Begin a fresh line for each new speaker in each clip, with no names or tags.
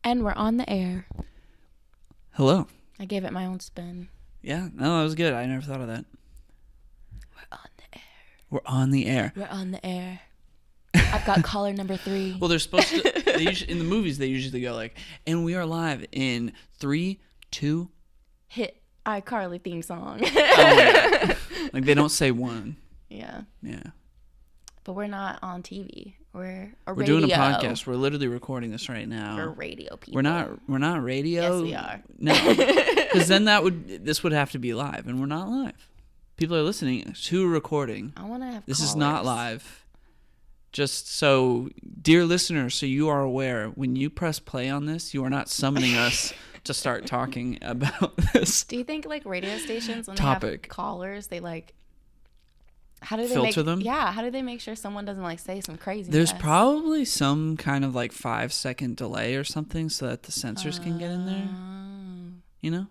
And we're on the air.
Hello.
I gave it my own spin.
Yeah, no, that was good. I never thought of that.
We're on the air.
We're on the air.
We're on the air. I've got caller number 3.
Well, they're supposed to. In the movies, they usually go like, "And we are live in 3, 2."
Hit iCarly theme song.
Oh my God. Like they don't say 1.
Yeah.
Yeah.
But we're not on TV. We're
We're doing a podcast. We're literally recording this right now.
We're radio people.
We're not radio.
Yes, we are.
No, because then this would have to be live, and we're not live. People are listening to a recording.
I want to have.
This
callers.
is not live. Just so, dear listeners, so you are aware, when you press play on this, you are not summoning us to start talking about this.
Do you think like radio stations when
topic.
they have callers, they like? How do they
filter them?
Yeah, how do they make sure someone doesn't like say some crazy?
There's probably some kind of like 5-second delay or something so that the sensors can get in there. You know?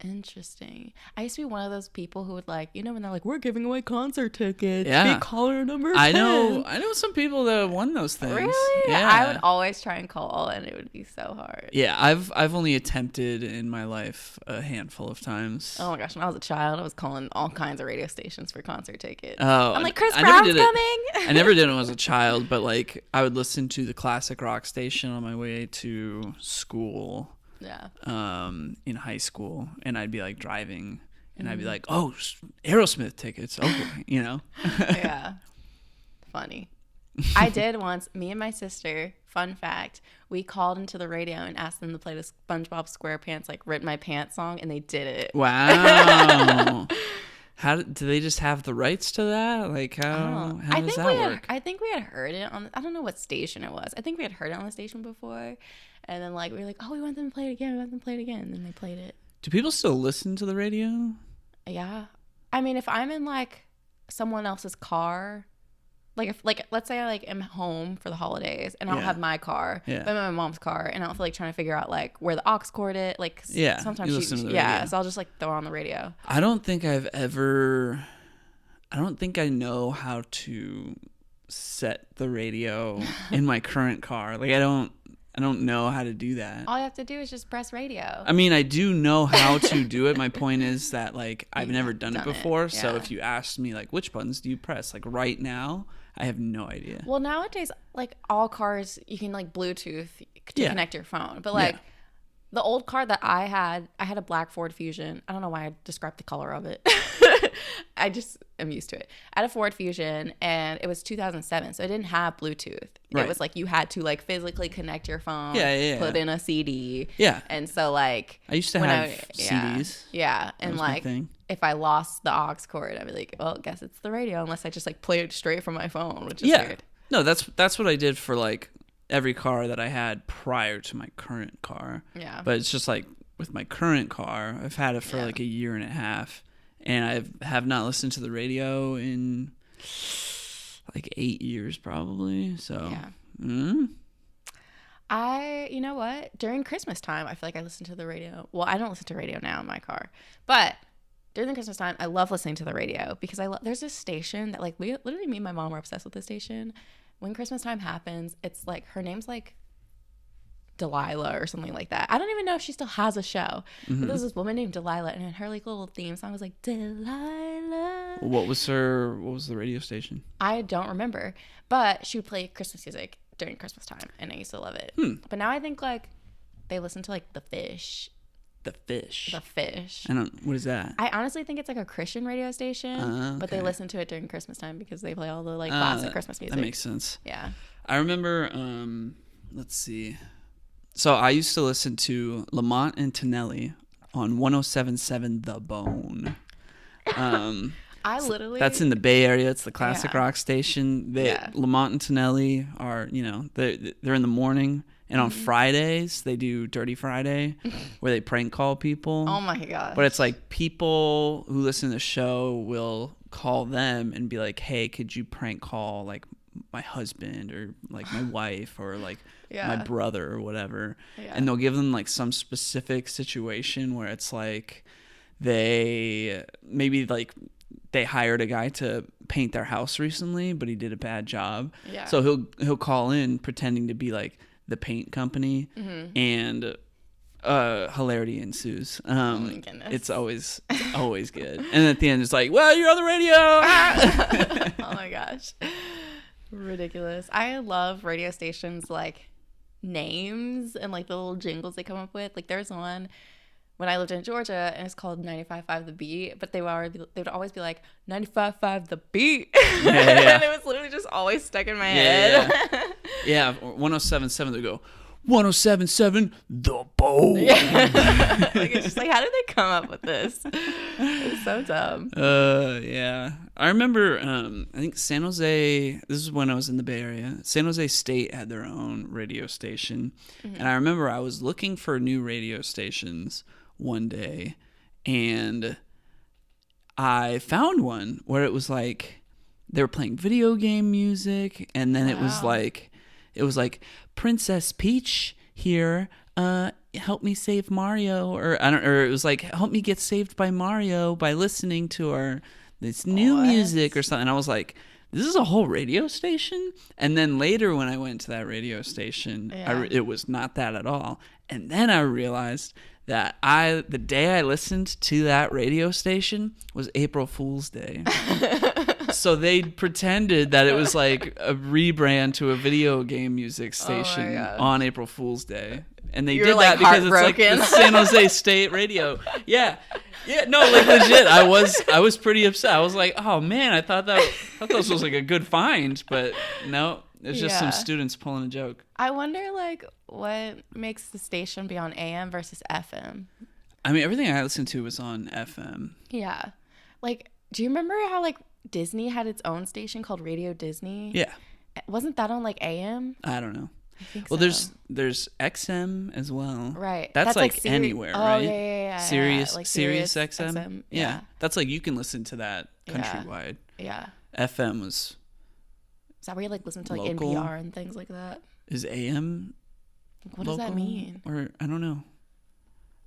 Interesting. I used to be one of those people who would like, when they're like, we're giving away concert tickets.
Yeah.
Be caller number 10.
I know some people that have won those things.
Really?
Yeah.
I would always try and call, and it would be so hard.
Yeah, I've only attempted in my life a handful of times.
Oh my gosh, when I was a child, I was calling all kinds of radio stations for concert tickets.
Oh,
I'm like, Chris
I never
Brown's
did it.
coming.
I never did it when I was a child, but like I would listen to the classic rock station on my way to school.
Yeah.
In high school, and I'd be like driving, and I'd be like, "Oh, Aerosmith tickets!" Okay,
Yeah. Funny. I did once. Me and my sister. Fun fact: we called into the radio and asked them to play the SpongeBob SquarePants like "Rip My Pants" song, and they did it.
Wow. How do they just have the rights to that? Like how does that work?
I think we had heard it on. I don't know what station it was. I think we had heard it on the station before, and then like we were like, "Oh, we want them to play it again. We want them to play it again." And then they played it.
Do people still listen to the radio?
Yeah, I mean, if I'm in like someone else's car, like let's say I like am home for the holidays and I don't have my car, but I'm in my mom's car, and I don't feel like trying to figure out like where the aux cord is. Like sometimes
you listen to the radio.
So I'll just like throw on the radio.
I don't think I know how to set the radio in my current car. Like I don't know how to do that.
All you have to do is just press radio.
I mean, I do know how to do it. My point is that like I've never done it before. So if you asked me like which buttons do you press, like right now, I have no idea.
Well, nowadays, like all cars, you can like Bluetooth to connect your phone. But like the old car that I had a black Ford Fusion. I don't know why I described the color of it. I just am used to it. I had a Ford Fusion, and it was 2007, so it didn't have Bluetooth.
Right.
It was like you had to like physically connect your phone, put in a CD.
Yeah.
And so like
I used to have CDs.
Yeah. And like if I lost the aux cord, I'd be like, well, I guess it's the radio, unless I just like play it straight from my phone, which is weird.
No, that's what I did for like every car that I had prior to my current car.
Yeah.
But it's just like with my current car, I've had it for like a year and a half, and I have not listened to the radio in like 8 years probably. So
you know what? During Christmas time, I feel like I listen to the radio. Well, I don't listen to radio now in my car, but during the Christmas time, I love listening to the radio because there's this station that like me and my mom are obsessed with this station. When Christmas time happens, it's like her name's like Delilah or something like that. I don't even know if she still has a show. But there's this woman named Delilah, and her like little theme song was like Delilah.
What was the radio station?
I don't remember, but she would play Christmas music during Christmas time, and I used to love it. But now I think like they listen to like The Fish.
The Fish. What is that?
I honestly think it's like a Christian radio station, but they listen to it during Christmas time because they play all the like classic Christmas music.
That makes sense.
Yeah.
I remember, let's see. So I used to listen to Lamont and Tonelli on 107.7 The Bone. That's in the Bay Area. It's the classic rock station. Lamont and Tonelli are, they're in the morning. And on Fridays, they do Dirty Friday, where they prank call people.
Oh my gosh.
But it's like people who listen to the show will call them and be like, hey, could you prank call like my husband or like my wife or like my brother or whatever. And they'll give them like some specific situation where it's like they hired a guy to paint their house recently, but he did a bad job. So he'll call in pretending to be like the paint company, and hilarity ensues.
Oh my goodness.
It's always good. And at the end, it's like, well, you're on the radio.
Oh my gosh. Ridiculous. I love radio stations like names and like the little jingles they come up with. Like there's one when I lived in Georgia and it's called 95.5 The Beat, but they would always be like 95.5 The Beat.
Yeah.
And it was literally just always stuck in my head.
Yeah. 107.7 they go 107.7 The Bowl.
Yeah. Like it's just like, how did they come up with this? It's so dumb.
Yeah. I remember I think San Jose, this is when I was in the Bay Area. San Jose State had their own radio station. And I remember I was looking for new radio stations one day, and I found one where it was like they were playing video game music, and then it was like Princess Peach here, help me save Mario, or it was like help me get saved by Mario by listening to this new music or something. I was like, this is a whole radio station? And then later when I went to that radio station, it was not that at all. And then I realized that the day I listened to that radio station was April Fool's Day. So they pretended that it was like a rebrand to a video game music station on April Fool's Day. And they did that because it's like the San Jose State radio. Yeah. Yeah, no, like legit. I was pretty upset. I was like, oh man, I thought this was like a good find, but no, it's just some students pulling a joke.
I wonder like what makes the station be on AM versus FM.
I mean, everything I listened to was on FM.
Yeah. Like, do you remember how like Disney had its own station called Radio Disney?
Yeah.
Wasn't that on like AM?
I don't know.
I think
well,
so.
there's XM as well.
Right.
That's like anywhere, right?
Yeah.
Sirius,
like
Sirius XM.
XM.
Yeah. That's like you can listen to that countrywide.
Yeah.
FM was.
Is that where you like listen to like
local.
NPR and things like that?
Is AM?
What
local?
Does that mean?
Or I don't know.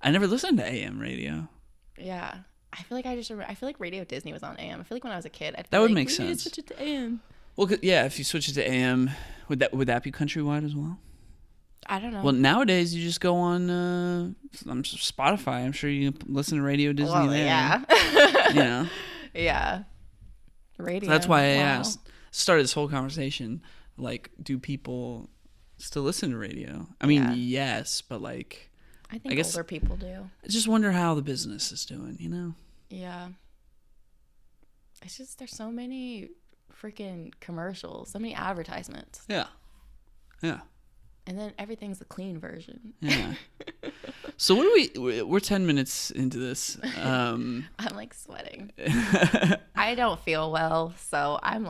I never listened to AM radio.
Yeah. I feel like I feel like Radio Disney was on AM. I feel like when I was a kid,
that would make sense.
Switch it to AM.
Well, yeah, if you switch it to AM, would that be countrywide as well?
I don't know.
Well, nowadays you just go on Spotify. I'm sure you can listen to Radio Disney there.
Yeah.
You know.
Yeah. Radio.
So that's why I asked. Started this whole conversation. Like, do people still listen to radio? I mean, yes, but like,
I guess older people do.
I just wonder how the business is doing. You know.
Yeah. It's just there's so many freaking commercials, so many advertisements.
Yeah. Yeah.
And then everything's the clean version.
Yeah. So we're 10 minutes into this.
I'm like sweating. I don't feel well, so I'm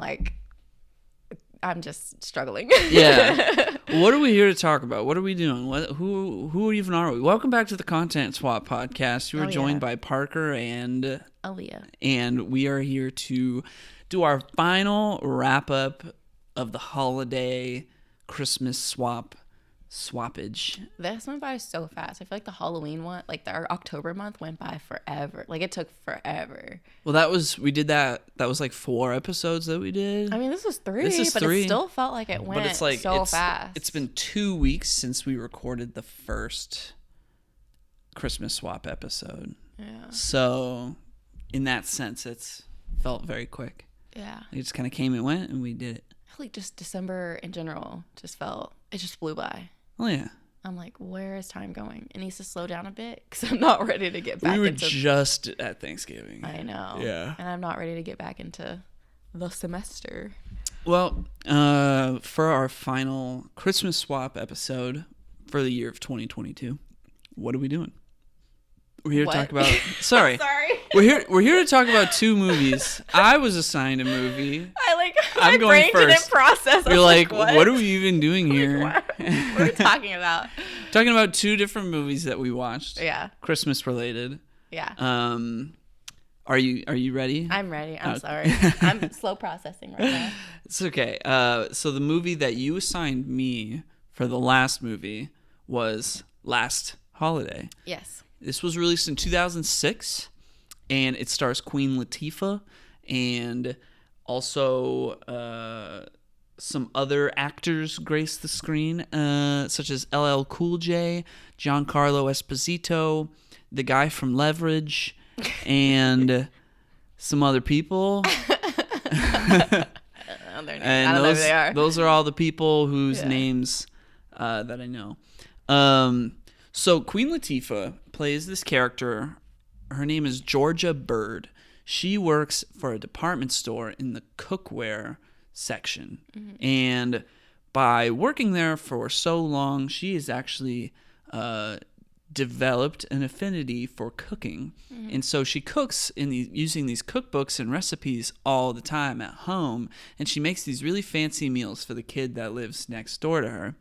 just struggling.
Yeah. What are we here to talk about? What are we doing? Who even are we? Welcome back to the Content Swap podcast. You are joined by Parker and
Aaliyah.
And we are here to do our final wrap up of the holiday Christmas swappage.
This went by so fast. I feel like the Halloween one, like our October month, went by forever. Like it took forever.
Well, we did that. That was like 4 episodes that we did.
I mean, this was 3, but it still felt like it went so fast.
It's been 2 weeks since we recorded the first Christmas swap episode.
Yeah.
So, in that sense, it's felt very quick.
Yeah.
It just kind of came and went, and we did it.
I feel like just December in general it just flew by.
Oh, yeah.
I'm like, where is time going? It needs to slow down a bit because I'm not ready to get back into...
We were just at Thanksgiving.
I know.
Yeah.
And I'm not ready to get back into the semester.
Well, for our final Christmas swap episode for the year of 2022, what are we doing? We're here to talk about... Sorry.
Sorry.
We're here to talk about 2 movies. I was assigned a movie.
My brain didn't process.
You're like, what are we even doing here?
What are we talking about?
Talking about 2 different movies that we watched.
Yeah.
Christmas related.
Yeah.
Are you ready?
I'm ready. I'm sorry. I'm slow processing right now.
It's okay. So the movie that you assigned me for the last movie was Last Holiday.
Yes.
This was released in 2006, and it stars Queen Latifah and also some other actors grace the screen, such as LL Cool J, Giancarlo Esposito, the guy from Leverage, and some other people. And those are all the people whose names that I know. So Queen Latifah plays this character. Her name is Georgia Bird. She works for a department store in the cookware section. Mm-hmm. And by working there for so long, she has actually developed an affinity for cooking. Mm-hmm. And so she cooks using these cookbooks and recipes all the time at home. And she makes these really fancy meals for the kid that lives next door to her.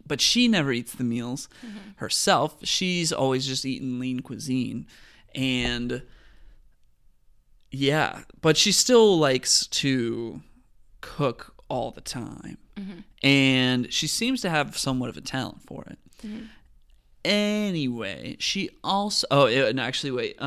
But she never eats the meals herself. She's always just eaten lean cuisine. And yeah, but she still likes to cook all the time. Mm-hmm. And she seems to have somewhat of a talent for it. Mm-hmm. Anyway, she also... Oh, no, actually, wait.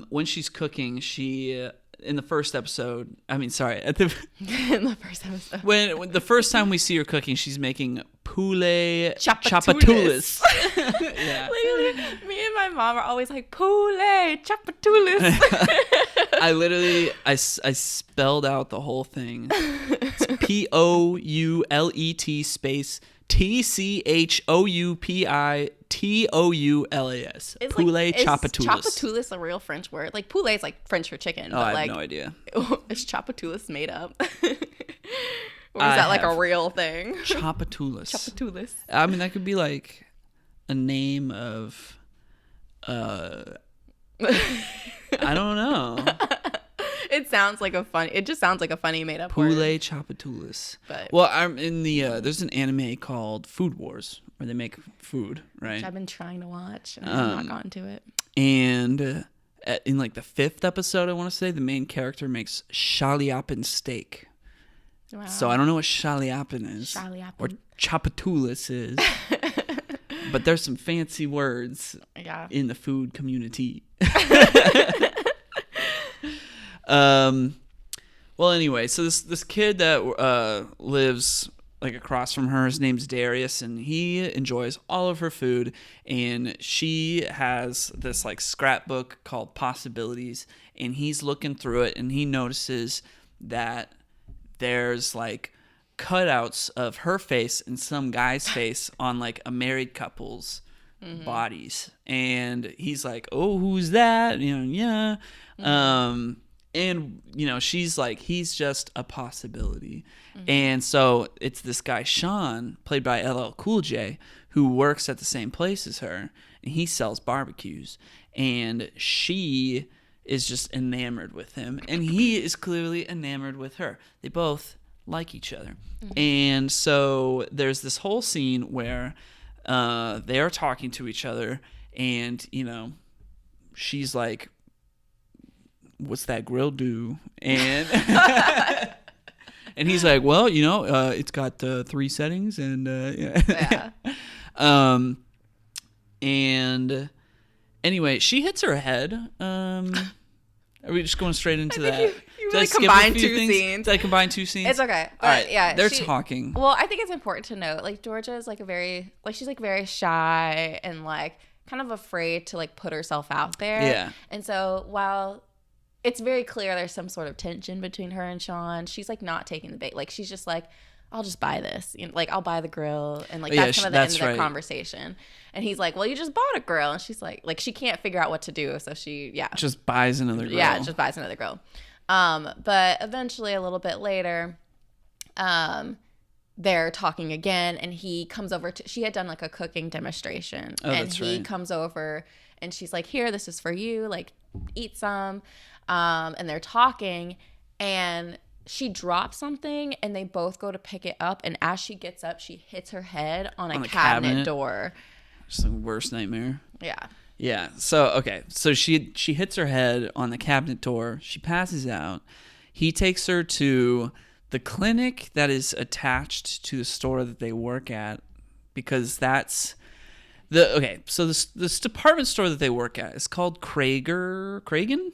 When she's cooking, she... in the first episode... I mean, sorry. In
the first episode.
When the first time we see her cooking, she's making poulet chapatoulas.
Yeah. Literally, me and my mom are always like, poulet chapatoulas.
I spelled out the whole thing. It's POULET space TCHOUPITOULAS. Poulet chapatoulas.
Is chapatoulas a real French word? Like poulet is like French for chicken.
Oh,
but
I have no idea.
Is chapatoulas made up? Or is that like a real thing?
Chapatoulas.
Chapatoulas.
I mean, that could be like a name of I don't know.
It sounds like it just sounds like a funny made up
word.
Poulet
chapatoulas. Well, I'm in there's an anime called Food Wars where they make food, right?
Which I've been trying to watch and I've not gotten to it.
And in like the 5th episode, I want to say, the main character makes shaliapin steak. Wow. So I don't know what shaliapin is. Or chapatoulas is. But there's some fancy words in the food community. Well, anyway, so this kid that lives like across from her, his name's Darius, and he enjoys all of her food, and she has this like scrapbook called Possibilities, and he's looking through it, and he notices that there's like cutouts of her face and some guy's face on like a married couple's bodies, and he's like, "Oh, who's that?" Yeah. And, she's like, he's just a possibility. Mm-hmm. And so it's this guy, Sean, played by LL Cool J, who works at the same place as her. And he sells barbecues. And she is just enamored with him. And he is clearly enamored with her. They both like each other. Mm-hmm. And so there's this whole scene where they are talking to each other. And, she's like, "What's that grill do?" And and he's like, "Well, it's got 3 settings and yeah." And anyway, she hits her head. Are we just going straight into that?
You really combined 2 scenes.
Did I combine 2 scenes?
It's okay.
All right. Yeah. They're talking.
Well, I think it's important to note, like, Georgia is like she's like very shy and like kind of afraid to like put herself out there.
Yeah.
And so while it's very clear there's some sort of tension between her and Sean, she's like not taking the bait. Like, she's just like, "I'll just buy this. Like, I'll buy the grill." And like, that's kind of the end of the conversation. And he's like, "Well, you just bought a grill." And she's like she can't figure out what to do. So she,
just buys another grill.
Yeah, just buys another grill. But eventually a little bit later, they're talking again, and he comes over she had done like a cooking demonstration.
Oh,
and he comes over and she's like, "Here, this is for you. Like, eat some." And they're talking, and she drops something, and they both go to pick it up, and as she gets up, she hits her head on a cabinet door.
It's the worst nightmare.
Yeah.
So she hits her head on the cabinet door. She passes out. He takes her to the clinic that is attached to the store that they work at, because that's so this department store that they work at is called Kragen.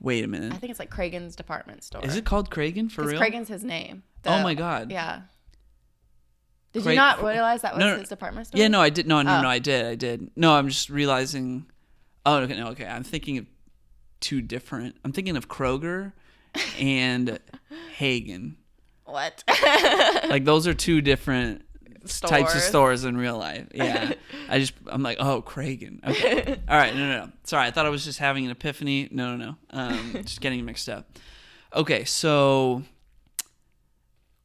Wait a minute.
I think it's like Cragen's department store.
Is it called Cragen for real?
Cragen's his name.
Oh my God.
Yeah. Did you not realize that was his department store?
Yeah, no, I did. No, I did. No, I'm just realizing. Oh, okay, no, okay. I'm thinking of two different. I'm thinking of Kroger and Hagen.
What?
Like those are two different types of stores in real life. Yeah. I'm like, oh, Cragen. Okay. All right. No. Sorry. I thought I was just having an epiphany. No. Just getting mixed up. Okay. So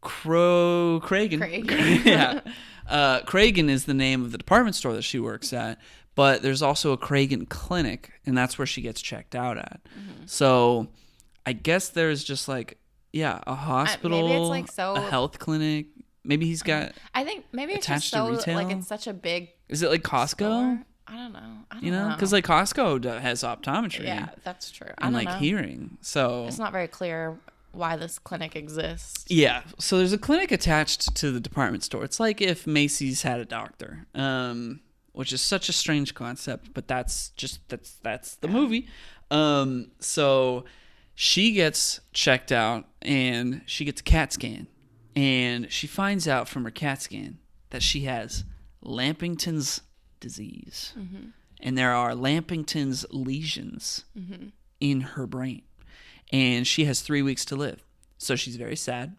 Cragen. Yeah. Cragen is the name of the department store that she works at, but there's also a Cragen clinic, and that's where she gets checked out at. Mm-hmm. So I guess there's just like, a hospital, maybe it's like a health clinic. Maybe he's got.
I think maybe it's just so like it's such a big.
Is it like Costco?
Store? I don't know.
You know, because like Costco has optometry.
Yeah, that's true.
And like hearing, so
it's not very clear why this clinic exists.
Yeah, so there's a clinic attached to the department store. It's like if Macy's had a doctor, which is such a strange concept, but that's the movie. So she gets checked out and she gets a CAT scan. And she finds out from her CAT scan that she has Lampington's disease. Mm-hmm. And there are Lampington's lesions in her brain. And she has 3 weeks to live. So she's very sad.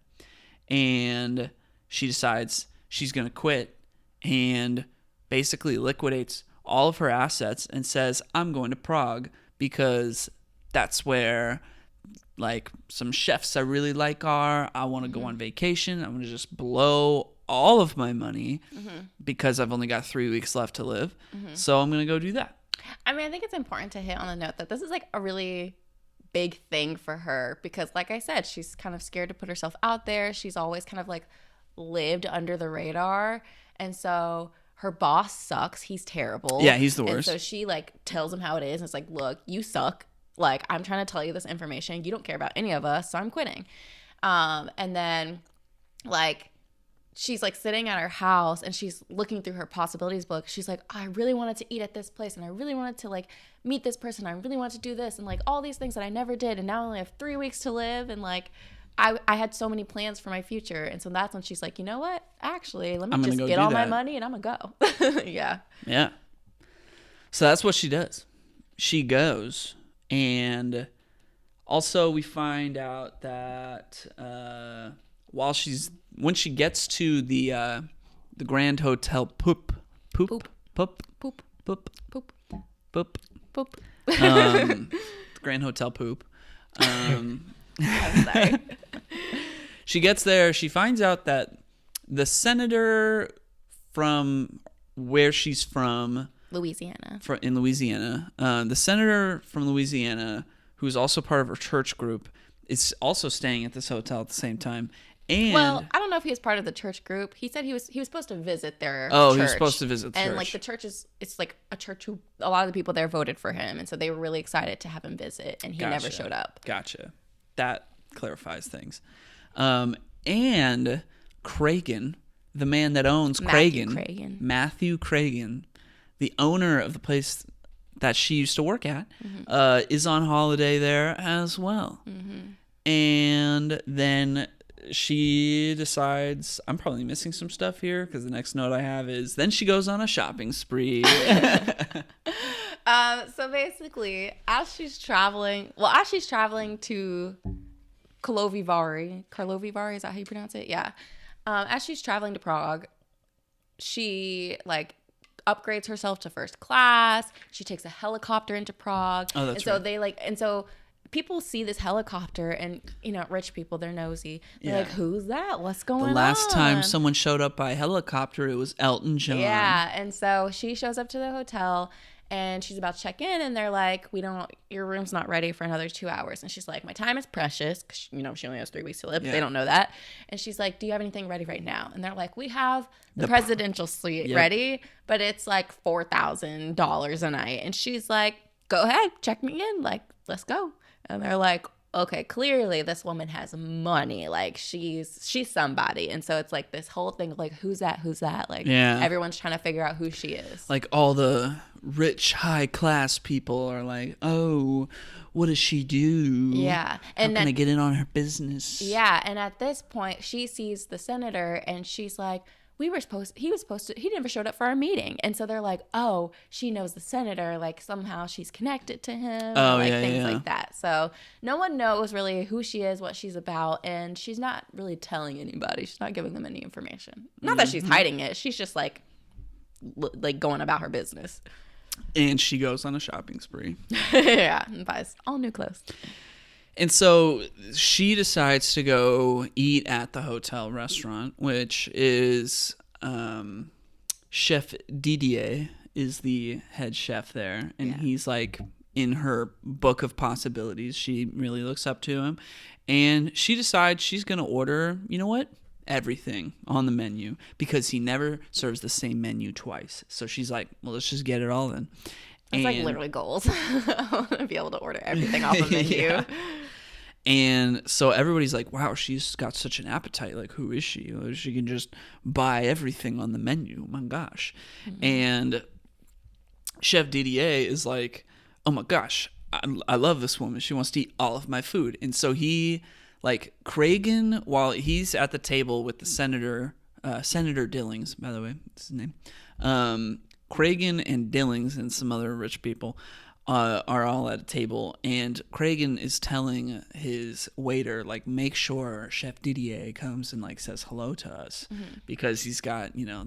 And she decides she's going to quit and basically liquidates all of her assets and says, I'm going to Prague because that's where like some chefs I really like are. I want to go on vacation. I'm going to just blow all of my money because I've only got 3 weeks left to live. So I'm going to go do that.
I mean, I think it's important to hit on the note that this is like a really big thing for her because like I said, she's kind of scared to put herself out there. She's always kind of like lived under the radar. And so her boss sucks. He's terrible.
Yeah, he's the worst.
And so she like tells him how it is. And it's like, look, you suck. Like, I'm trying to tell you this information. You don't care about any of us, so I'm quitting. And then, like, she's, like, sitting at her house, and she's looking through her possibilities book. She's like, I really wanted to eat at this place, and I really wanted to, like, meet this person. I really wanted to do this, and, like, all these things that I never did, and now I only have 3 weeks to live, and, like, I had so many plans for my future. And so that's when she's like, you know what? Actually, let me just get all my money, and I'm going to go. Yeah.
Yeah. So that's what she does. She goes. And also we find out that when she gets to the Grand Hotel Poop, the Grand Hotel Poop. I'm sorry. She gets there. She finds out that the senator from where she's from,
Louisiana.
In Louisiana. The senator from Louisiana, who's also part of her church group, is also staying at this hotel at the same time. And
well, I don't know if he was part of the church group. He said he was supposed to visit their
church.
He
was supposed to visit the church.
And like the church it's like a church who a lot of the people there voted for him, and so they were really excited to have him visit, and he never showed up.
Gotcha. That clarifies things. And Cragen, the man that owns Matthew Cragen, the owner of the place that she used to work at, is on holiday there as well. And then she decides, I'm probably missing some stuff here because the next note I have is, then she goes on a shopping spree.
So basically, as she's traveling to Karlovy Vary, is that how you pronounce it? Yeah. As she's traveling to Prague, she like upgrades herself to first class. She takes a helicopter into Prague.
Oh, that's right.
And so people see this helicopter, and rich people, they're nosy. They're like, who's that? What's going on?
The last time someone showed up by helicopter, it was Elton John.
Yeah, and so she shows up to the hotel, and she's about to check in, and they're like, your room's not ready for another 2 hours. And she's like, my time is precious, because she only has 3 weeks to live. Yeah. They don't know that. And she's like, do you have anything ready right now? And they're like, we have the presidential suite ready, but it's like $4,000 a night. And she's like, go ahead, check me in, like, let's go. And they're like, okay, clearly this woman has money. Like she's somebody. And so it's like this whole thing of like, who's that? Like everyone's trying to figure out who she is.
Like all the rich, high class people are like, oh, what does she do?
Yeah.
And how can I get in on her business?
Yeah. And at this point, she sees the senator and she's like, he never showed up for our meeting. And so they're like, oh, she knows the senator. Like somehow she's connected to him.
Oh,
like
yeah,
things like that. So no one knows really who she is, what she's about. And she's not really telling anybody. She's not giving them any information. Not that she's hiding it. She's just like going about her business.
And she goes on a shopping spree.
Yeah. And buys all new clothes.
And so she decides to go eat at the hotel restaurant, which is Chef Didier is the head chef there. And he's like in her book of possibilities. She really looks up to him. And she decides she's going to order, you know what? Everything on the menu because he never serves the same menu twice. So she's like, well, let's just get it all in.
That's like literally goals. I want to be able to order everything off the menu.
Yeah. And so everybody's like, wow, she's got such an appetite. Like, who is she? She can just buy everything on the menu. Oh my gosh. Mm-hmm. And Chef Didier is like, oh my gosh, I love this woman. She wants to eat all of my food. And so he, like, Cragen, while he's at the table with the Senator Dillings, by the way, that's his name. Cragen and Dillings and some other rich people are all at a table, and Cragen is telling his waiter, like, make sure Chef Didier comes and like says hello to us because he's got, you know,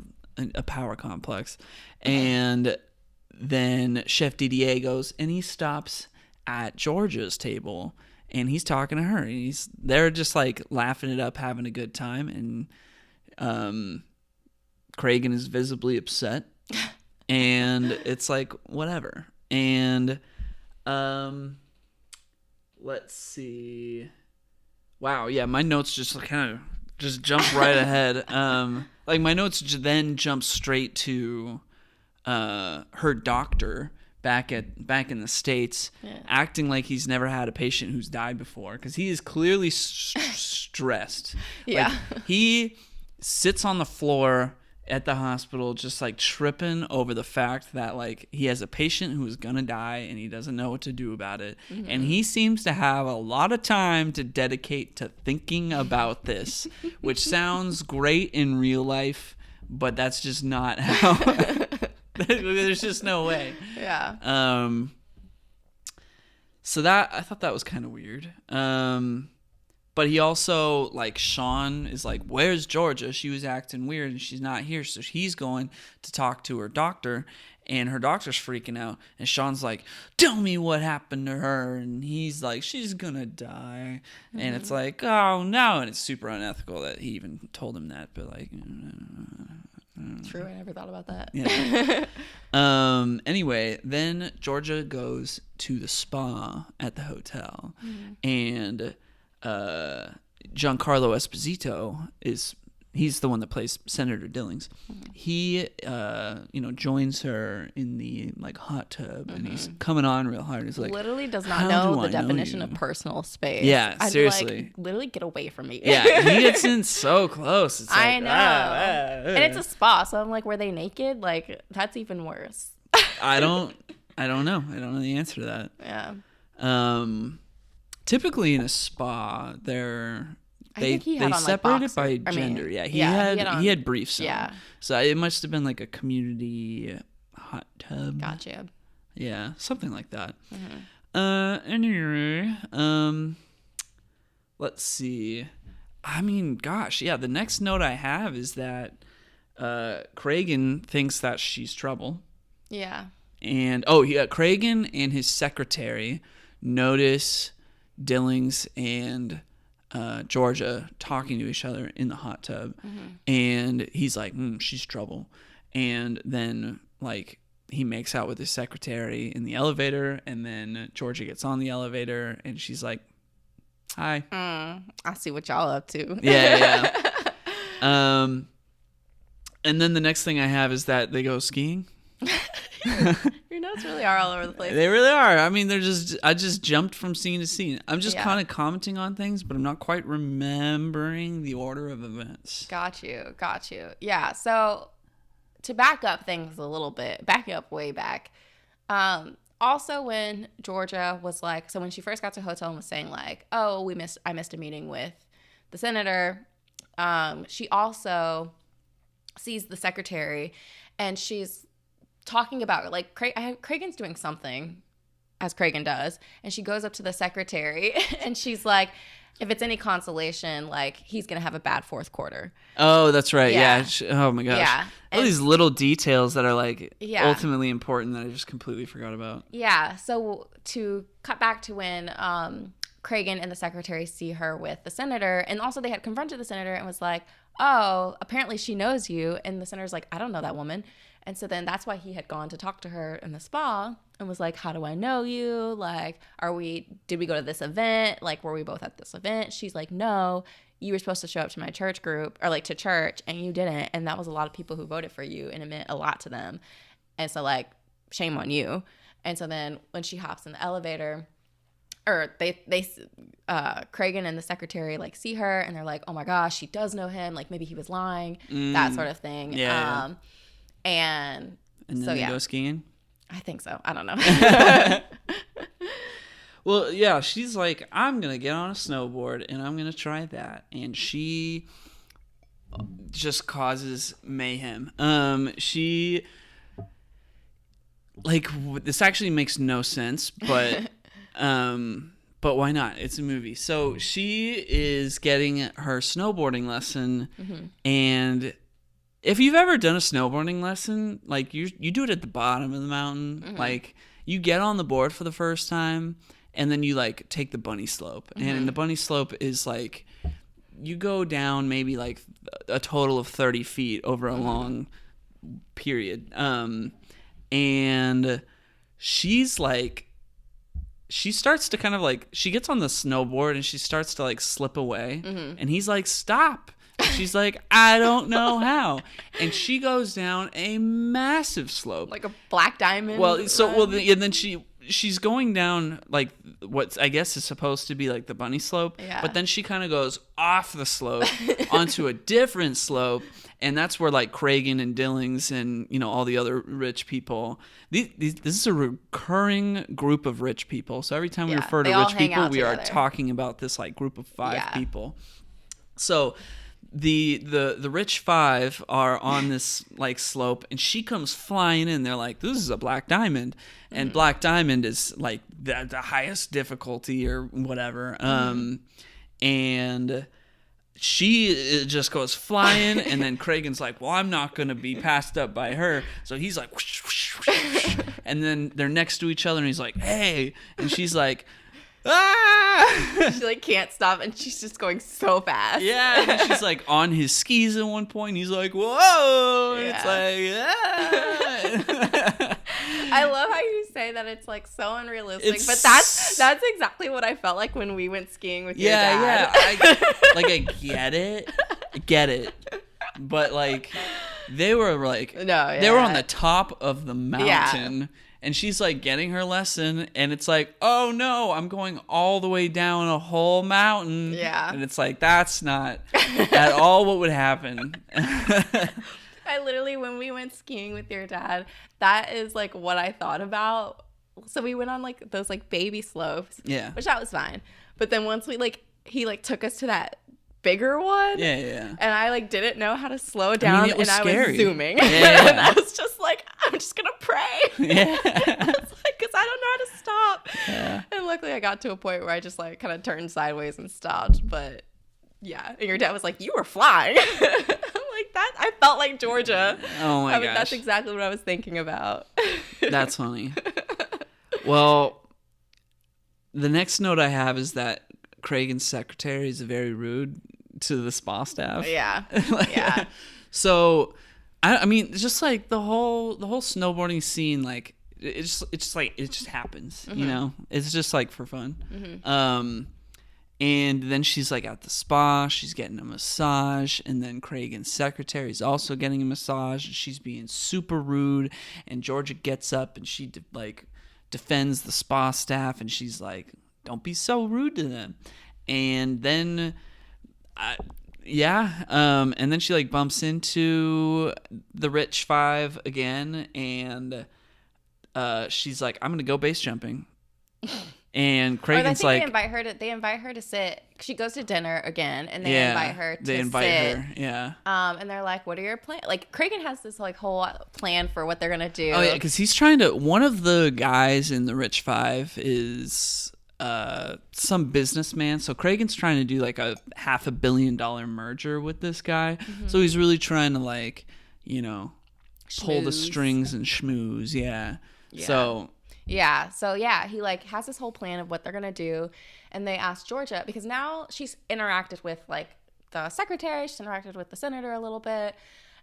a power complex. And then Chef Didier goes and he stops at Georgia's table and he's talking to her, and they're just like laughing it up, having a good time, and Cragen is visibly upset. And it's like, whatever. And let's see. Wow, yeah, my notes just kind of just jump right ahead. Like my notes then jump straight to her doctor back in the States, acting like he's never had a patient who's died before, because he is clearly stressed.
Yeah,
like, he sits on the floor at the hospital just like tripping over the fact that like he has a patient who is gonna die and he doesn't know what to do about it. And he seems to have a lot of time to dedicate to thinking about this, which sounds great in real life, but that's just not how there's just no way. So that, I thought that was kind of weird. But he also, like, Sean is like, where's Georgia? She was acting weird and she's not here. So he's going to talk to her doctor, and her doctor's freaking out. And Sean's like, tell me what happened to her. And he's like, she's going to die. And it's like, oh, no. And it's super unethical that he even told him that. But, like,
true. I never thought about that.
Yeah. Anyway, then Georgia goes to the spa at the hotel. And Giancarlo Esposito he's the one that plays Senator Dillings. He joins her in the like hot tub, and he's coming on real hard. He's like,
literally does not know the definition of personal space.
Yeah, seriously.
Like, literally get away from me.
Yeah, he gets in so close. It's like,
I know. And it's a spa, so I'm like, were they naked? Like, that's even worse.
I don't know. I don't know the answer to that.
Yeah.
Typically in a spa, they separated by gender.
Yeah,
he had briefs on.
Yeah.
So it must have been like a community hot tub.
Gotcha.
Yeah, something like that. Anyway, let's see. I mean, gosh, yeah. The next note I have is that Cragen thinks that she's trouble.
Yeah.
And Cragen and his secretary notice Dillings and Georgia talking to each other in the hot tub, and he's like, she's trouble. And then like he makes out with his secretary in the elevator, and then Georgia gets on the elevator and she's like, hi,
I see what y'all up to.
yeah. And then the next thing I have is that they go skiing.
You're notes really are all over the place.
They really are. I mean, I just jumped from scene to scene. I'm just kind of commenting on things, but I'm not quite remembering the order of events.
Got you. Yeah. So to back up things a little bit, backing up way back. Also when Georgia was like, so when she first got to the hotel and was saying like, oh, I missed a meeting with the senator. She also sees the secretary and she's talking about like Cragen's doing something, as Cragen does, and she goes up to the secretary and she's like, if it's any consolation, like he's gonna have a bad fourth quarter.
Oh, that's right. Yeah. Oh my gosh.
Yeah.
All these little details that are like ultimately important that I just completely forgot about.
Yeah. So to cut back to when Cragen and the secretary see her with the senator, and also they had confronted the senator and was like, oh, apparently she knows you, and the senator's like, I don't know that woman. And so then that's why he had gone to talk to her in the spa and was like, how do I know you? Like, did we go to this event? Like, were we both at this event? She's like, no, you were supposed to show up to my church group or like to church and you didn't. And that was a lot of people who voted for you and it meant a lot to them. And so like, shame on you. And so then when she hops in the elevator, or Cragen and the secretary like see her and they're like, oh my gosh, she does know him. Like maybe he was lying, that sort of thing.
Yeah.
And
then
so,
they go skiing?
I think so. I don't know.
Well, yeah, she's like, I'm going to get on a snowboard and I'm going to try that. And she just causes mayhem. She, like, this actually makes no sense, but why not? It's a movie. So she is getting her snowboarding lesson, and if you've ever done a snowboarding lesson, like you do it at the bottom of the mountain. Like you get on the board for the first time and then you like take the bunny slope. And the bunny slope is like you go down maybe like a total of 30 feet over a long period. And she's like, she starts to kind of like, she gets on the snowboard and she starts to like slip away. And he's like, stop. She's like, I don't know how. And she goes down a massive slope.
Like a black diamond.
And then she's going down like what I guess is supposed to be like the bunny slope.
Yeah.
But then she kind of goes off the slope onto a different slope. And that's where like Cragen and Dillings and, you know, all the other rich people, this is a recurring group of rich people. So every time we refer to rich people, we are talking about this like group of 5 people. So the rich 5 are on this like slope and she comes flying in. They're like, this is a black diamond, and black diamond is like the highest difficulty or whatever. And she just goes flying, and then Cragen's like, well, I'm not gonna be passed up by her. So he's like whoosh, whoosh, whoosh. And then they're next to each other and he's like, hey, and she's like, ah!
She like can't stop and she's just going so fast.
Yeah, and she's like on his skis at one point. He's like, whoa! And it's like, ah!
I love how you say that it's like so unrealistic, but that's exactly what I felt like when we went skiing with your dad.
Yeah, I get it, but like they were like, they were on the top of the mountain. Yeah. And she's like getting her lesson, and it's like, oh no, I'm going all the way down a whole mountain.
Yeah.
And it's like, that's not at all what would happen.
I literally, when we went skiing with your dad, that is like what I thought about. So we went on like those like baby slopes.
Yeah.
Which that was fine. But then once we like, he like took us to that bigger one.
Yeah.
And I like didn't know how to slow down, and
scary.
I was zooming.
Yeah.
And I was just like, I'm just gonna pray.
Yeah.
I was like, because I don't know how to stop.
Yeah.
And luckily I got to a point where I just like kind of turned sideways and stopped. But yeah, and your dad was like, you were flying. I'm like, that I felt like Georgia.
Oh my gosh.
That's exactly what I was thinking about.
That's funny. Well, the next note I have is that Cragen's secretary is very rude to the spa staff.
Yeah.
Yeah. So, I mean, just like the whole snowboarding scene, like it just happens, you know. It's just like for fun. And then she's like at the spa, she's getting a massage, and then Cragen's secretary is also getting a massage, and she's being super rude, and Georgia gets up and she defends the spa staff, and she's like, don't be so rude to them. And then and then she like bumps into the Rich Five again, and she's like, I'm gonna go base jumping. And Cragen's like,
they invite her to sit. She goes to dinner again, and they invite her to sit.
Yeah.
And they're like, "What are your plans?" Like Cragen has this like whole plan for what they're gonna do.
Oh yeah, because he's trying to. One of the guys in the Rich Five is some businessman. So Cragen's trying to do like a $500 million merger with this guy. Mm-hmm. So he's really trying to like, pull the strings and schmooze. Yeah. So
he like has this whole plan of what they're gonna do, and they ask Georgia because now she's interacted with like the secretary, she's interacted with the senator a little bit,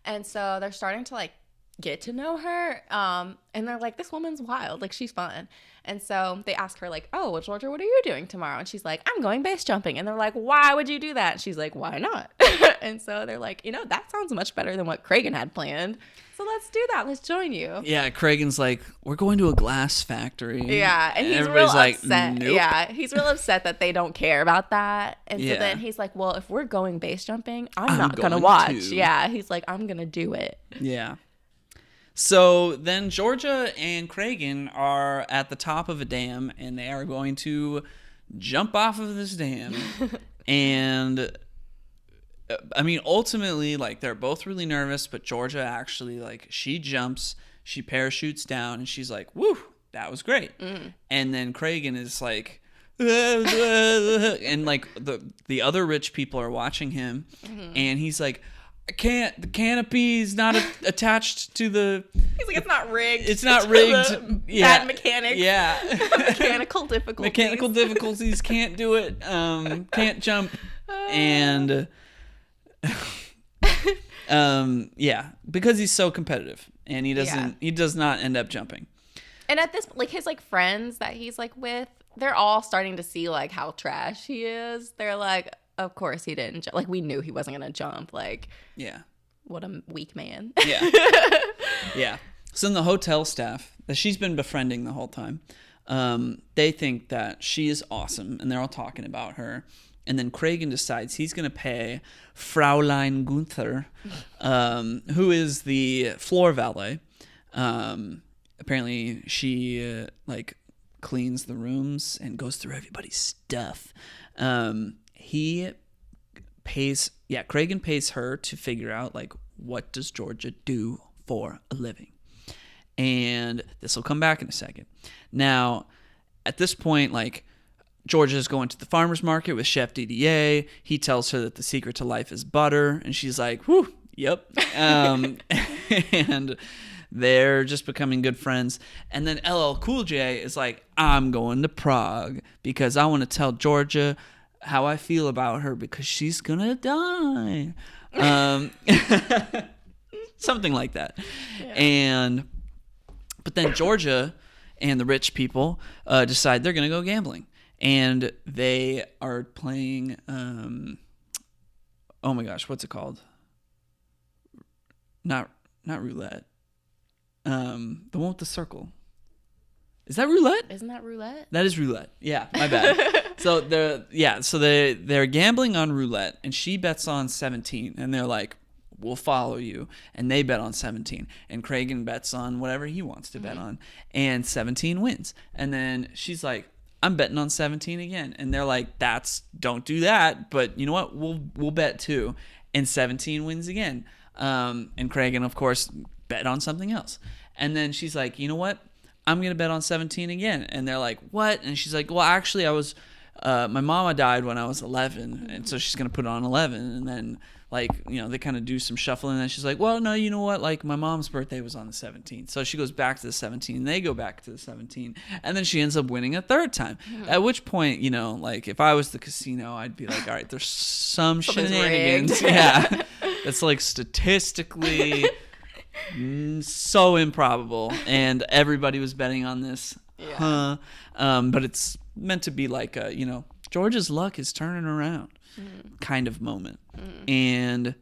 and so they're starting to like get to know her, and they're like, this woman's wild, like she's fun. And so they ask her like, oh, well, Georgia, what are you doing tomorrow? And she's like, I'm going base jumping. And they're like, why would you do that? And she's like, why not? And so they're like, that sounds much better than what Cragen had planned. So let's do that. Let's join you.
Yeah, Cragen's like, we're going to a glass factory.
Yeah, and he's real upset. Nope. Yeah, he's real upset that they don't care about that. And so then he's like, well, if we're going base jumping, I'm not going to watch. Yeah, he's like, I'm going to do it.
Yeah. So then Georgia and Cragen are at the top of a dam, and they are going to jump off of this dam. And I mean, ultimately, like, they're both really nervous, but Georgia actually, like, she jumps, she parachutes down, and she's like, woo, that was great. Mm. And then Cragen is like, and like the other rich people are watching him, and he's like, I can't, the canopy is not attached to the...
He's like, it's not rigged.
It's not rigged.
Bad mechanics.
Yeah.
Mechanical difficulties.
Mechanical difficulties, can't do it, can't jump. And... because he's so competitive, and he does not end up jumping.
And at this, like, his like friends that he's like with, they're all starting to see like how trash he is. They're like, of course he didn't jump. Like, we knew he wasn't gonna jump. Like,
yeah,
what a weak man.
Yeah. Yeah. So then the hotel staff that she's been befriending the whole time, they think that she is awesome, and they're all talking about her. And then Cragen decides he's going to pay Fraulein Gunther, who is the floor valet. Apparently, she like cleans the rooms and goes through everybody's stuff. Cragen pays her to figure out, like, what does Georgia do for a living? And this will come back in a second. Now, at this point, like, Georgia's going to the farmer's market with Chef Didier. He tells her that the secret to life is butter. And she's like, whew, yep. And they're just becoming good friends. And then LL Cool J is like, I'm going to Prague because I want to tell Georgia how I feel about her because she's going to die. Something like that. Yeah. But then Georgia and the rich people decide they're going to go gambling. And they are playing, oh my gosh, what's it called? Not roulette. The one with the circle. Is that roulette?
Isn't that roulette?
That is roulette. Yeah, my bad. So they're gambling on roulette, and she bets on 17, and they're like, we'll follow you. And they bet on 17. And Cragen bets on whatever he wants to bet on. And 17 wins. And then she's like, I'm betting on 17 again. And they're like, don't do that. But you know what? We'll bet too. And 17 wins again. And Cragen, of course, bet on something else. And then she's like, you know what? I'm going to bet on 17 again. And they're like, what? And she's like, well, actually, my mama died when I was 11. And so she's going to put it on 11. And then, like, they kind of do some shuffling. And then she's like, well, no, you know what? Like, my mom's birthday was on the 17th. So she goes back to the 17. And they go back to the 17. And then she ends up winning a third time. At which point, like, if I was the casino, I'd be like, all right, there's some shenanigans. Yeah. It's like statistically so improbable. And everybody was betting on this. Yeah. But it's meant to be like a, Georgia's luck is turning around kind of moment. And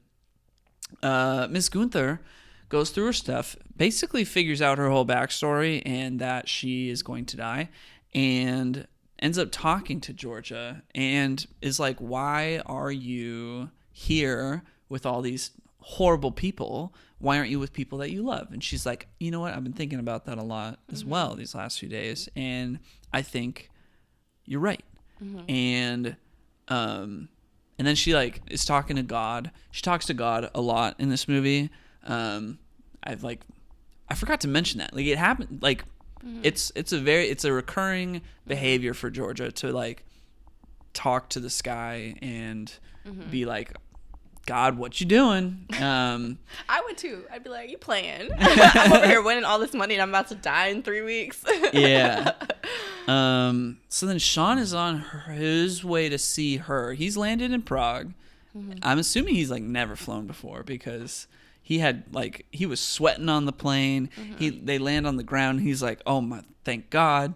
Miss Gunther goes through her stuff, basically figures out her whole backstory and that she is going to die, and ends up talking to Georgia and is like, why are you here with all these horrible people? Why aren't you with people that you love? And she's like, you know what? I've been thinking about that a lot as well these last few days, and I think you're right. And then she like is talking to God. She talks to God a lot in this movie. I forgot to mention that. Like, it happened. Like, it's a recurring behavior for Georgia to like talk to the sky and be like, God, what you doing?
I would too. I'd be like, you playing? I'm over here winning all this money and I'm about to die in 3 weeks.
Yeah. So then Sean is on his way to see her. He's landed in Prague. I'm assuming he's like never flown before, because he was sweating on the plane. They land on the ground. And he's like, oh my, thank God.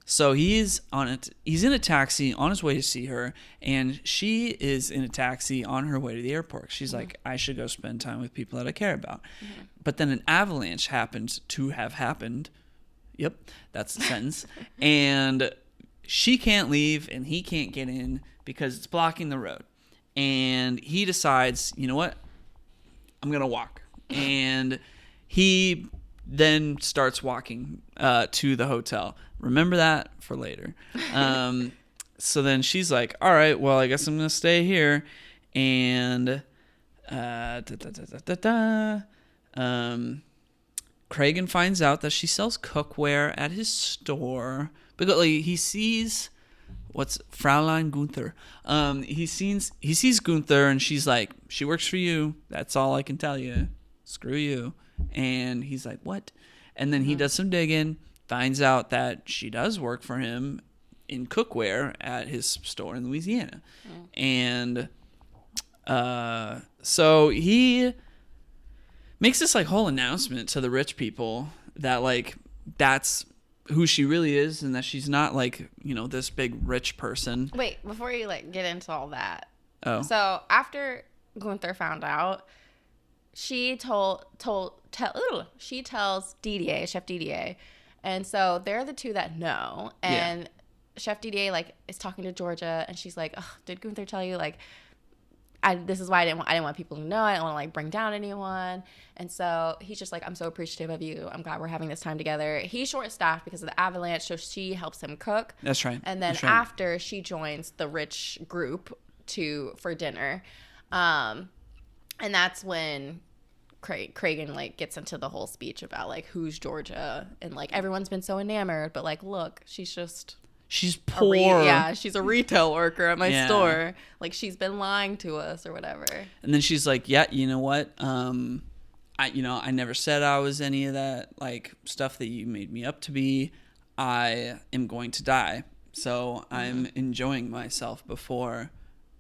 So he's in a taxi on his way to see her, and she is in a taxi on her way to the airport. She's like, I should go spend time with people that I care about. But then an avalanche happened to have happened. Yep, that's the sentence. And she can't leave and he can't get in because it's blocking the road. And he decides, you know what? I'm going to walk. And he then starts walking to the hotel. Remember that for later. So then she's like, all right, well, I guess I'm going to stay here. And Cragen finds out that she sells cookware at his store. Because like, he sees what's Fraulein Gunther. He sees Gunther, and she's like, she works for you. That's all I can tell you. Screw you. And he's like, what? And then he does some digging, finds out that she does work for him in cookware at his store in Louisiana. And so he makes this like whole announcement to the rich people that like that's who she really is, and that she's not like, you know, this big rich person.
Wait, before you like get into all that.
Oh.
So after Gunther found out, she tells Didier, Chef Didier, and so they're the two that know. And Chef Didier like is talking to Georgia, and she's like, "Oh, did Gunther tell you like?" This is why I didn't want people to know. I didn't want to like bring down anyone. And so he's just like, I'm so appreciative of you. I'm glad we're having this time together. He's short-staffed because of the avalanche, so she helps him cook.
That's right.
And then after, she joins the rich group for dinner. And that's when Cragen like gets into the whole speech about like who's Georgia, and like everyone's been so enamored, but like look, she's poor. She's a retail worker at my store. Like, she's been lying to us or whatever.
And then she's like, yeah, you know what? I never said I was any of that like stuff that you made me up to be. I am going to die. So I'm enjoying myself before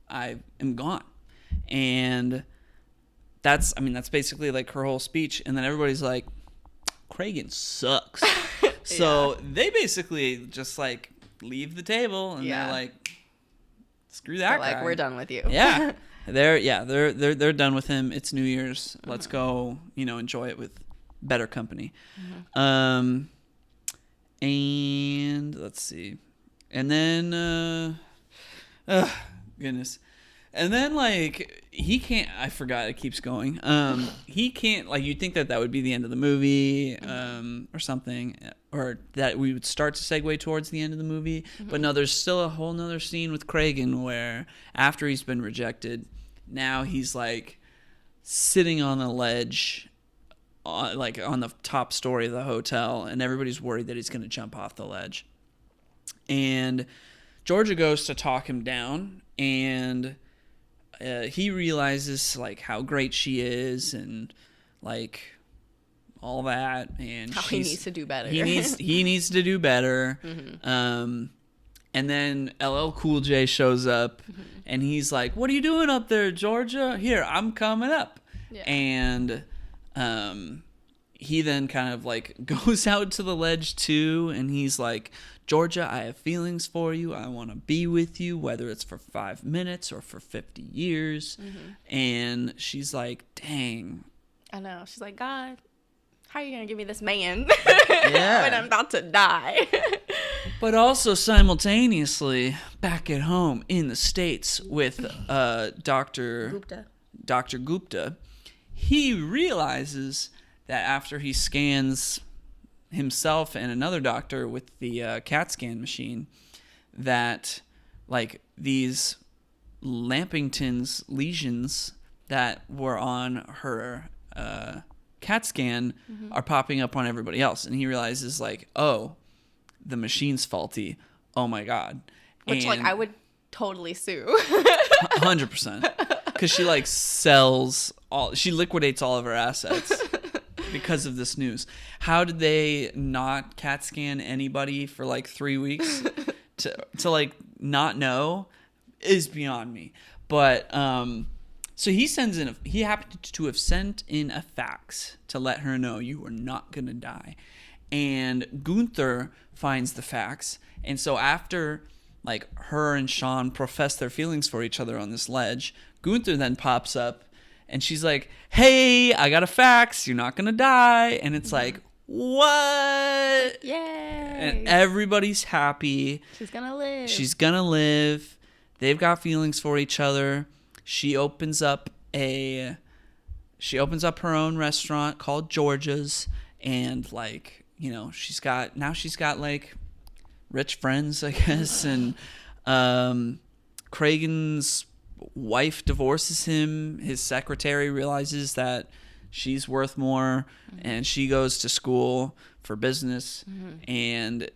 I am gone. And that's basically like her whole speech. And then everybody's like, Cragen sucks. So they basically just like leave the table, and they're like, screw that guy.
Like, we're done with you.
They're done with him. It's New Year's. Let's go, enjoy it with better company. And let's see. And then goodness. And then like he can't, I forgot, it keeps going. He can't, like, you'd think that would be the end of the movie, or something, or that we would start to segue towards the end of the movie. But no, there's still a whole nother scene with Cragen where after he's been rejected, now he's like sitting on a ledge, like on the top story of the hotel, and everybody's worried that he's going to jump off the ledge. And Georgia goes to talk him down, and he realizes like how great she is and like all that, and
he needs to do better.
He needs to do better. And then LL Cool J shows up, and he's like, "What are you doing up there, Georgia? Here, I'm coming up." Yeah. And he then kind of like goes out to the ledge too, and he's like, Georgia, I have feelings for you. I want to be with you, whether it's for 5 minutes or for 50 years. And she's like, dang.
I know. She's like, God, how are you going to give me this man
Yeah.
when I'm about to die?
But also simultaneously, back at home in the States with Dr. Gupta, he realizes that after he scans himself and another doctor with the CAT scan machine, that like these Lampington's lesions that were on her CAT scan are popping up on everybody else. And he realizes like, oh, the machine's faulty. Oh my God.
Which, like, I would totally sue.
100%. Because she, like, she liquidates all of her assets because of this news. How did they not CAT scan anybody for, like, 3 weeks to like, not know is beyond me. But, so he happened to have sent in a fax to let her know you are not going to die. And Gunther finds the fax. And so after like her and Sean profess their feelings for each other on this ledge, Gunther then pops up and she's like, hey, I got a fax. You're not going to die. And it's like, what?
Yay.
And everybody's happy.
She's going to live.
She's going to live. They've got feelings for each other. She opens up her own restaurant called Georgia's, and like, you know, she's got like rich friends, I guess, and Cragen's wife divorces him. His secretary realizes that she's worth more, and she goes to school for business, and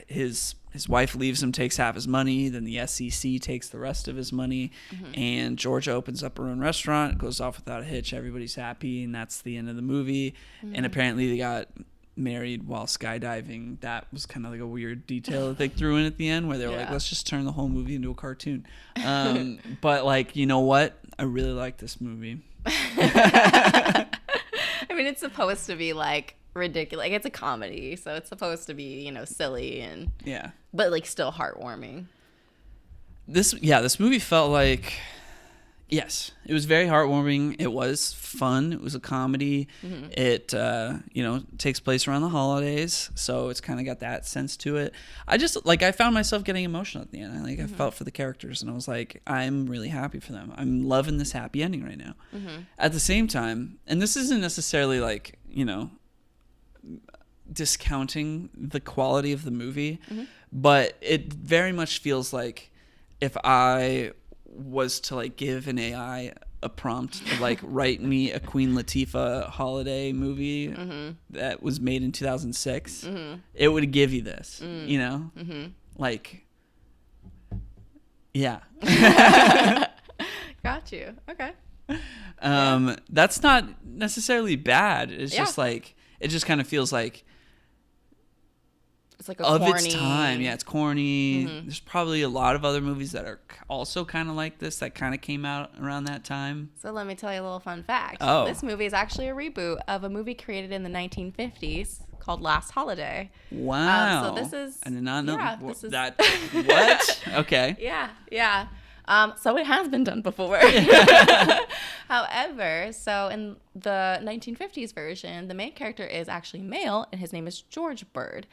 his wife leaves him, takes half his money, then the SEC takes the rest of his money, and Georgia opens up her own restaurant, goes off without a hitch, everybody's happy, and that's the end of the movie. And apparently they got married while skydiving. That was kind of like a weird detail that they threw in at the end, where they were like, let's just turn the whole movie into a cartoon. But like, you know what? I really like this movie.
I mean, it's supposed to be like ridiculous. Like, it's a comedy, so it's supposed to be, you know, silly and but like still heartwarming.
This movie felt like, yes, it was very heartwarming. It was fun. It was a comedy. It takes place around the holidays, so it's kind of got that sense to it. I found myself getting emotional at the end. I felt for the characters, and I was like, I'm really happy for them. I'm loving this happy ending right now. At the same time, and this isn't necessarily like, you know, discounting the quality of the movie, but it very much feels like if I was to like give an AI a prompt to like write me a Queen Latifah holiday movie that was made in 2006, it would give you this, you know, like, yeah.
Got you. Okay.
That's not necessarily bad. It's just like, it just kind of feels like
it's like of corny.
Its time. Yeah, it's corny. There's probably a lot of other movies that are also kind of like this that kind of came out around that time.
So let me tell you a little fun fact.
Oh.
This movie is actually a reboot of a movie created in the 1950s called Last Holiday.
Wow.
So this is...
I did not know
that.
What? Okay.
Yeah. So it has been done before. However, so in the 1950s version, the main character is actually male, and his name is George Bird.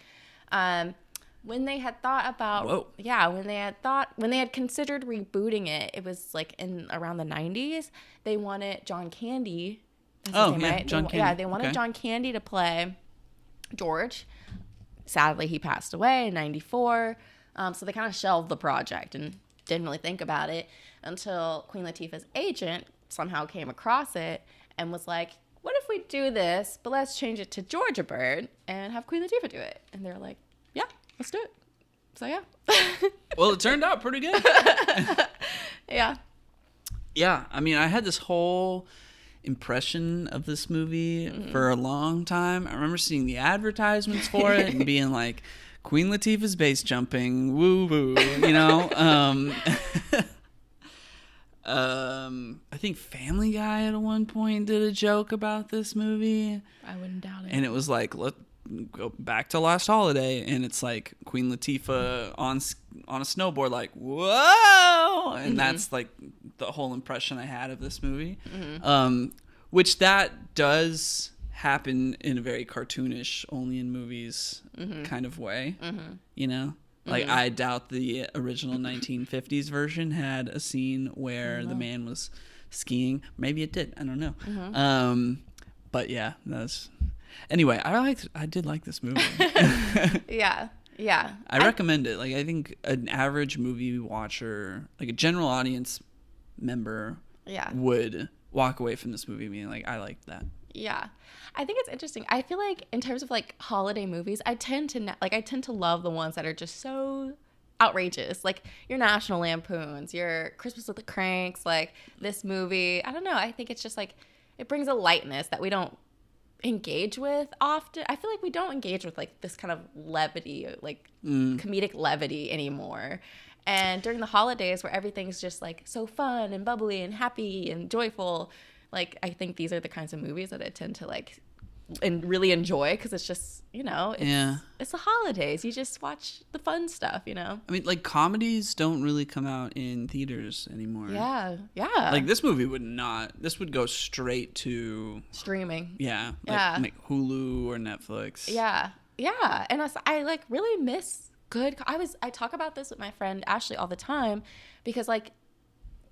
When they had thought about, when they had considered rebooting it, it was like in around the 90s. They wanted John Candy. That's his name, right?
John Candy.
Yeah, they wanted John Candy to play George. Sadly, he passed away in 94. So they kind of shelved the project and didn't really think about it until Queen Latifah's agent somehow came across it and was like, what if we do this, but let's change it to Georgia Bird and have Queen Latifah do it? And they're like, yeah, let's do it. So yeah.
Well, it turned out pretty good.
Yeah.
Yeah, I mean, I had this whole impression of this movie for a long time. I remember seeing the advertisements for it and being like, Queen Latifah's base jumping, woo woo, you know. I think Family Guy at one point did a joke about this movie.
I wouldn't doubt it.
And it was like, let's go back to Last Holiday, and it's like Queen Latifah on a snowboard, like, whoa! And that's like the whole impression I had of this movie. Which that does happen in a very cartoonish, only in movies kind of way, you know? Like, I doubt the original 1950s version had a scene where the man was skiing. Maybe it did. I don't know. But yeah, that's... Anyway, I did like this movie.
Yeah.
I recommend it. Like, I think an average movie watcher, like a general audience member, would walk away from this movie being like, I liked that.
Yeah. I think it's interesting. I feel like in terms of like holiday movies, I tend to love the ones that are just so outrageous. Like your National Lampoons, your Christmas with the Cranks, like this movie. I don't know. I think it's just like, it brings a lightness that we don't engage with often. I feel like we don't engage with like this kind of levity, like comedic levity anymore. And during the holidays where everything's just like so fun and bubbly and happy and joyful, like I think these are the kinds of movies that I tend to like and really enjoy, because it's just, you know, it's the holidays. You just watch the fun stuff, you know?
I mean, like, comedies don't really come out in theaters anymore.
Yeah.
Like, this movie this would go straight to...
streaming.
Yeah. Like Hulu or Netflix.
Yeah. And I like really miss good... I talk about this with my friend Ashley all the time, because like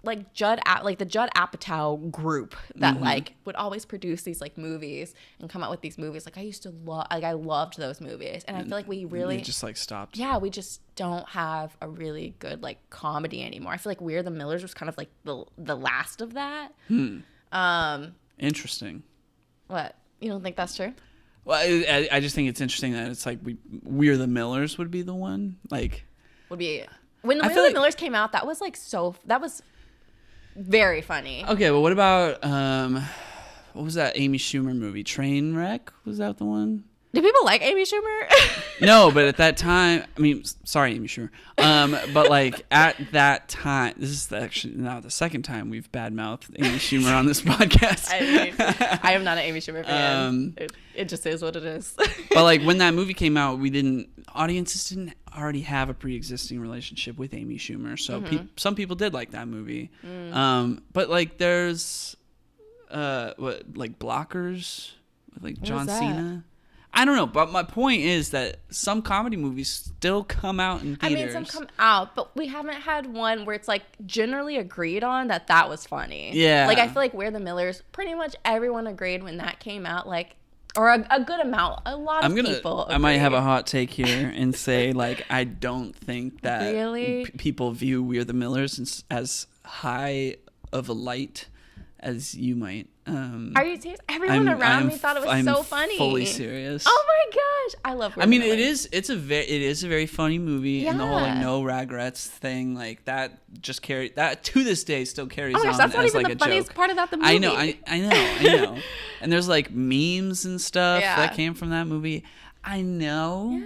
the Judd Apatow group that like would always produce these like movies and come out with these movies. Like I used to love, like I loved those movies, and I feel like we really
just like stopped.
Yeah, we just don't have a really good like comedy anymore. I feel like We're the Millers was kind of like the last of that.
Interesting.
What, you don't think that's true?
Well, I just think it's interesting that it's like We're the Millers would be the one, like
would be when We're the Millers came out. That was like that was very funny.
Okay, but what about what was that Amy Schumer movie? Trainwreck? Was that the one?
Do people like Amy Schumer?
No, but at that time, I mean, sorry, Amy Schumer. But like at that time, this is actually now the second time we've badmouthed Amy Schumer on this podcast.
I mean, I am not an Amy Schumer fan. It just is what it is.
But like when that movie came out, audiences didn't already have a pre-existing relationship with Amy Schumer, so some people did like that movie. But like there's like Blockers with like John Cena. I don't know, but my point is that some comedy movies still come out in theaters.
I mean, some come out, but we haven't had one where it's like generally agreed on that was funny.
Yeah.
Like I feel like We're the Millers, pretty much everyone agreed when that came out, like, or a good amount. A lot of people agreed.
I might have a hot take here and say, like, I don't think that people view We're the Millers as high of a light as you might.
Are you serious? Everyone around me thought it was so funny.
Fully serious.
Oh my gosh, I love.
I mean, it is a very funny movie, and the whole like no regrets thing, like that just that to this day still carries on
that's not
as
even
like
the funniest part about the movie.
I know. And there's like memes and stuff that came from that movie. I know.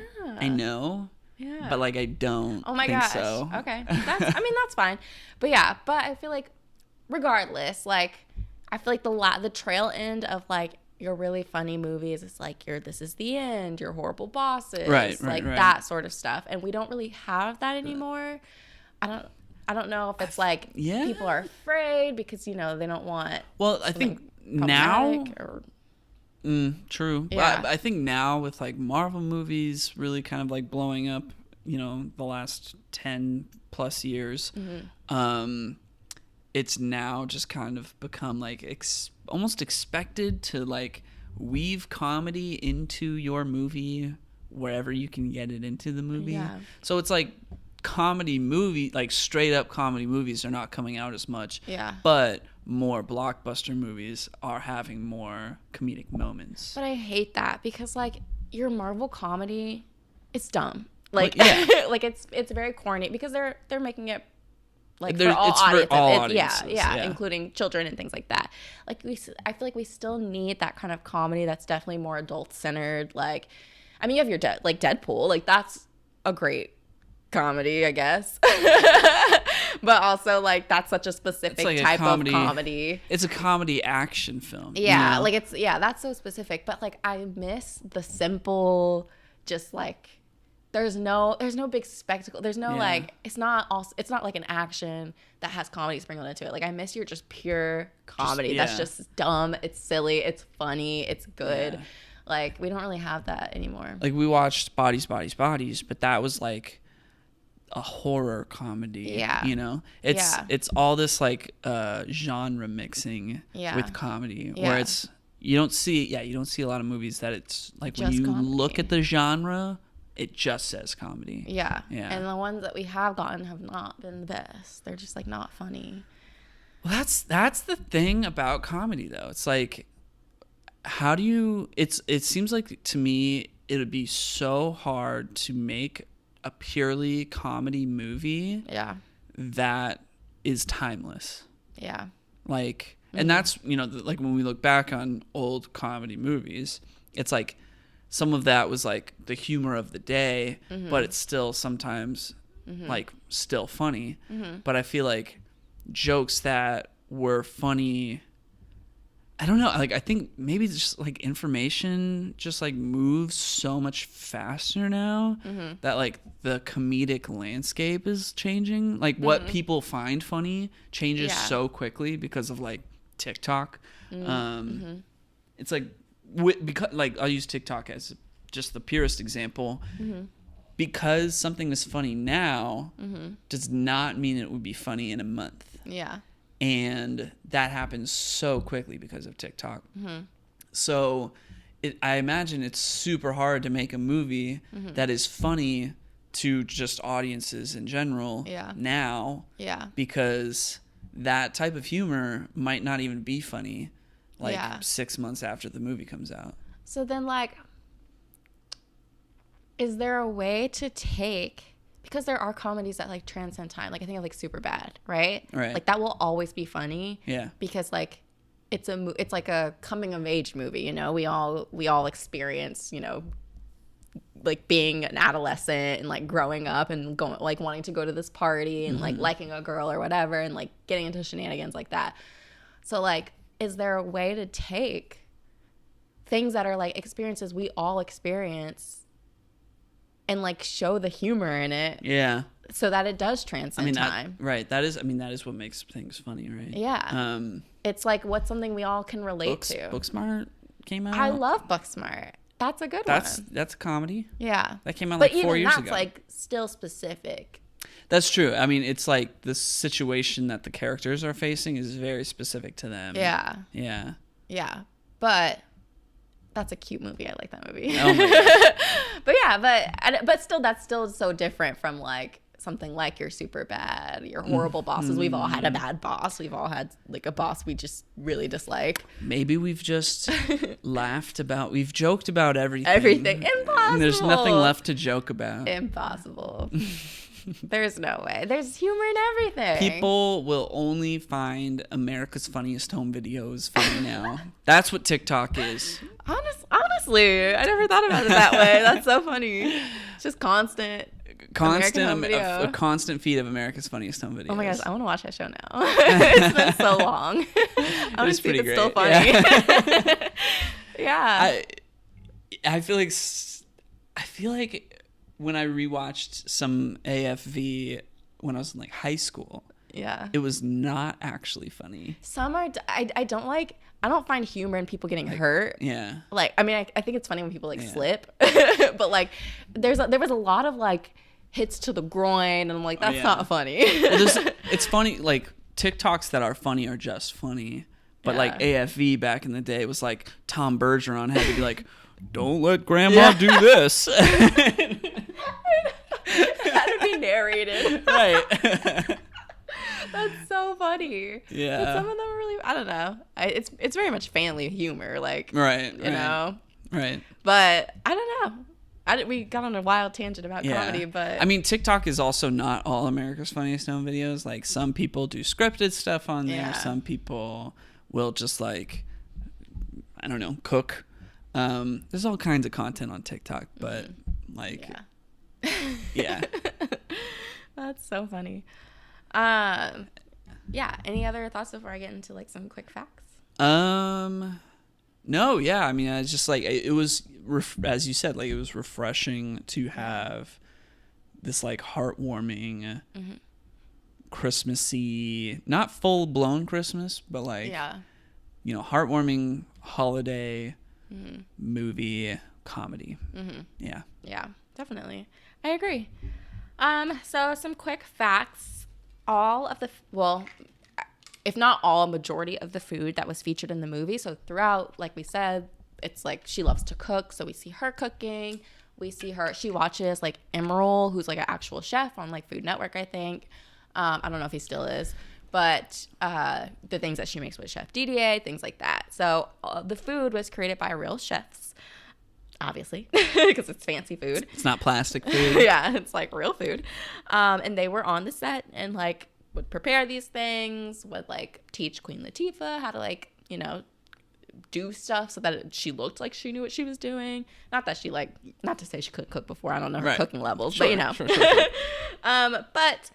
Yeah. But like I don't.
Oh my
think
gosh.
So.
Okay. That's fine. But yeah, I feel like regardless, like I feel like the trail end of like your really funny movies is like This Is the End, your Horrible Bosses, right, that sort of stuff, and we don't really have that anymore. I don't know if it's like people are afraid because they don't want.
Well, I think now. True. Yeah. I think now with like Marvel movies really kind of like blowing up, the last 10 plus years. It's now just kind of become like almost expected to like weave comedy into your movie wherever you can get it into the movie. Yeah. So it's like like straight up comedy movies are not coming out as much. Yeah. But more blockbuster movies are having more comedic moments.
But I hate that because like your Marvel comedy, it's dumb. Like like it's very corny because they're making it like for all audiences. Yeah, including children and things like that. Like I feel like we still need that kind of comedy that's definitely more adult centered. Like, I mean, you have your Deadpool. Like that's a great comedy, I guess. but also like that's such a specific like type of comedy.
It's a comedy action film.
Yeah, like that's so specific. But like I miss the simple, just like there's no big spectacle. There's no like it's not like an action that has comedy sprinkled into it. Like I miss your just pure comedy. That's just dumb. It's silly. It's funny. It's good. Yeah. Like we don't really have that anymore.
Like we watched Bodies, but that was like a horror comedy.
Yeah.
You know? It's all this like genre mixing with comedy where you don't see a lot of movies that it's like just when you look at the genre, it just says comedy.
Yeah. And the ones that we have gotten have not been the best. They're just like not funny.
Well, that's the thing about comedy though. It's like how do you it seems like to me it would be so hard to make a purely comedy movie that is timeless.
Yeah.
Like and that's, you know, like when we look back on old comedy movies, it's like some of that was like the humor of the day, but it's still sometimes like still funny. But I feel like jokes that were funny, I don't know, like I think maybe just like information just like moves so much faster now that like the comedic landscape is changing. Like what people find funny changes so quickly because of like TikTok. It's like because like I'll use TikTok as just the purest example. Because something is funny now does not mean it would be funny in a month.
Yeah.
And that happens so quickly because of TikTok. So I imagine it's super hard to make a movie that is funny to just audiences in general now. Yeah. Because that type of humor might not even be funny like 6 months after the movie comes out.
So then like, is there a way to take... Because there are comedies that like transcend time. Like I think of like Superbad, right?
Right.
Like that will always be funny.
Yeah.
Because like it's like a coming of age movie. You know, we all experience, you know, like being an adolescent and like growing up and going like wanting to go to this party and like liking a girl or whatever and like getting into shenanigans like that. So like, is there a way to take things that are like experiences we all experience and like show the humor in it, so that it does transcend time?
That is what makes things funny, right?
Yeah. It's like what's something we all can relate to.
Booksmart came out.
I love Booksmart. That's a good one.
That's a comedy.
Yeah.
That came out like 4 years ago.
But even that's like still specific.
That's true. I mean, it's like the situation that the characters are facing is very specific to them.
Yeah.
Yeah.
Yeah. But that's a cute movie. I like that movie.
Oh my God.
But yeah, but still, that's still so different from like something like your Superbad, your horrible bosses. We've all had a bad boss. We've all had like a boss we just really dislike.
Maybe we've just we've joked about everything.
Everything. Impossible.
And there's nothing left to joke about.
Impossible. There's no way. There's humor in everything.
People will only find America's Funniest Home Videos funny now. That's what TikTok is.
Honestly, I never thought about it that way. That's so funny. It's just constant
a constant feed of America's Funniest Home Videos.
Oh my gosh, I want to watch that show now. It's been so long. I want to see if it's still funny. Yeah.
I feel like when I rewatched some AFV when I was in like high school, it was not actually funny.
Some are. I don't find humor in people getting hurt.
Yeah.
Like, I mean, I think it's funny when people like slip, but like, there was a lot of like hits to the groin, and I'm like, that's not funny.
It's funny. Like TikToks that are funny are just funny, but like AFV back in the day was like Tom Bergeron had to be like, "Don't let Grandma do this."
Had to be narrated.
Right.
That's so funny.
Yeah.
But some of them are really, I don't know. It's very much family humor, like,
right.
You know?
Right.
But I don't know. We got on a wild tangent about comedy, but...
I mean, TikTok is also not all America's Funniest Home Videos. Like, some people do scripted stuff on there.
Yeah.
Some people will just, like, I don't know, cook. There's all kinds of content on TikTok, but, like... Yeah.
That's so funny. Yeah. Any other thoughts before I get into like some quick facts?
No, yeah. I mean, it's just like it was, as you said, like it was refreshing to have this like heartwarming, Christmassy, not full blown Christmas, but like, heartwarming holiday movie comedy. Yeah.
Yeah, definitely. I agree. So some quick facts. All of the, if not all, majority of the food that was featured in the movie. So throughout, like we said, it's like she loves to cook. So we see her cooking. We see her, she watches like Emeril, who's like an actual chef on like Food Network, I think. I don't know if he still is. But the things that she makes with Chef DDA, things like that. So the food was created by real chefs, obviously, because it's fancy food.
It's not plastic food.
Yeah, it's like real food. And they were on the set and like would prepare these things, would like teach Queen Latifah how to like, do stuff so that she looked like she knew what she was doing. Not that she not to say she couldn't cook before. I don't know her cooking levels,
sure,
but
Sure.
But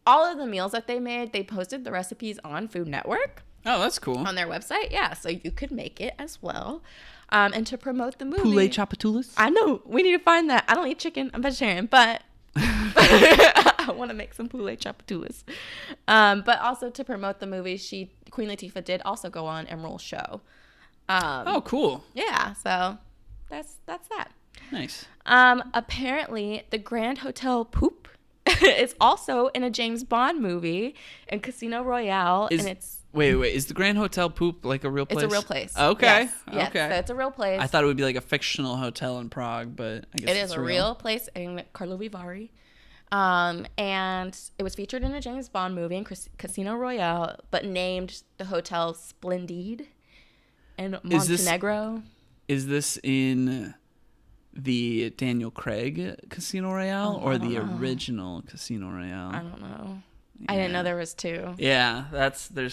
all of the meals that they made, they posted the recipes on Food Network.
Oh, that's cool.
On their website, yeah. So you could make it as well. And to promote the movie.
Poulet chapatoulas?
I know. We need to find that. I don't eat chicken. I'm vegetarian, but I want to make some poulet chapatoulas. But also to promote the movie, Queen Latifah did also go on Emeril's show.
Oh, cool.
Yeah. So that's that.
Nice.
Apparently, the Grand Hotel Poop is also in a James Bond movie in Casino Royale, and it's
wait, is the Grand Hotel Poop like a real place?
It's a real place.
Okay.
Yes.
Okay.
So it's a real place.
I thought it would be like a fictional hotel in Prague, but I guess
it is a real place in Karlovy Vary. And it was featured in a James Bond movie in Casino Royale, but named the hotel Splendide in Montenegro.
Is this in the Daniel Craig Casino Royale or the original Casino Royale?
I don't know. Yeah. I didn't know there was two.
Yeah, there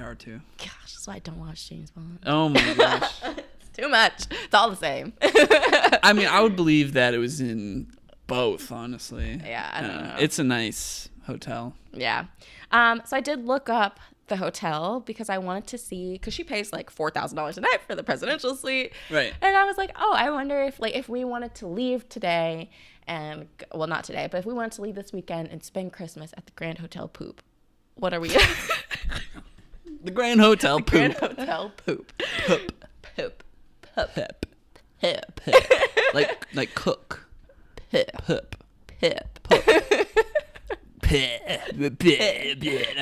are two.
Gosh, that's why I don't watch James Bond.
Oh my gosh.
It's too much. It's all the same.
I mean, I would believe that it was in both, honestly.
Yeah, I don't know.
It's a nice hotel.
Yeah. So I did look up the hotel because I wanted to see, because she pays like $4,000 a night for the presidential suite.
Right.
And I was like, oh, I wonder if we wanted to leave today and, well, not today, but if we wanted to leave this weekend and spend Christmas at the Grand Hotel Poop, what are we?
The Grand Hotel Poop.
Grand Hotel Poop.
Poop.
Poop.
Pip.
Pip.
Like cook.
Pip.
Pip.
Pip.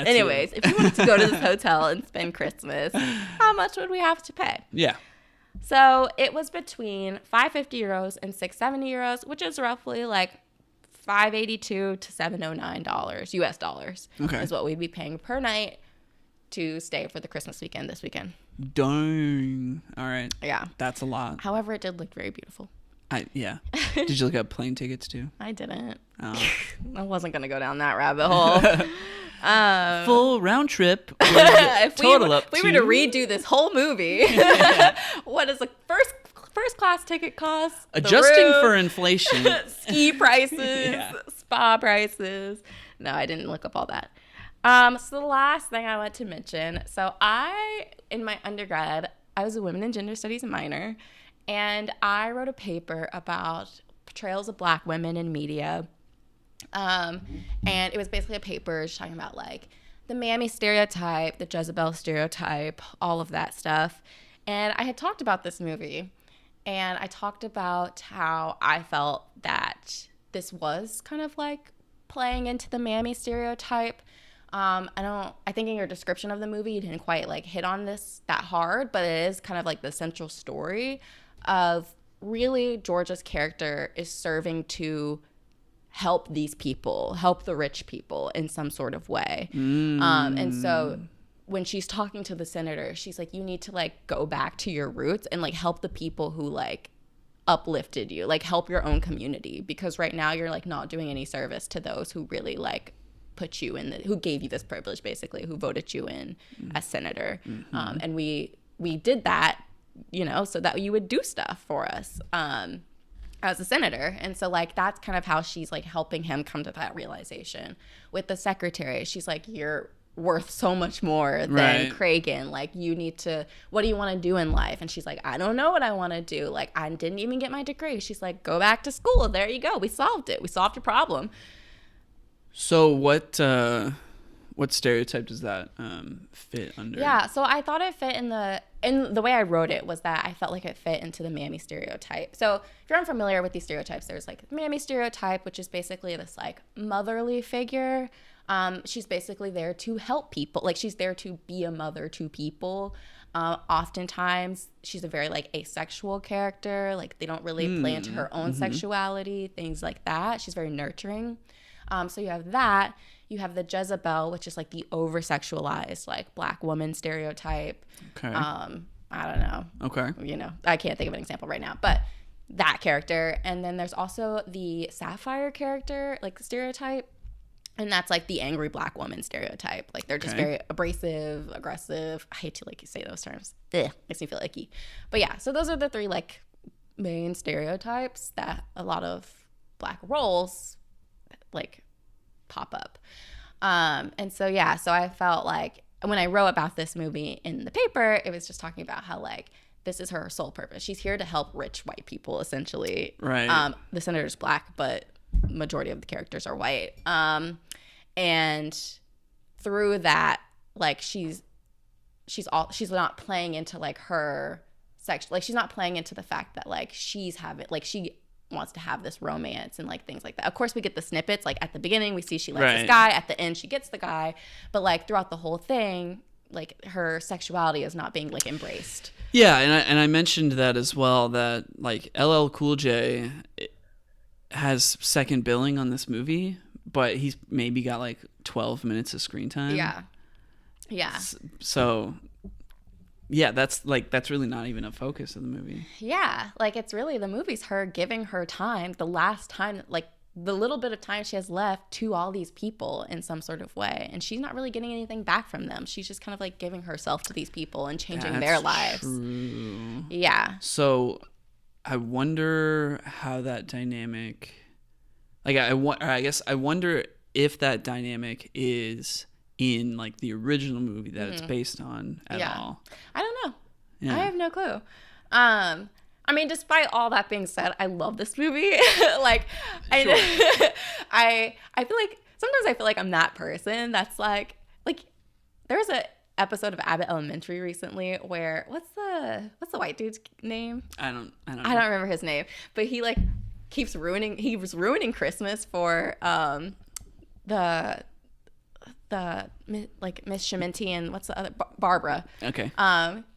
Anyways, if you wanted to go to this hotel and spend Christmas, how much would we have to pay?
Yeah.
So it was between €550 and €670, which is roughly like $582 to $709 US dollars.
Okay.
Is what we'd be paying per night to stay for the Christmas weekend this weekend.
Dang. All right.
Yeah.
That's a lot.
However, it did look very beautiful.
Yeah. Did you look up plane tickets too?
I didn't.
Oh.
I wasn't going to go down that rabbit hole.
Full round trip.
If we were to
read
redo this whole movie, what does a first class ticket cost?
Adjusting for inflation.
Ski prices,
Yeah.
spa prices. No, I didn't look up all that. So the last thing I want to mention, in my undergrad, I was a women and gender studies minor, and I wrote a paper about portrayals of Black women in media. And it was basically a paper just talking about like the mammy stereotype, the Jezebel stereotype, all of that stuff. And I had talked about this movie, and I talked about how I felt that this was kind of like playing into the mammy stereotype. I think in your description of the movie, you didn't quite like hit on this that hard, but it is kind of like the central story of really Georgia's character is serving to help these people, help the rich people in some sort of way. And so when she's talking to the senator, she's like, you need to like go back to your roots and like help the people who like uplifted you, like help your own community, because right now you're like not doing any service to those who really like put you in who gave you this privilege, basically, who voted you in as senator. And we did that, so that you would do stuff for us. as a senator. And so like that's kind of how she's like helping him come to that realization. With the secretary, she's like, you're worth so much more than Cragen. Like, you need to, what do you want to do in life? And she's like, I don't know what I want to do. Like, I didn't even get my degree. She's like, go back to school. There you go. We solved it. We solved your problem.
So what stereotype does that fit under?
Yeah, so I thought it fit in the way I wrote it was that I felt like it fit into the Mammy stereotype. So if you're unfamiliar with these stereotypes, there's like the Mammy stereotype, which is basically this like motherly figure. She's basically there to help people. Like, she's there to be a mother to people. Oftentimes she's a very like asexual character. Like, they don't really play into her own sexuality, things like that. She's very nurturing. So you have that. You have the Jezebel, which is like the over-sexualized, like Black woman stereotype.
Okay.
I don't know.
Okay.
You know, I can't think of an example right now, but that character. And then there's also the Sapphire character, like stereotype. And that's like the angry Black woman stereotype. Like, they're just very abrasive, aggressive. I hate to like say those terms. Ugh, makes me feel icky. But yeah, so those are the three like main stereotypes that a lot of Black roles like pop up. And so yeah, so I felt like when I wrote about this movie in the paper, it was just talking about how like this is her sole purpose. She's here to help rich white people, essentially.
Right.
The senator's Black, but majority of the characters are white. And through that, like she's not playing into like her sex, like she's not playing into the fact that like she's having, like she wants to have this romance and like things like that. Of course we get the snippets, like at the beginning we see she likes this guy, at the end she gets the guy, but like throughout the whole thing, like her sexuality is not being like embraced.
Yeah, and I mentioned that as well, that like LL Cool J has second billing on this movie, but he's maybe got like 12 minutes of screen time.
Yeah.
So yeah, that's really not even a focus of the movie.
Yeah, like it's really, the movie's her giving her time, the last time, like the little bit of time she has left, to all these people in some sort of way, and she's not really getting anything back from them. She's just kind of like giving herself to these people and changing their lives.
True.
Yeah.
So I wonder how that dynamic, like I guess I wonder if that dynamic is in like the original movie that it's based on at all.
I don't know.
Yeah.
I have no clue. I mean, despite all that being said, I love this movie. Like, sure. I feel like sometimes I feel like I'm that person that's like there was a episode of Abbott Elementary recently where what's the white dude's name?
I don't know.
I don't remember his name, but he like keeps ruining. He was ruining Christmas for the like Miss Shimenti and what's the other, Barbara.
Okay.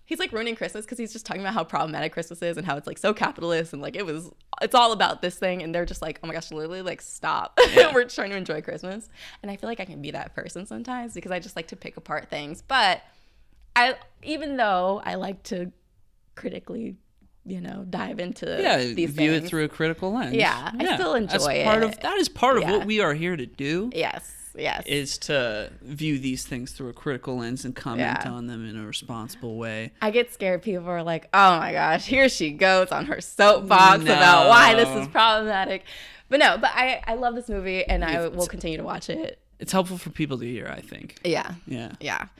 He's like ruining Christmas because he's just talking about how problematic Christmas is and how it's like so capitalist and like it's all about this thing, and they're just like, oh my gosh, literally like stop. Yeah. We're trying to enjoy Christmas. And I feel like I can be that person sometimes because I just like to pick apart things. But even though I like to critically, dive into these
view
things,
it through a critical lens.
Yeah, I still enjoy it.
That is part of what we are here to do.
Yes.
Is to view these things through a critical lens and comment on them in a responsible way.
I get scared. People are like, oh my gosh, here she goes on her soapbox about why this is problematic. But no, I love this movie, and I will continue to watch it.
It's helpful for people to hear, I think.
Yeah.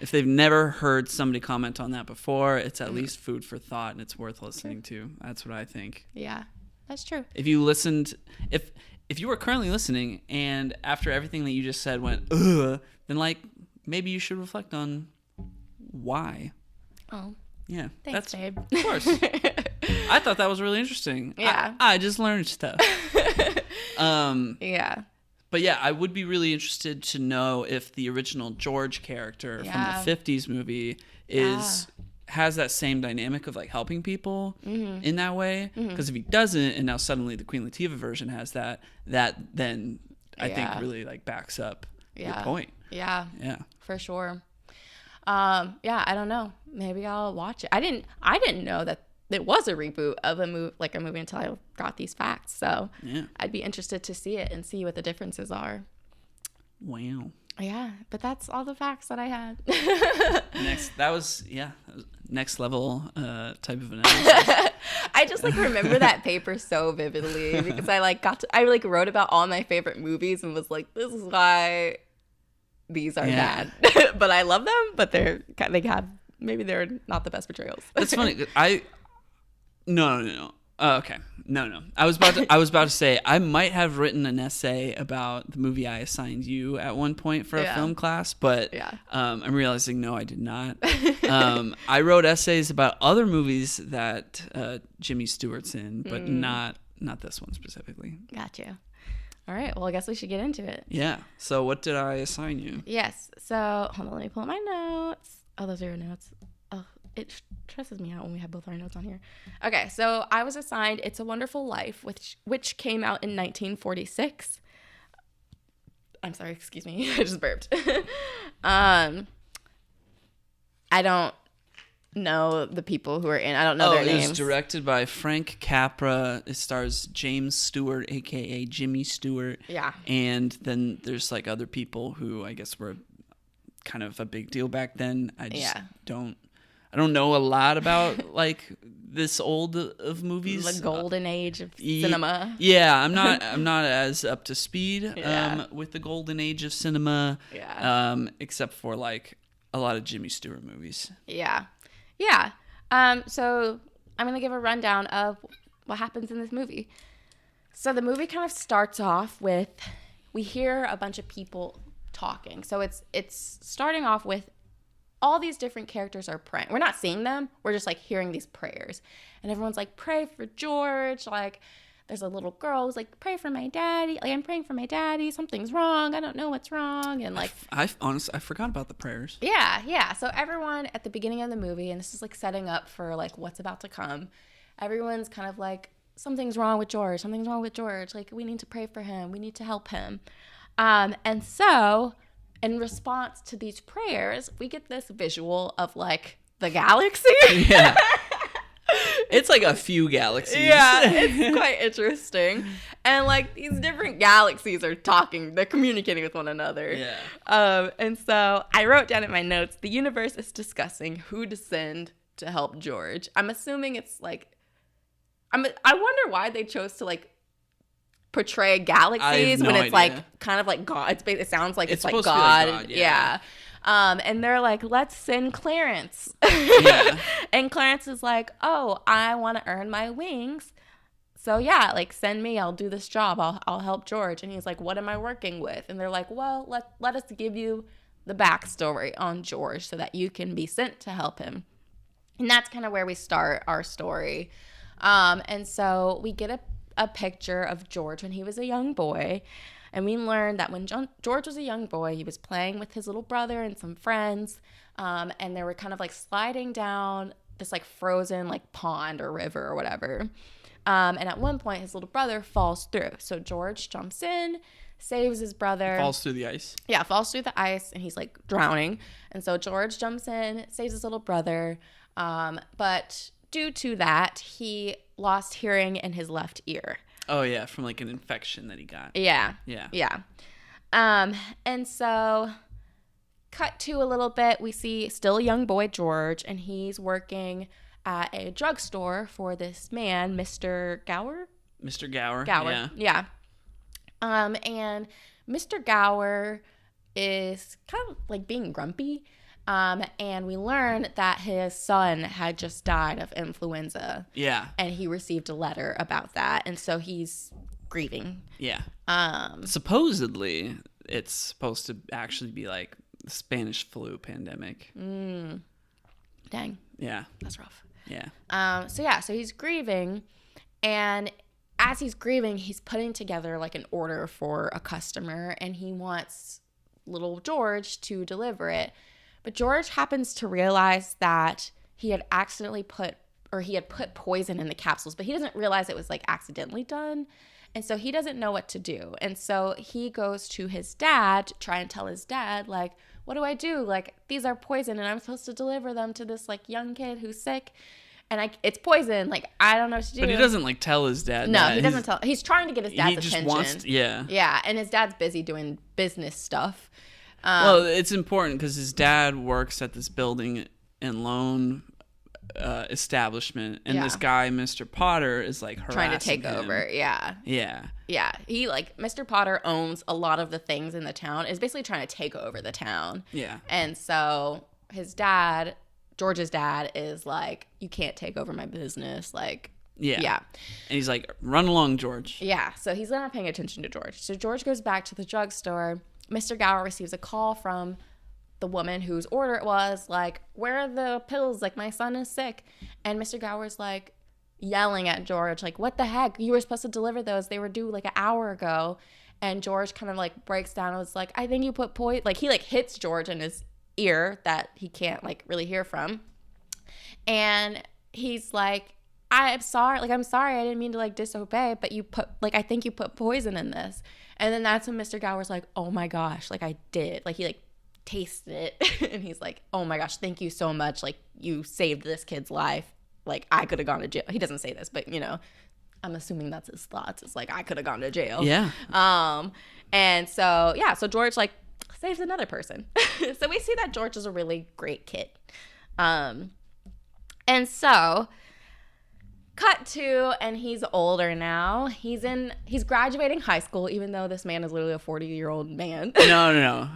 If they've never heard somebody comment on that before, it's at least food for thought, and it's worth listening to. That's what I think.
Yeah, that's true.
If you listened, if you were currently listening and after everything that you just said went, ugh, then like maybe you should reflect on why.
Oh.
Yeah.
Thanks, babe.
Of course. I thought that was really interesting.
Yeah.
I just learned stuff.
Yeah.
But yeah, I would be really interested to know if the original George character from the 50s movie has that same dynamic of like helping people in that way. Because if he doesn't, and now suddenly the Queen Latifah version has that then I think really like backs up your point.
Yeah, for sure. I don't know. Maybe I'll watch it. I didn't know that it was a reboot of a movie until I got these facts. So I'd be interested to see it and see what the differences are.
Wow.
Yeah, but that's all the facts that I had.
next level type of analysis.
I just like remember that paper so vividly because I like wrote about all my favorite movies and was like, this is why these are bad. But I love them, but maybe they're not the best portrayals.
That's funny. No. Okay. No. I was about to say I might have written an essay about the movie I assigned you at one point for a film class, but I'm realizing no, I did not. I wrote essays about other movies that Jimmy Stewart's in, but not this one specifically.
Gotcha. All right. Well, I guess we should get into it.
Yeah. So what did I assign you?
Yes. So hold on, let me pull up my notes. Oh, those are your notes. Oh, it stresses me out when we have both our notes on here. Okay, so I was assigned It's a Wonderful Life, which came out in 1946. I'm sorry, excuse me. I just burped. I don't know the people who are in. I don't know their names.
It was directed by Frank Capra. It stars James Stewart, a.k.a. Jimmy Stewart.
Yeah.
And then there's like other people who I guess were kind of a big deal back then. I just I don't know a lot about like this old of movies.
The golden age of cinema.
Yeah, I'm not as up to speed with the golden age of cinema.
Yeah.
Except for like a lot of Jimmy Stewart movies.
Yeah. Yeah. So I'm going to give a rundown of what happens in this movie. So the movie kind of starts off with, we hear a bunch of people talking. So it's starting off with all these different characters are praying. We're not seeing them. We're just like hearing these prayers. And everyone's like, pray for George. Like there's a little girl who's like, pray for my daddy. Like I'm praying for my daddy. Something's wrong. I don't know what's wrong. And like,
I honestly, I forgot about the prayers.
Yeah. So everyone at the beginning of the movie, and this is like setting up for like what's about to come. Everyone's kind of like, something's wrong with George. Something's wrong with George. Like we need to pray for him. We need to help him. And so in response to these prayers, we get this visual of like the galaxy.
Yeah. It's like a few galaxies.
Yeah, it's quite interesting. And like these different galaxies are talking, they're communicating with one another.
Yeah.
And so I wrote down in my notes, the universe is discussing who to send to help George. I'm assuming it's like, I wonder why they chose to like portray galaxies when it's like kind of like God. It sounds like it's like God.
Like God.
Yeah. And they're like, let's send Clarence. Yeah. And Clarence is like, oh, I want to earn my wings. So yeah, like send me. I'll do this job. I'll help George. And he's like, what am I working with? And they're like, well, let us give you the backstory on George so that you can be sent to help him. And that's kind of where we start our story. And so we get a picture of George when he was a young boy. And we learned that when George was a young boy, he was playing with his little brother and some friends. And they were kind of like sliding down this like frozen like pond or river or whatever. And at one point, his little brother falls through. So George jumps in, saves his brother.
Falls through the ice.
Yeah, falls through the ice, and he's like drowning. And so George jumps in, saves his little brother. But due to that, he lost hearing in his left ear.
Oh, yeah, from like an infection that he got.
Yeah. And so cut to a little bit, we see still a young boy, George, and he's working at a drugstore for this man, Mr. Gower.
Mr. Gower.
Yeah. And Mr. Gower is kind of like being grumpy. And we learn that his son had just died of influenza.
Yeah.
And he received a letter about that. And so he's grieving.
Yeah. Supposedly, it's supposed to actually be like the Spanish flu pandemic.
Dang.
Yeah.
That's rough.
Yeah.
So he's grieving. And as he's grieving, he's putting together like an order for a customer. And he wants little George to deliver it. But George happens to realize that he had put poison in the capsules, but he doesn't realize it was like accidentally done. And so he doesn't know what to do. And so he goes to his dad to try and tell his dad, like, what do I do? Like, these are poison and I'm supposed to deliver them to this like young kid who's sick. And it's poison. Like, I don't know what to do.
But he doesn't like tell his dad.
No, he doesn't tell. He's trying to get his dad's attention.
He just wants
Yeah. And his dad's busy doing business stuff.
Well, it's important because his dad works at this building and loan establishment, and this guy, Mr. Potter, is like
trying to take
him.
over. Yeah. He like Mr. Potter owns a lot of the things in the town. Is basically trying to take over the town.
Yeah.
And so his dad, George's dad, is like, you can't take over my business. Like. Yeah.
And he's like, run along, George.
Yeah. So he's not paying attention to George. So George goes back to the drugstore. Mr. Gower receives a call from the woman whose order it was, like, where are the pills? Like, my son is sick. And Mr. Gower's like yelling at George, like, what the heck? You were supposed to deliver those. They were due like an hour ago. And George kind of like breaks down and was like, I think you put poison. Like, he like hits George in his ear that he can't like really hear from. And he's like, I'm sorry. I didn't mean to like disobey, but I think you put poison in this. And then that's when Mr. Gower's like, oh my gosh, like I did. Like he like tasted it and he's like, oh my gosh, thank you so much. Like you saved this kid's life. Like I could have gone to jail. He doesn't say this, but you know, I'm assuming that's his thoughts. It's like, I could have gone to jail.
Yeah.
And so, yeah, so George like saves another person. So we see that George is a really great kid. And so cut to, and he's older now. He's graduating high school, even though this man is literally a 40-year-old man.
No.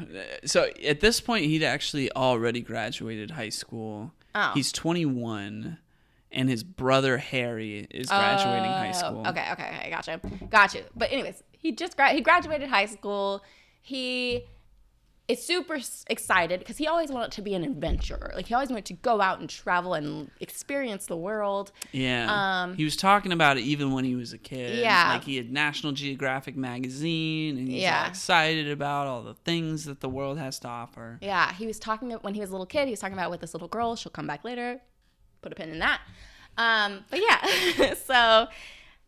So at this point, he'd actually already graduated high school.
Oh.
He's 21, and his brother Harry is graduating high school.
Okay, gotcha. But anyways, he graduated high school. He is super excited because he always wanted to be an adventurer. Like he always wanted to go out and travel and experience the world.
Yeah. He was talking about it even when he was a kid.
Yeah.
Like he had National Geographic magazine and he's all excited about all the things that the world has to offer.
Yeah. He was talking when he was a little kid, he was talking about with this little girl. She'll come back later. Put a pin in that. But yeah. So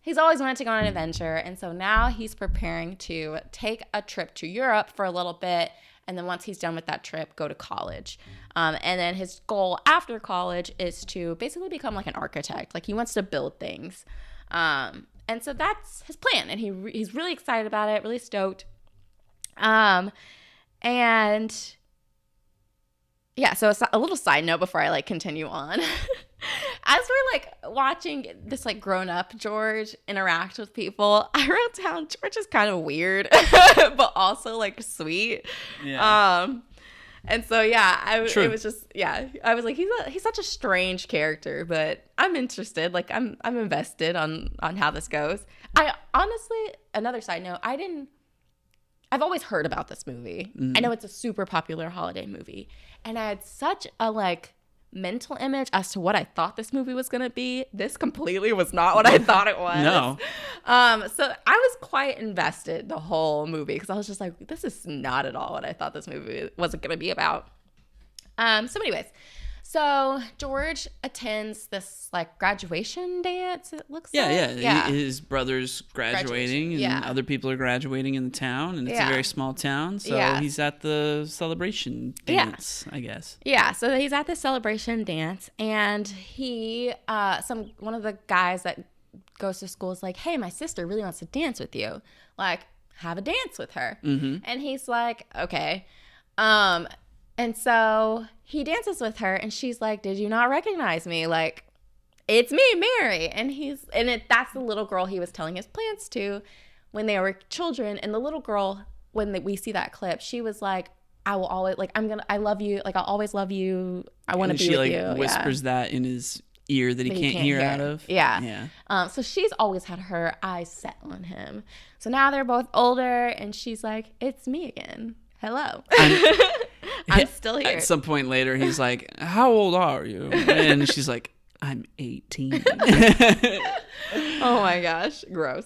he's always wanted to go on an adventure. And so now he's preparing to take a trip to Europe for a little bit. And then once he's done with that trip, go to college. And then his goal after college is to basically become like an architect. Like he wants to build things. And so that's his plan. And he's really excited about it, really stoked. And yeah, so a little side note before I like continue on. As we're like watching this like grown up George interact with people, I wrote down George is kind of weird, but also like sweet.
Yeah.
And so yeah, it was just I was like he's such a strange character, but I'm interested. Like I'm invested on how this goes. I honestly, another side note, I've always heard about this movie. Mm-hmm. I know it's a super popular holiday movie, and I had such a like mental image as to what I thought this movie was gonna be. This completely was not what I thought it was.
No.
So I was quite invested the whole movie because I was just like, this is not at all what I thought this movie wasn't gonna be about. So anyways, so George attends this like graduation dance. It looks like.
Yeah. His brother's graduating, and other people are graduating in the town, and it's a very small town. So he's at the celebration dance, I guess. Yeah.
So he's at the celebration dance, and he, one of the guys that goes to school is like, "Hey, my sister really wants to dance with you. Like, have a dance with her."
Mm-hmm.
And he's like, "Okay." And so he dances with her, and she's like, "Did you not recognize me? Like, it's me, Mary." And that's the little girl he was telling his plans to when they were children. And the little girl, when we see that clip, she was like, "I will always I love you. Like, I'll always love you. I want to be with you."
She like whispers that in his ear that he can't hear out of.
Yeah. So she's always had her eyes set on him. So now they're both older, and she's like, "It's me again. Hello." I'm still here.
At some point later, he's like, "How old are you?" And she's like, "I'm 18.
Oh my gosh. Gross.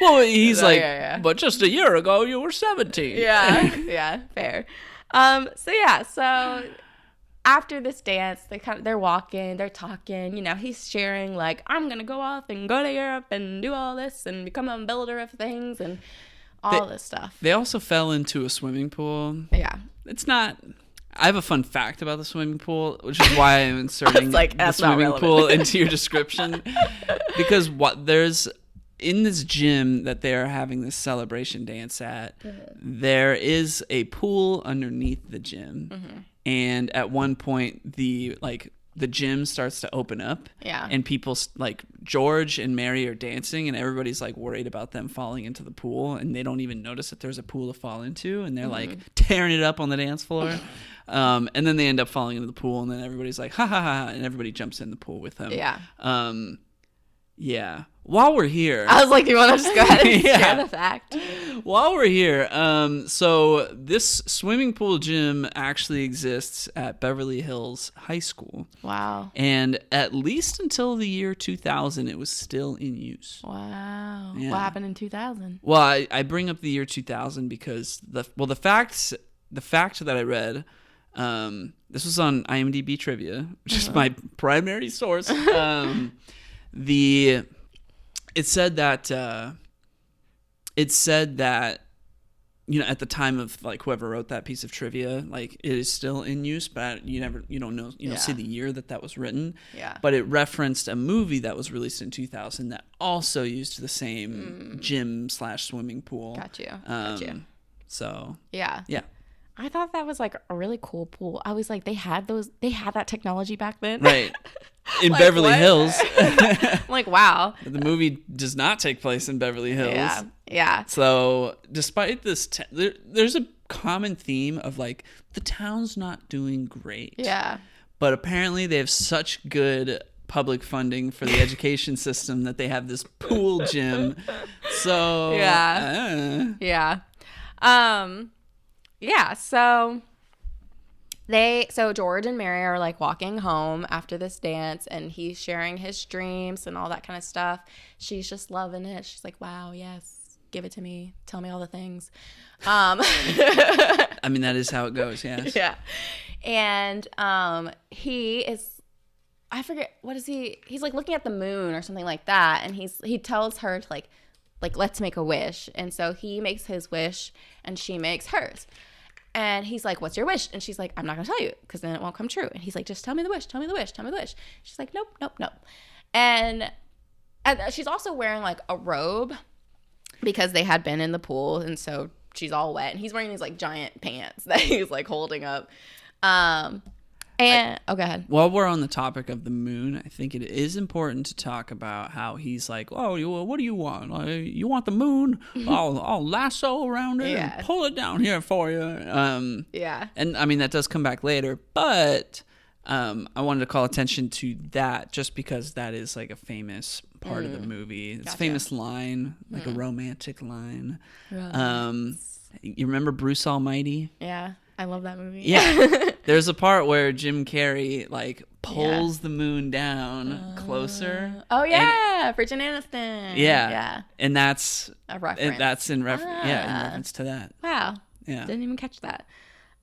Well, he's "But just a year ago, you were 17.
Yeah, fair. So after this dance, they're walking, they're talking, you know, he's sharing like, "I'm going to go off and go to Europe and do all this and become a builder of things and all this stuff."
They also fell into a swimming pool.
Yeah.
It's not... I have a fun fact about the swimming pool, which is why I'm inserting the swimming pool into your description. Because there's... In this gym that they are having this celebration dance at, there is a pool underneath the gym. Mm-hmm. And at one point, the like the gym starts to open up.
Yeah.
And people like George and Mary are dancing, and everybody's like worried about them falling into the pool, and they don't even notice that there's a pool to fall into, and they're like tearing it up on the dance floor. And then they end up falling into the pool, and then everybody's like, ha ha ha, and everybody jumps in the pool with them.
Yeah.
Yeah. While we're here,
I was like, do you want to just go ahead and share the fact?
While we're here, so this swimming pool gym actually exists at Beverly Hills High School.
Wow.
And at least until the year 2000, it was still in use.
Wow.
Yeah.
What happened in 2000?
Well, I bring up the year 2000 because the fact that I read, this was on IMDb Trivia, which is my primary source. It said that you know, at the time of like whoever wrote that piece of trivia, like it is still in use, but you don't know, see the year that was written.
Yeah.
But it referenced a movie that was released in 2000 that also used the same gym / swimming pool.
Got you.
So
yeah. I thought that was like a really cool pool. I was like, they had that technology back then.
Right. In
like,
Beverly Hills.
I'm like, wow.
The movie does not take place in Beverly Hills.
Yeah.
So despite this, there's a common theme of like the town's not doing great.
Yeah.
But apparently they have such good public funding for the education system that they have this pool gym. So
yeah. Yeah, so George and Mary are like walking home after this dance, and he's sharing his dreams and all that kind of stuff. She's just loving it. She's like, wow, yes, give it to me. Tell me all the things.
I mean, that is how it goes, yes.
Yeah. And he is, I forget, what is he? He's like looking at the moon or something like that, and he tells her to like let's make a wish. And so he makes his wish, and she makes hers. And he's like, what's your wish? And she's like, I'm not going to tell you because then it won't come true. And he's like, just tell me the wish. Tell me the wish. Tell me the wish. She's like, nope. And she's also wearing like a robe because they had been in the pool. And so she's all wet. And he's wearing these like giant pants that he's like holding up. Go ahead.
While we're on the topic of the moon, I think it is important to talk about how he's like, oh, what do you want? You want the moon? I'll lasso around it and pull it down here for you.
Yeah.
And I mean, that does come back later, but I wanted to call attention to that just because that is like a famous part of the movie. It's a famous line, like a romantic line. You remember Bruce Almighty?
Yeah. I love that movie.
Yeah. There's a part where Jim Carrey like pulls the moon down closer.
Oh yeah, Bridget Aniston.
Yeah. And that's
a reference.
That's in reference to that.
Wow.
Yeah.
Didn't even catch that.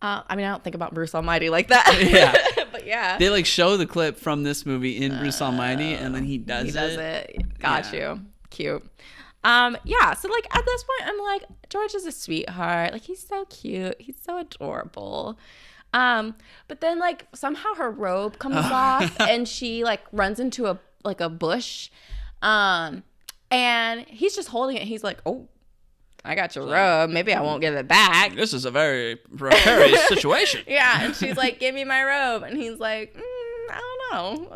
I mean, I don't think about Bruce Almighty like that.
Yeah.
But yeah.
They like show the clip from this movie in Bruce Almighty, and then he does it.
Got you. Cute. Yeah, so like at this point I'm like, George is a sweetheart. Like he's so cute. He's so adorable. But then like somehow her robe comes off and she like runs into a bush. And he's just holding it. He's like, "Oh, I got your robe. Maybe I won't give it back.
This is a very precarious situation."
Yeah, and she's like, "Give me my robe." And he's like, I don't know.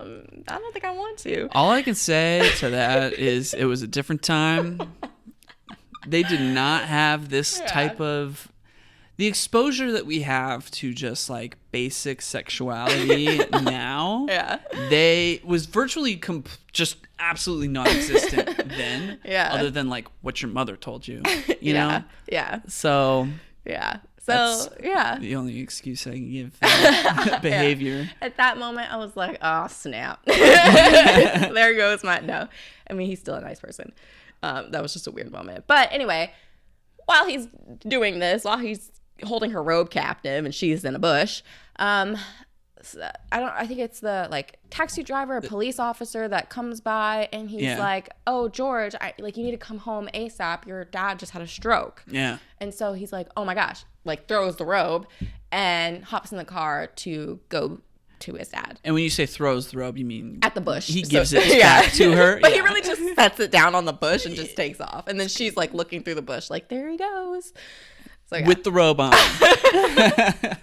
I don't think I want to.
All I can say to that is it was a different time. They did not have this type of... The exposure that we have to just like basic sexuality now, was virtually just absolutely non-existent then.
Yeah.
Other than like what your mother told you, you know?
Yeah.
So...
Yeah. So, yeah.
The only excuse I can give for behavior.
Yeah. At that moment, I was like, oh, snap. There goes my... No. I mean, he's still a nice person. That was just a weird moment. But anyway, while he's doing this, while he's holding her robe captive and she's in a bush, I think it's the like taxi driver, a police officer that comes by, and he's like, "Oh, George, you need to come home ASAP. Your dad just had a stroke."
Yeah.
And so he's like, "Oh my gosh!" Like throws the robe and hops in the car to go to his dad.
And when you say throws the robe, you mean
at the bush?
He gives it back to her,
but he really just sets it down on the bush and just takes off. And then she's like looking through the bush, like, "There he goes." So,
with the robe on. I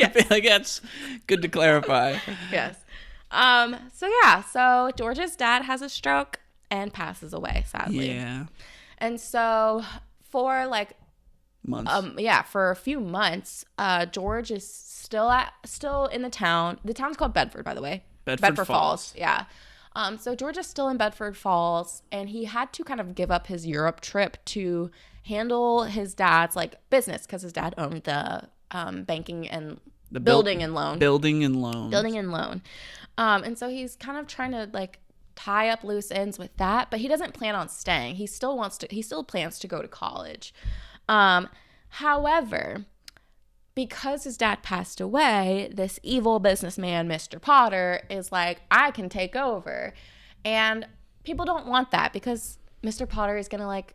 feel like that's good to clarify.
Yes. So George's dad has a stroke and passes away, sadly.
Yeah.
And so for like
months.
For a few months, George is still in the town. The town's called Bedford, by the way.
Bedford Falls.
Yeah. So George is still in Bedford Falls, and he had to kind of give up his Europe trip to handle his dad's like business, because his dad owned the banking and building and loan. And so he's kind of trying to like tie up loose ends with that, but he doesn't plan on staying. He still plans to go to college. However, because his dad passed away, this evil businessman, Mr. Potter, is like, I can take over. And people don't want that, because Mr. Potter is going to like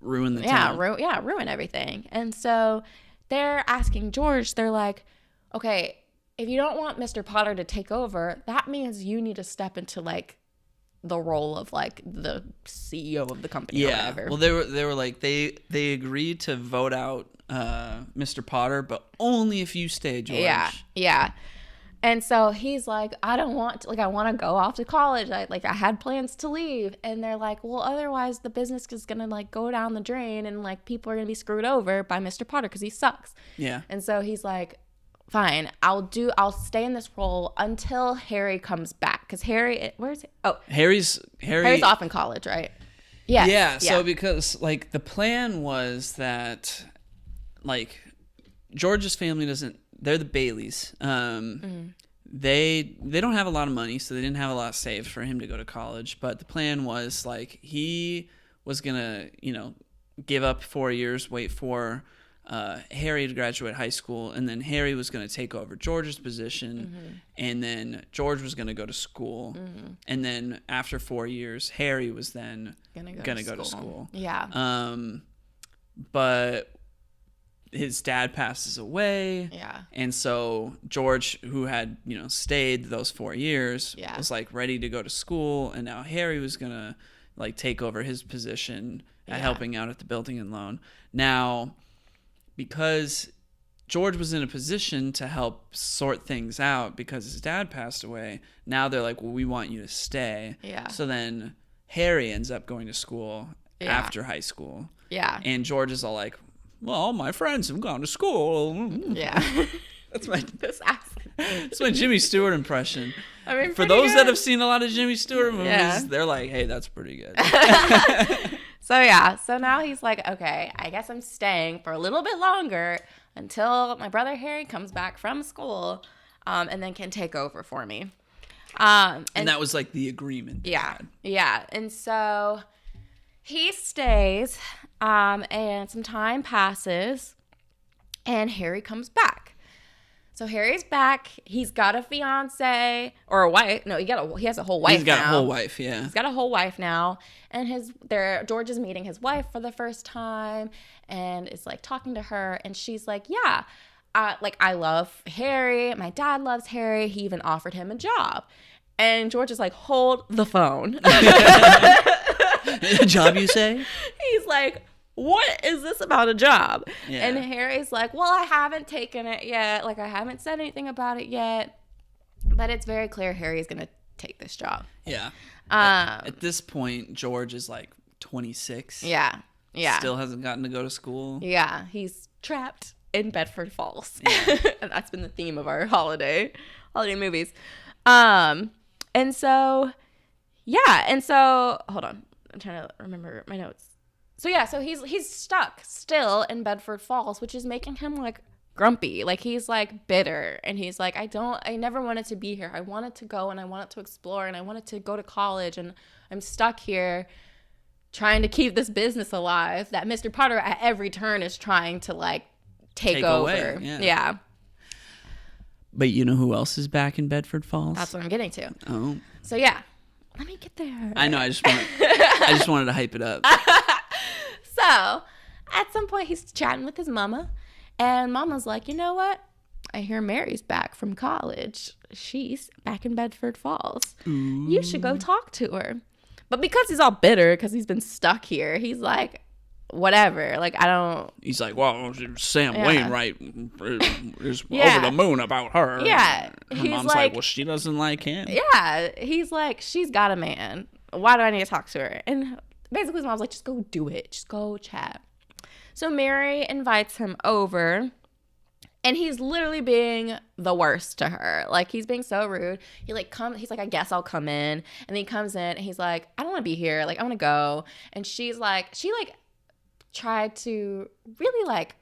ruin the town.
Ruin everything. And so they're asking George, they're like, okay, if you don't want Mr. Potter to take over, that means you need to step into like the role of like the CEO of the company or whatever.
Well, they were like they agreed to vote out Mr. Potter, but only if you stay, George.
Yeah. And so he's like, I don't want to, like, I want to go off to college. I had plans to leave. And they're like, well, otherwise the business is going to like go down the drain, and like people are going to be screwed over by Mr. Potter because he sucks.
Yeah.
And so he's like, fine, I'll stay in this role until Harry comes back. Because where's he? Oh,
Harry's
off in college, right? Yeah.
So because like the plan was that like George's family they're the Baileys. They don't have a lot of money, so they didn't have a lot saved for him to go to college. But the plan was like he was gonna, give up 4 years, wait for Harry to graduate high school, and then Harry was gonna take over George's position, and then George was gonna go to school, and then after 4 years, Harry was then gonna go to school.
Yeah.
But his dad passes away.
Yeah.
And so George, who had, stayed those 4 years, was like ready to go to school. And now Harry was going to like take over his position at helping out at the building and loan. Now, because George was in a position to help sort things out because his dad passed away, now they're like, well, we want you to stay.
Yeah.
So then Harry ends up going to school after high school.
Yeah.
And George is all like, well, my friends have gone to school.
Yeah.
That's my Jimmy Stewart impression.
I mean,
for those that have seen a lot of Jimmy Stewart movies, they're like, hey, that's pretty good.
So now he's like, okay, I guess I'm staying for a little bit longer until my brother Harry comes back from school, and then can take over for me.
And that was like the agreement.
Yeah. And so he stays, and some time passes, and Harry comes back. So Harry's back. He's got a fiance or a wife. No, he has a whole wife.
He's got a whole wife. Yeah.
He's got a whole wife now, and George is meeting his wife for the first time, and is like talking to her, and she's like, yeah, I love Harry. My dad loves Harry. He even offered him a job, and George is like, hold the phone.
A job, you say?
He's like, what is this about a job?
Yeah.
And Harry's like, well, I haven't taken it yet. Like, I haven't said anything about it yet. But it's very clear Harry's going to take this job.
Yeah. At this point, George is like 26.
Yeah.
Still hasn't gotten to go to school.
Yeah. He's trapped in Bedford Falls. Yeah. And that's been the theme of our holiday movies. And so, hold on. I'm trying to remember my notes. So he's stuck still in Bedford Falls, which is making him like grumpy. Like he's like bitter, and he's like, I never wanted to be here. I wanted to go, and I wanted to explore, and I wanted to go to college, and I'm stuck here trying to keep this business alive that Mr. Potter at every turn is trying to like take over.
Away.
Yeah.
But you know who else is back in Bedford Falls?
That's what I'm getting to.
Oh.
So yeah. Let me get there.
I know. I just wanted to hype it up.
So, at some point, he's chatting with his mama, and mama's like, you know what? I hear Mary's back from college. She's back in Bedford Falls.
Ooh.
You should go talk to her. But because he's all bitter, because he's been stuck here, he's like, whatever. Like, I don't.
He's like, well, Sam Wainwright is
Yeah.
over the moon about her.
Yeah.
Her
He's
mom's
like,
well, she doesn't like him.
Yeah. He's like, she's got a man. Why do I need to talk to her? And basically his mom's like, just go do it. Just go chat. So Mary invites him over. And he's literally being the worst to her. Like, he's being so rude. He's like, I guess I'll come in. And then he comes in and he's like, I don't want to be here. Like, I want to go. And she tried to really like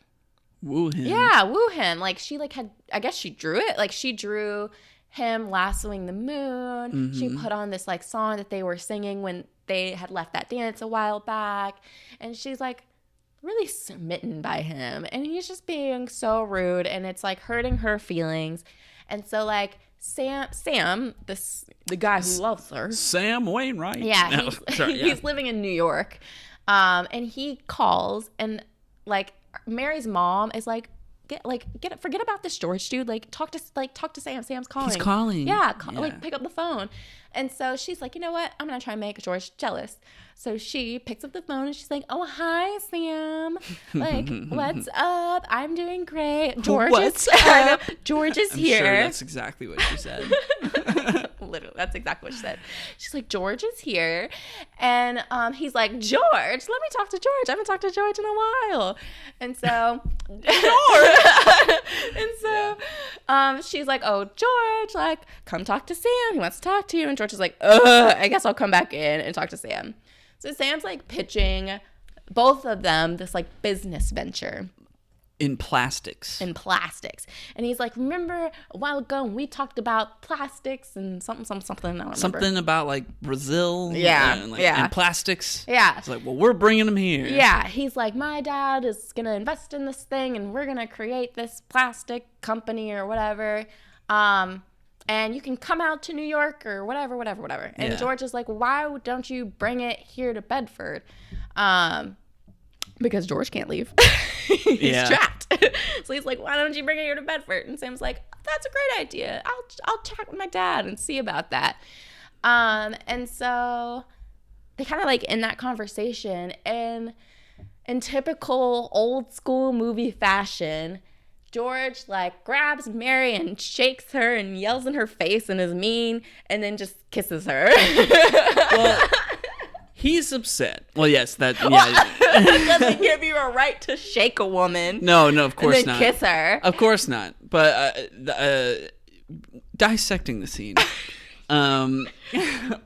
woo him.
Yeah, woo him. Like, she like had, I guess she drew it. Like, she drew him lassoing the moon. Mm-hmm. She put on this like song that they were singing when they had left that dance a while back. And she's like, really smitten by him, and he's just being so rude, and it's like hurting her feelings. And so like Sam, the guy who loves her,
Sam Wainwright,
he's living in New York, and he calls, and like Mary's mom is like, forget about this George dude. Like talk to Sam. Sam's calling.
He's calling.
Yeah, like pick up the phone. And so she's like, you know what? I'm gonna try and make George jealous. So she picks up the phone and she's like, oh, hi, Sam. Like, what's up? I'm doing great. George is
I'm
here.
Sure that's exactly what she said.
Literally, that's exactly what she said. She's like, George is here. And he's like, George, let me talk to George. I haven't talked to George in a while. And so she's like, oh, George, like, come talk to Sam. He wants to talk to you. And George is like, I guess I'll come back in and talk to Sam. So Sam's like pitching both of them this like business venture.
In plastics.
And he's like, remember a while ago when we talked about plastics and something. I don't remember.
Something about like Brazil.
Yeah.
And plastics.
Yeah.
It's like, well, we're bringing them here.
Yeah. He's like, my dad is going to invest in this thing and we're going to create this plastic company or whatever. And you can come out to New York or whatever. And George is like, why don't you bring it here to Bedford? Because George can't leave. He's trapped. So he's like, why don't you bring it here to Bedford? And Sam's like, that's a great idea. I'll chat with my dad and see about that. And so they kind of like in that conversation, and in typical old school movie fashion, George like grabs Mary and shakes her and yells in her face and is mean, and then just kisses her.
Well, he's upset. Well, yes, that
doesn't give you a right to shake a woman.
No, of course
and then
not.
Kiss her.
Of course not. But dissecting the scene.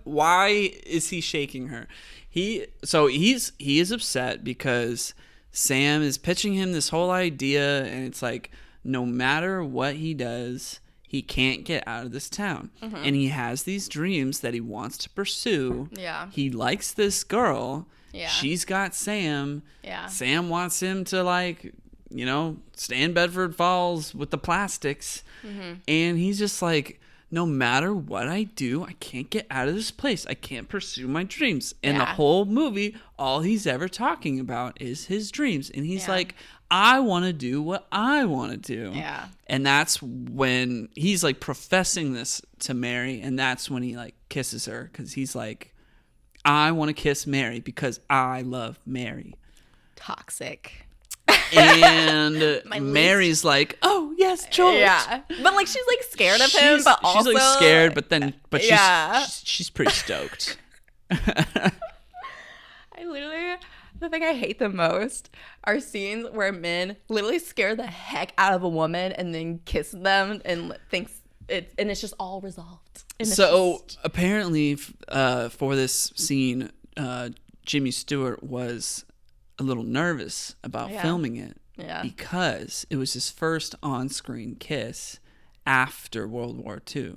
Why is he shaking her? He is upset because Sam is pitching him this whole idea, and it's like, no matter what he does, he can't get out of this town. Mm-hmm. And he has these dreams that he wants to pursue.
Yeah.
He likes this girl.
Yeah.
She's got Sam.
Yeah.
Sam wants him to, like, stay in Bedford Falls with the plastics. Mm-hmm. And he's just like, no matter what I do, I can't get out of this place. I can't pursue my dreams. And the whole movie, all he's ever talking about is his dreams. And he's like, I want to do what I want to do.
Yeah.
And that's when he's like professing this to Mary. And that's when he like kisses her. Because he's like, I want to kiss Mary because I love Mary.
Toxic.
And Mary's like, oh yes, George.
Yeah, but like she's like scared of him, but also
she's like scared, but she's pretty stoked.
The thing I hate the most are scenes where men literally scare the heck out of a woman and then kiss them and it's just all resolved.
So apparently, for this scene, Jimmy Stewart was a little nervous about filming it because it was his first on-screen kiss after World War II.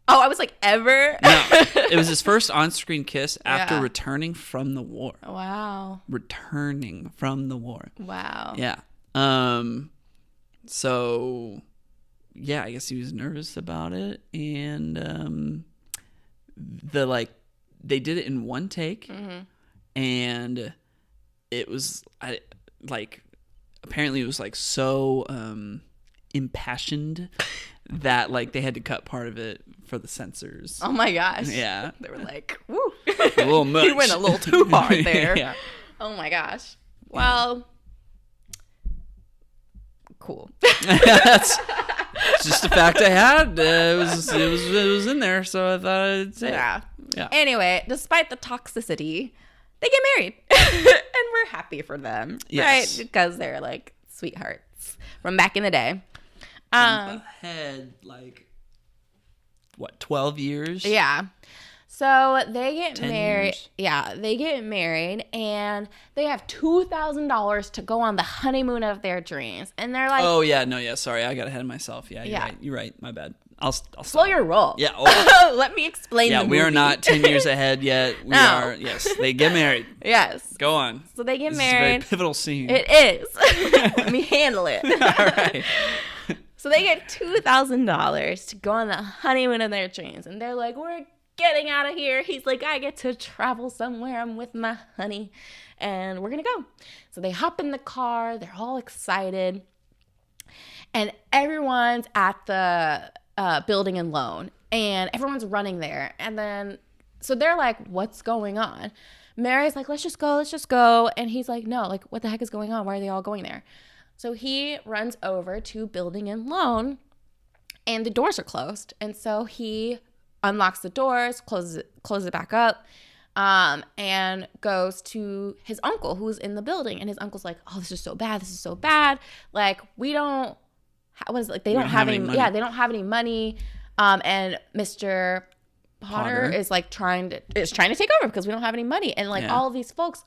Oh, I was like, ever?
No, it was his first on-screen kiss after returning from the war.
Wow.
Returning from the war.
Wow.
Yeah. So, yeah, I guess he was nervous about it, and they did it in one take, and it was apparently it was like so impassioned that like they had to cut part of it for the censors.
Oh my gosh.
Yeah.
They were like, woo.
A little much.
He went a little too hard there.
Yeah.
Oh my gosh. Well, cool.
That's just a fact I had. It was in there, so I thought I'd say
yeah.
Yeah.
Anyway, despite the toxicity, they get married. And we're happy for them.
Yes.
Right? Because they're like sweethearts from back in the day.
Ahead, like, what, 12 years?
Yeah. So they get married.
Years.
Yeah, they get married and they have $2,000 to go on the honeymoon of their dreams. And they're like,
Oh, yeah. No, yeah. Sorry. I got ahead of myself. Yeah.
Yeah.
You're right. My bad. I'll
slow
stop.
your roll.
Yeah. Oh.
Let me explain
Yeah.
the movie.
We are not 10 years ahead yet. We are. Yes. They get married.
Yes.
Go on.
So they get
This
married.
is a very pivotal scene.
It is. Let me handle it.
All right.
So they get $2,000 to go on the honeymoon of their dreams. And they're like, we're getting out of here. He's like, I get to travel somewhere. I'm with my honey. And we're going to go. So they hop in the car. They're all excited. And everyone's at the building and loan. And everyone's running there. And then, so they're like, what's going on? Mary's like, let's just go. And he's like, no, like, what the heck is going on? Why are they all going there? So he runs over to building and loan, and the doors are closed. And so he unlocks the doors, closes it back up, and goes to his uncle who's in the building. And his uncle's like, oh, this is so bad. Like, we don't, they don't have any money. Yeah, they don't have any money. And Mr. Potter is like trying to take over because we don't have any money, and like all these folks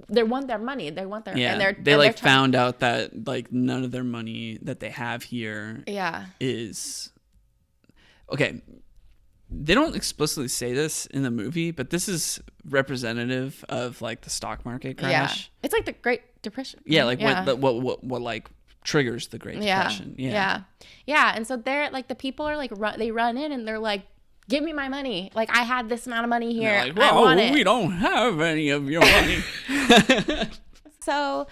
they want their money, they want their
they found out that like none of their money that they have here is okay. They don't explicitly say this in the movie, but this is representative of like the stock market crash.
Yeah, it's like the Great Depression.
Yeah, like what like triggers the Great Depression.
Yeah. And so they're like, the people are like they run in and they're like, give me my money. Like, I had this amount of money here.
Like, I want it. We don't have any of your money.
So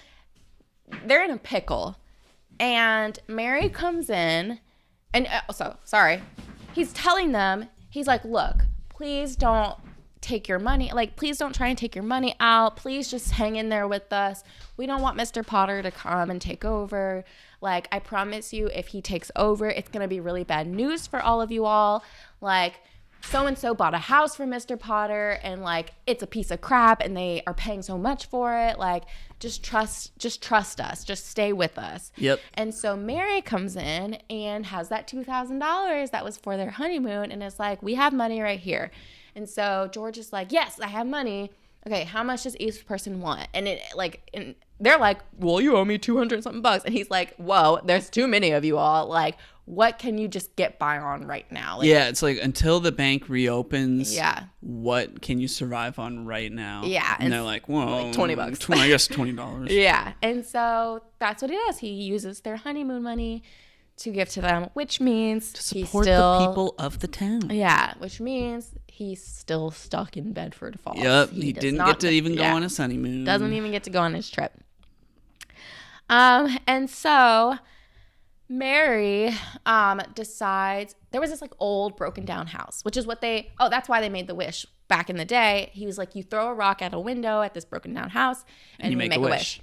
they're in a pickle. And Mary comes in. And he's telling them, he's like, look, please don't take your money. Like, please don't try and take your money out. Please just hang in there with us. We don't want Mr. Potter to come and take over. Like, I promise you, if he takes over, it's going to be really bad news for all of you all. Like, so-and-so bought a house for Mr. Potter, and, like, it's a piece of crap, and they are paying so much for it. Like, just trust us. Just stay with us.
Yep.
And so Mary comes in and has that $2,000 that was for their honeymoon, and it's like, we have money right here. And so George is like, yes, I have money. Okay, how much does each person want? And they're like, well, you owe me $200-something. And he's like, whoa, there's too many of you all. Like, what can you just get by on right now? Like,
yeah, it's like, until the bank reopens,
yeah,
what can you survive on right now?
Yeah.
And they're like, well,
like $20.
I guess $20.
Yeah. And so that's what he does. He uses their honeymoon money to give to them, which means
to support the people of the town.
Yeah, which means he's still stuck in Bedford Falls.
Yep, he didn't get to even go on his honeymoon.
Doesn't even get to go on his trip. And so Mary decides, there was this like old broken down house, which is what that's why they made the wish back in the day. He was like, you throw a rock at a window at this broken down house and you make a wish.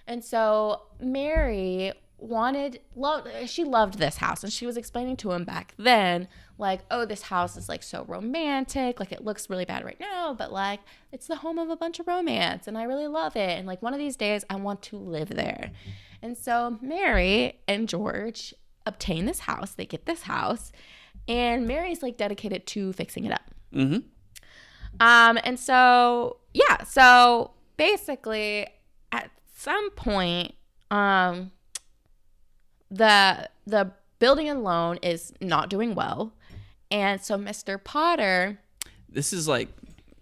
And so Mary she loved this house, and she was explaining to him back then, like, oh, this house is like so romantic, like it looks really bad right now, but like it's the home of a bunch of romance and I really love it, and like one of these days I want to live there. And so Mary and George obtain this house, they get this house, and Mary's like dedicated to fixing it up.
Mm-hmm.
And so so basically at some point the building and loan is not doing well, and so Mr. Potter,
this is like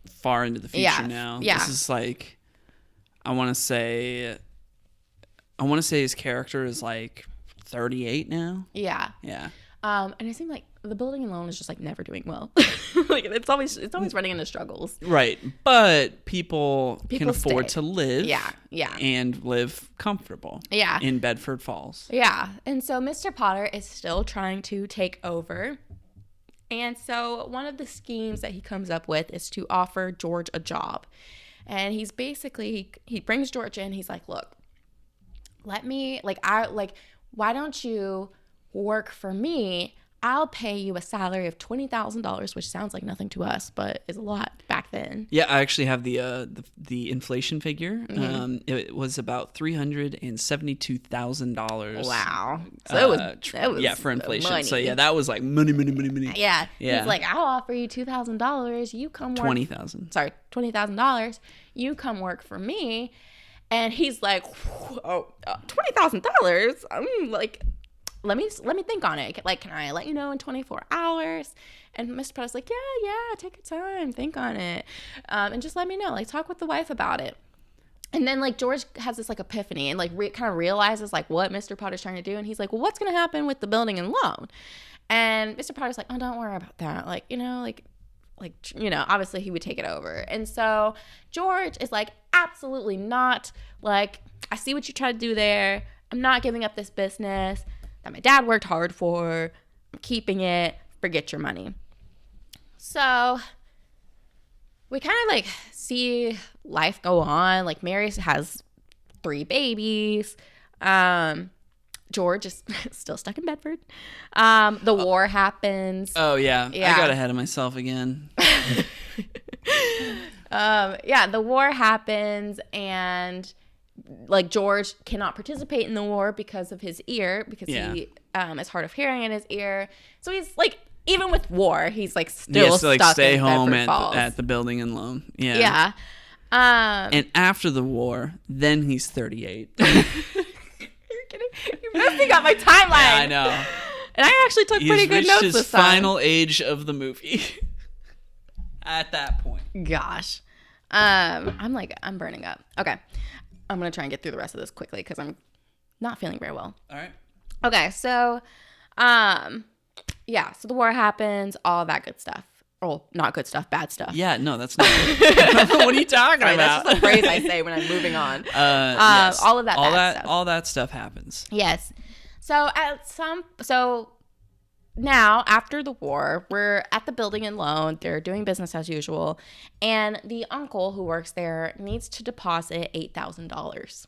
far into the future now. This is like, I want to say his character is like 38 now.
Yeah. And it seemed like the building and loan is just like never doing well. Like it's always running into struggles.
Right. But people can afford to live.
Yeah.
And live comfortable.
Yeah.
In Bedford Falls.
Yeah. And so Mr. Potter is still trying to take over. And so one of the schemes that he comes up with is to offer George a job. And he's basically, he brings George in. He's like, look, why don't you work for me? I'll pay you a salary of $20,000, which sounds like nothing to us, but is a lot back then.
Yeah, I actually have the inflation figure. It was about $372,000.
Wow. So that was
for inflation.
money.
So yeah, that was like money.
Yeah. He's like, I'll offer you $2,000. You come work. $20,000. You come work for me. And he's like, $20,000. Like, let me think on it. Like, can I let you know in 24 hours? And Mr. Potter's like, yeah, take your time, think on it, and just let me know. Like, talk with the wife about it. And then like George has this like epiphany and like kind of realizes like what Mr. Potter's trying to do. And he's like, well, what's gonna happen with the building and loan? And Mr. Potter's like, oh, don't worry about that. Like, obviously he would take it over. And so George is like, absolutely not. Like, I see what you try to do there. I'm not giving up this business that my dad worked hard for. I'm keeping it. Forget your money. So we kind of like see life go on. Like, Mary has 3 babies. George is still stuck in Bedford. The war happens.
Oh yeah. I got ahead of myself again.
The war happens, and like George cannot participate in the war because of his ear, because he is hard of hearing in his ear. So he's like, even with war, he's like still stuck
like stay
in
home
Bedford
at the building and loan. Yeah.
Yeah.
And after the war, then he's 38.
You're kidding? You're messing up my timeline.
Yeah, I know.
And I actually took pretty good notes this time.
He's reached his final age of the movie. At that point.
Gosh. I'm burning up. Okay. I'm going to try and get through the rest of this quickly because I'm not feeling very well.
All right.
Okay. So, so the war happens, all that good stuff. Oh, not good stuff, bad stuff.
Yeah, no, that's not good. What are you talking about?
That's just a phrase I say when I'm moving on.
Yes.
All of that bad stuff.
All that stuff happens.
Yes. So now, after the war, we're at the building and loan. They're doing business as usual. And the uncle who works there needs to deposit $8,000.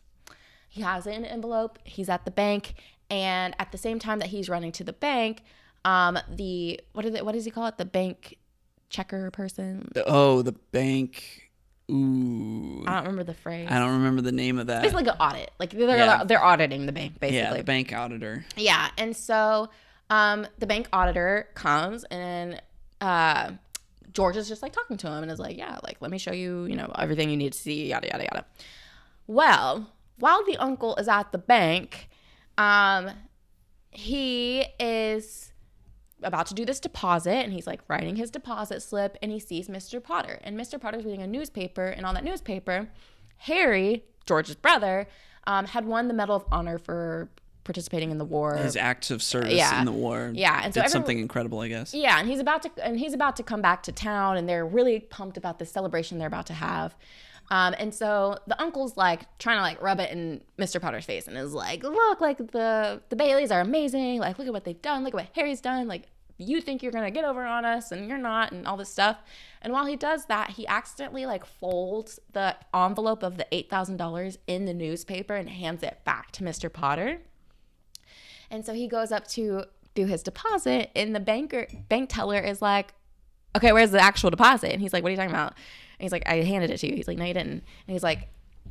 He has it in an envelope. He's at the bank. And at the same time that he's running to the bank, what does he call it? The bank checker person?
The bank. Ooh.
I don't remember the phrase.
I don't remember the name of that.
It's like an audit. Like they're auditing the bank, basically.
Yeah, the bank auditor.
Yeah. And so the bank auditor comes, and George is just like talking to him and is like, yeah, like, let me show you, everything you need to see, yada, yada, yada. Well, while the uncle is at the bank, he is about to do this deposit, and he's like writing his deposit slip, and he sees Mr. Potter, and Mr. Potter's reading a newspaper, and on that newspaper, Harry, George's brother, had won the Medal of Honor for participating in the war.
His acts of service in the war.
Yeah, and so
did something incredible, I guess.
Yeah, and he's about to come back to town, and they're really pumped about this celebration they're about to have. And so the uncle's like trying to like rub it in Mr. Potter's face, and is like, look, like the Baileys are amazing. Like, look at what they've done. Look at what Harry's done. Like, you think you're gonna get over on us, and you're not, and all this stuff. And while he does that, he accidentally like folds the envelope of the $8,000 in the newspaper and hands it back to Mr. Potter. And so he goes up to do his deposit, and the bank teller is like, okay, where's the actual deposit? And he's like, what are you talking about? And he's like, I handed it to you. He's like, no, you didn't. And he's like,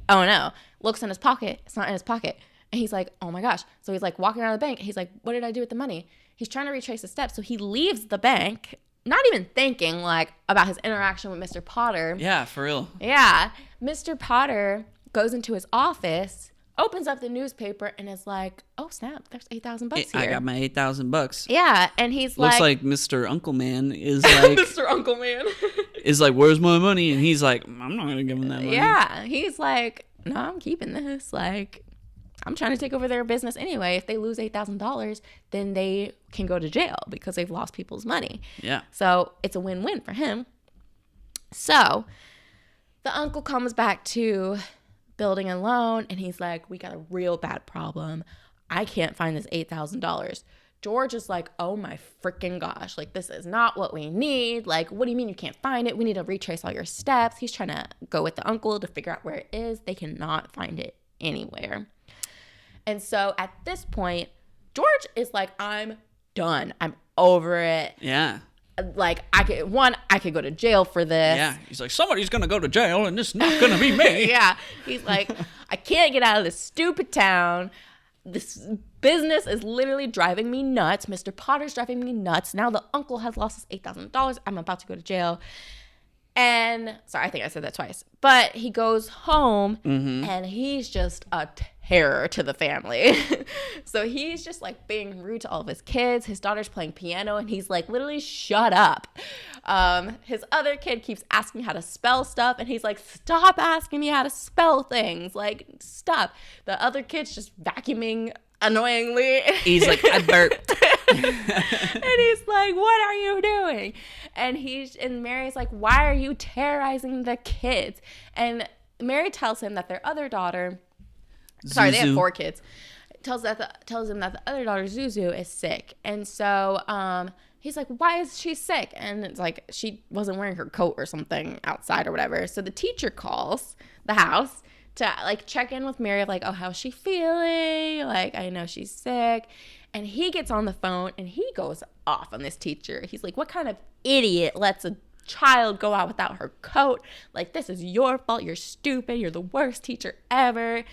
oh no. Looks in his pocket. It's not in his pocket. And he's like, oh my gosh. So he's like walking around the bank. He's like, what did I do with the money? He's trying to retrace the steps. So he leaves the bank, not even thinking like about his interaction with Mr. Potter.
Yeah, for real.
Yeah. Mr. Potter goes into his office, opens up the newspaper, and is like, oh snap, there's $8,000 here.
I got my $8,000.
Yeah. And he's
looks like Mr. Uncle Man is like
Mr. Uncle Man
is like, where's my money? And he's like, I'm not gonna give him that money.
Yeah. He's like, no, I'm keeping this. Like, I'm trying to take over their business anyway. If they lose $8,000, then they can go to jail because they've lost people's money.
Yeah.
So it's a win-win for him. So the uncle comes back to building and loan, and he's like, we got a real bad problem. I can't find this $8,000. George is like, oh my freaking gosh, like, this is not what we need. Like, what do you mean you can't find it? We need to retrace all your steps. He's trying to go with the uncle to figure out where it is. They cannot find it anywhere. And so at this point, George is like, I'm done. I'm over it.
Yeah.
Like, I could go to jail for this.
Yeah. He's like, somebody's going to go to jail and it's not going to be me.
Yeah. He's like, I can't get out of this stupid town. This business is literally driving me nuts. Mr. Potter's driving me nuts. Now the uncle has lost his $8,000. I'm about to go to jail. And sorry, I think I said that twice. But he goes home and he's just a terror to the family. So he's just like being rude to all of his kids. His daughter's playing piano and he's like, literally, shut up. His other kid keeps asking how to spell stuff and he's like, stop asking me how to spell things. Like, stop. The other kid's just vacuuming annoyingly. He's like, I burped. And he's like, what are you doing? And Mary's like, why are you terrorizing the kids? And Mary tells him that their other daughter, sorry, they have 4 kids, tells him that the other daughter, Zuzu, is sick. And so he's like, why is she sick? And it's like, she wasn't wearing her coat or something outside or whatever. So the teacher calls the house to like check in with Mary of like, oh, how's she feeling? Like, I know she's sick. And he gets on the phone and he goes off on this teacher. He's like, what kind of idiot lets a child go out without her coat? Like, this is your fault. You're stupid. You're the worst teacher ever.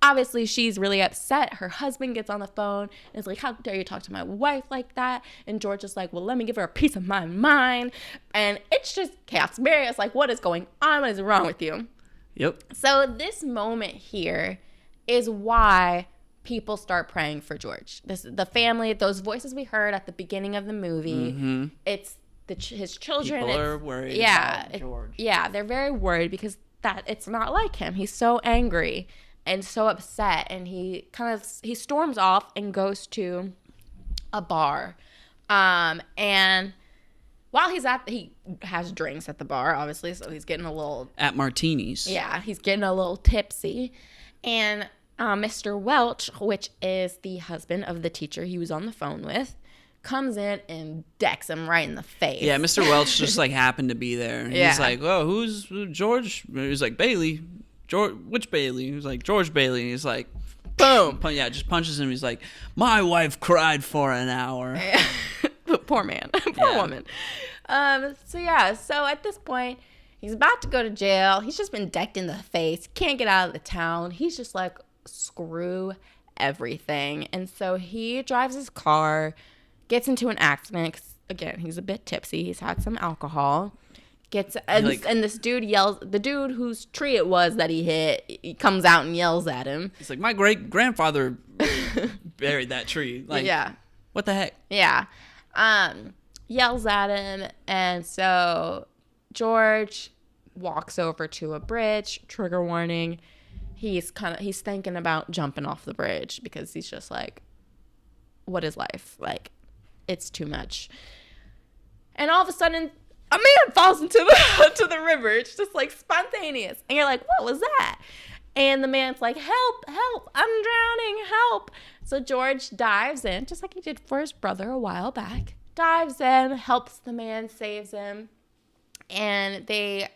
Obviously, she's really upset. Her husband gets on the phone and is like, how dare you talk to my wife like that? And George is like, well, let me give her a piece of my mind. And it's just chaos. Mary is like, what is going on? What is wrong with you?
Yep.
So this moment here is why people start praying for George. The family, those voices we heard at the beginning of the movie, it's his children.
People are worried about George.
Yeah, they're very worried because it's not like him. He's so angry and so upset, and he storms off and goes to a bar. And while he has drinks at the bar, obviously, so he's getting a little...
At Martini's.
Yeah, he's getting a little tipsy. And Mr. Welch, which is the husband of the teacher he was on the phone with, comes in and decks him right in the face.
Yeah, Mr. Welch just like happened to be there.
Yeah.
He's like, oh, who's George? He's like, Bailey. George, which Bailey? He was like, George Bailey. And he's like, boom. Yeah, just punches him. He's like, my wife cried for an hour.
Poor man. Poor woman. So at this point, he's about to go to jail. He's just been decked in the face. Can't get out of the town. He's just like, screw everything. And so he drives his car, gets into an accident. 'Cause, again, he's a bit tipsy. He's had some alcohol. And this dude yells. The dude whose tree it was that he hit, he comes out and yells at him.
He's like, my great grandfather buried that tree. Like,
yeah.
What the heck?
Yeah. Yells at him. And so George walks over to a bridge. Trigger warning. He's thinking about jumping off the bridge because he's just like, what is life? Like, it's too much. And all of a sudden, a man falls into the river. It's just like spontaneous. And you're like, what was that? And the man's like, help, help, I'm drowning, help. So George dives in, just like he did for his brother a while back. Dives in, helps the man, saves him. And they,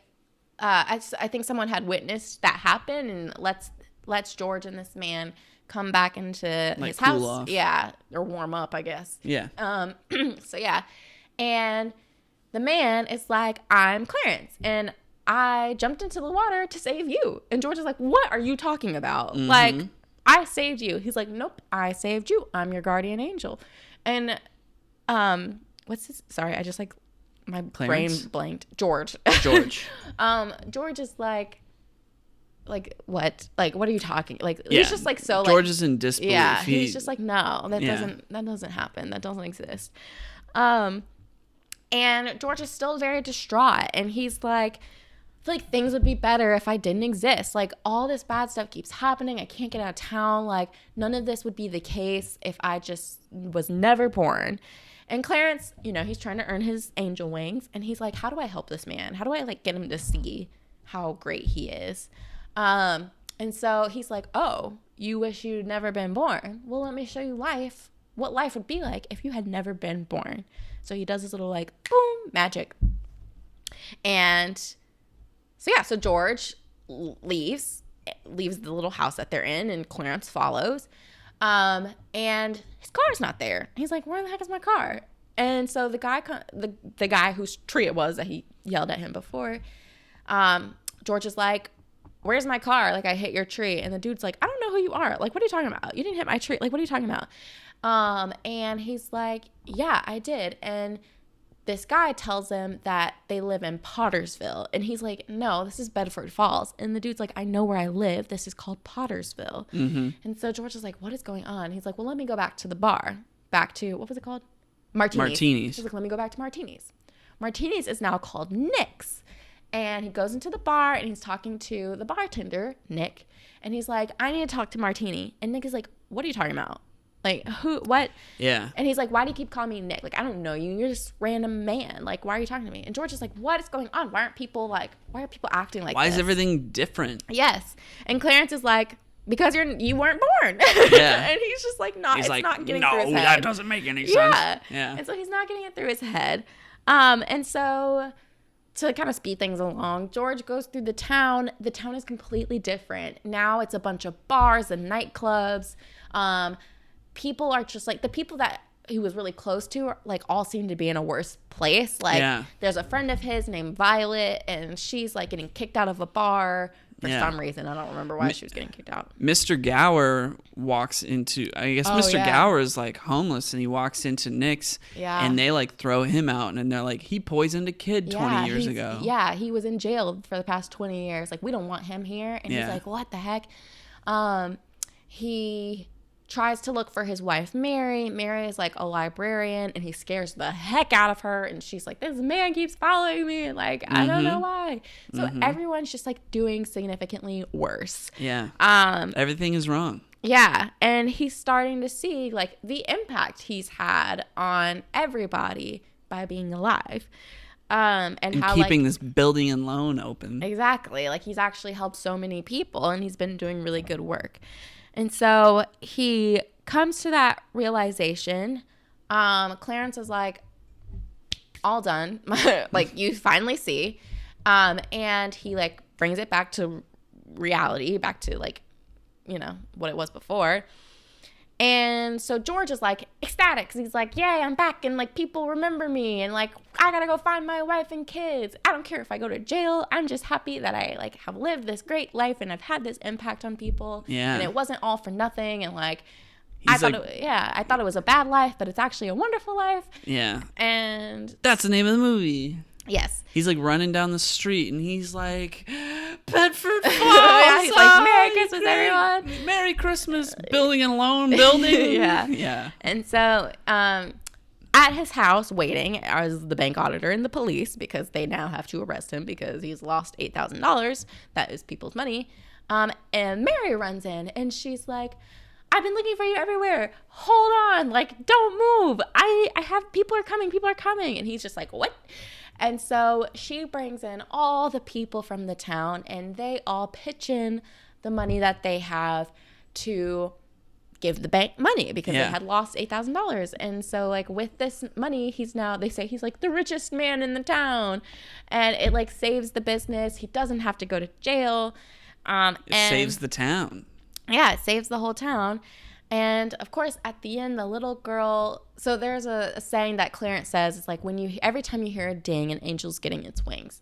I think someone had witnessed that happen and lets George and this man come back into
like
his house.
Off.
Yeah, or warm up, I guess.
Yeah.
So yeah. And the man is like, I'm Clarence, and I jumped into the water to save you. And George is like, what are you talking about?
Mm-hmm.
Like, I saved you. He's like, nope, I saved you. I'm your guardian angel. And what's his? Sorry, I just like my
Clarence?
brain blanked. George. George is like what? Like, what are you talking? Like, yeah. He's just like so.
George is in disbelief.
Yeah, he's just like, no, that doesn't happen. That doesn't exist. And George is still very distraught, and he's like, I feel like things would be better if I didn't exist. Like, all this bad stuff keeps happening. I can't get out of town. Like, none of this would be the case if I just was never born. And Clarence, he's trying to earn his angel wings, and he's like, how do I help this man? How do I like get him to see how great he is? And so he's like, oh, you wish you'd never been born. Well, let me show you life what life would be like if you had never been born. So he does this little like boom magic. And so George leaves the little house that they're in, and Clarence follows. And his car's not there. He's like, where the heck is my car? And so the guy whose tree it was that he yelled at him before, George is like, where's my car? Like, I hit your tree. And the dude's like, I don't know who you are. Like, what are you talking about? You didn't hit my tree. Like, what are you talking about? And he's like, yeah, I did. And this guy tells him that they live in Pottersville. And he's like, no, this is Bedford Falls. And the dude's like, I know where I live. This is called Pottersville.
Mm-hmm.
And so George is like, what is going on? He's like, well, let me go back to the bar. Back to, what was it called? Martinis. He's like, let me go back to Martinis. Martinis is now called Nick's. And he goes into the bar and he's talking to the bartender, Nick. And he's like, I need to talk to Martini. And Nick is like, what are you talking about? Like, who, what?
Yeah.
And he's like, why do you keep calling me Nick? Like, I don't know you. You're just random man. Like, why are you talking to me? And George is like, what is going on? Why are people acting like this?
Why is everything different?
Yes. And Clarence is like, because you weren't born.
Yeah.
And he's just like, it's
like,
not getting
no,
through his head.
that doesn't make any sense.
Yeah. And so he's not getting it through his head. And so to kind of speed things along, George goes through the town. The town is completely different. Now it's a bunch of bars and nightclubs. People are just like, the people that he was really close to like all seem to be in a worse place. Like there's a friend of his named Violet, and she's like getting kicked out of a bar for some reason. I don't remember why she was getting kicked out.
Mr. Gower walks into, I guess Mr. Gower is like homeless, and he walks into Nick's and they like throw him out, and they're like, he poisoned a kid 20 years ago.
Yeah, he was in jail for the past 20 years. Like, we don't want him here. And he's like, what the heck? He tries to look for his wife, Mary. Mary is like a librarian, and he scares the heck out of her. And she's like, this man keeps following me. And like, I don't know why. So everyone's just like doing significantly worse.
Yeah. Everything is wrong.
Yeah. And he's starting to see like the impact he's had on everybody by being alive. And how
keeping this building and loan open.
Exactly. Like, he's actually helped so many people, and he's been doing really good work. And so he comes to that realization. Clarence is like, all done. Like, you finally see. And he like brings it back to reality, back to like, you know, what it was before. And so George is like ecstatic, because he's like, yay, I'm back, and like people remember me, and like I gotta go find my wife and kids. I don't care if I go to jail. I'm just happy that I like have lived this great life and I've had this impact on people.
Yeah.
And it wasn't all for nothing. And like I thought it was a bad life, but it's actually a wonderful life.
Yeah.
And
that's the name of the movie.
Yes.
He's like running down the street, and he's like, Bedford Falls.
Yeah, he's like, Merry Christmas, everyone.
Merry Christmas, building and loan building.
Yeah. And so at his house waiting as the bank auditor and the police, because they now have to arrest him because he's lost $8,000. That is people's money. And Mary runs in, and she's like, I've been looking for you everywhere. Hold on. Like, don't move. I have, people are coming. And he's just like, what? And so she brings in all the people from the town, and they all pitch in the money that they have to give the bank money, because they had lost $8,000. And so like with this money, they say he's like the richest man in the town, and it like saves the business. He doesn't have to go to jail.
It saves the town.
Yeah, it saves the whole town. And of course, at the end, the little girl. So there's a saying that Clarence says. It's like, every time you hear a ding, an angel's getting its wings.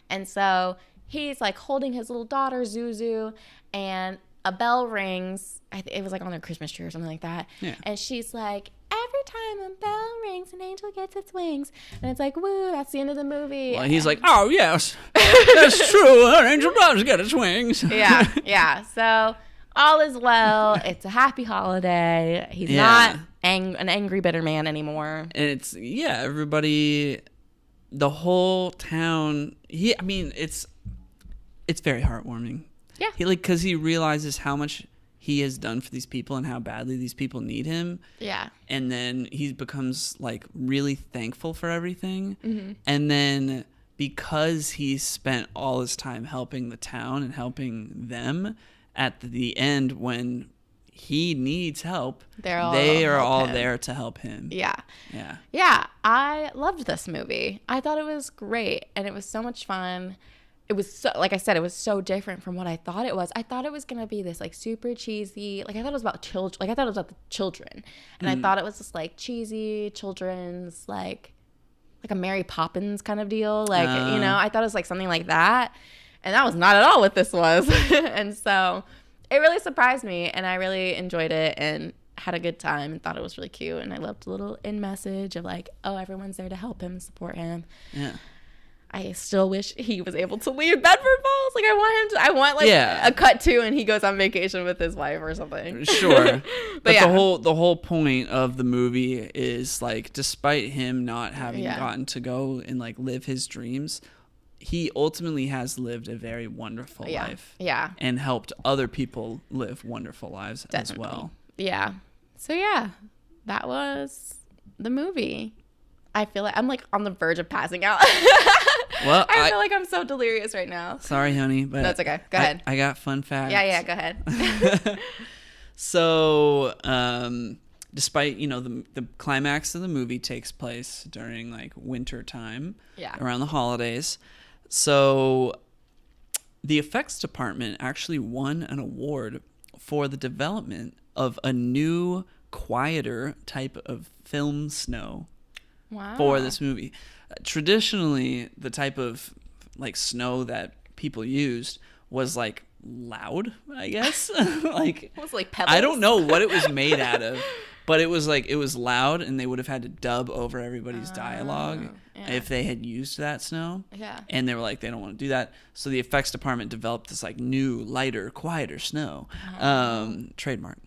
And so he's like holding his little daughter Zuzu, and a bell rings. It was like on their Christmas tree or something like that.
Yeah.
And she's like, every time a bell rings, an angel gets its wings. And it's like, woo, that's the end of the movie.
Well, he's like, oh yes, that's true. An angel does get its wings.
Yeah. So all is well. It's a happy holiday. He's not an angry, bitter man anymore.
And it's, everybody, the whole town, it's very heartwarming.
Yeah.
Because he realizes how much he has done for these people and how badly these people need him.
Yeah.
And then he becomes like really thankful for everything.
Mm-hmm.
And then because he spent all his time helping the town and helping them, at the end, when he needs help, they are all there to help him.
Yeah.
Yeah.
Yeah. I loved this movie. I thought it was great, and it was so much fun. It was so, like I said, it was so different from what I thought it was. I thought it was going to be this like super cheesy, like I thought it was about children, like I thought it was about the children. And I thought it was just like cheesy children's like a Mary Poppins kind of deal. Like, you know, I thought it was like something like that. And that was not at all what this was. And so it really surprised me, and I really enjoyed it and had a good time and thought it was really cute. And I loved the little end message of like, oh, everyone's there to help him and support him.
Yeah.
I still wish he was able to leave Bedford Falls. Like, I want like a cut to, and he goes on vacation with his wife or something.
Sure. but the whole point of the movie is like, despite him not having gotten to go and like live his dreams, he ultimately has lived a very wonderful life.
Yeah.
And helped other people live wonderful lives as well.
Yeah. So yeah, that was the movie. I feel like I'm like on the verge of passing out. Well, I feel like I'm so delirious right now.
Sorry, honey, but
that's okay. Go ahead.
I got fun facts.
Yeah, go ahead.
So, despite, you know, the climax of the movie takes place during like winter time, around the holidays. So, the effects department actually won an award for the development of a new, quieter type of film snow.
Wow.
For this movie. Traditionally, the type of like snow that people used was like loud, I guess. Like,
it was like pebbles.
I don't know what it was made out of, but it was loud, and they would have had to dub over everybody's dialogue if they had used that snow.
Yeah.
And they were like, they don't want to do that. So the effects department developed this like new, lighter, quieter snow. Trademark.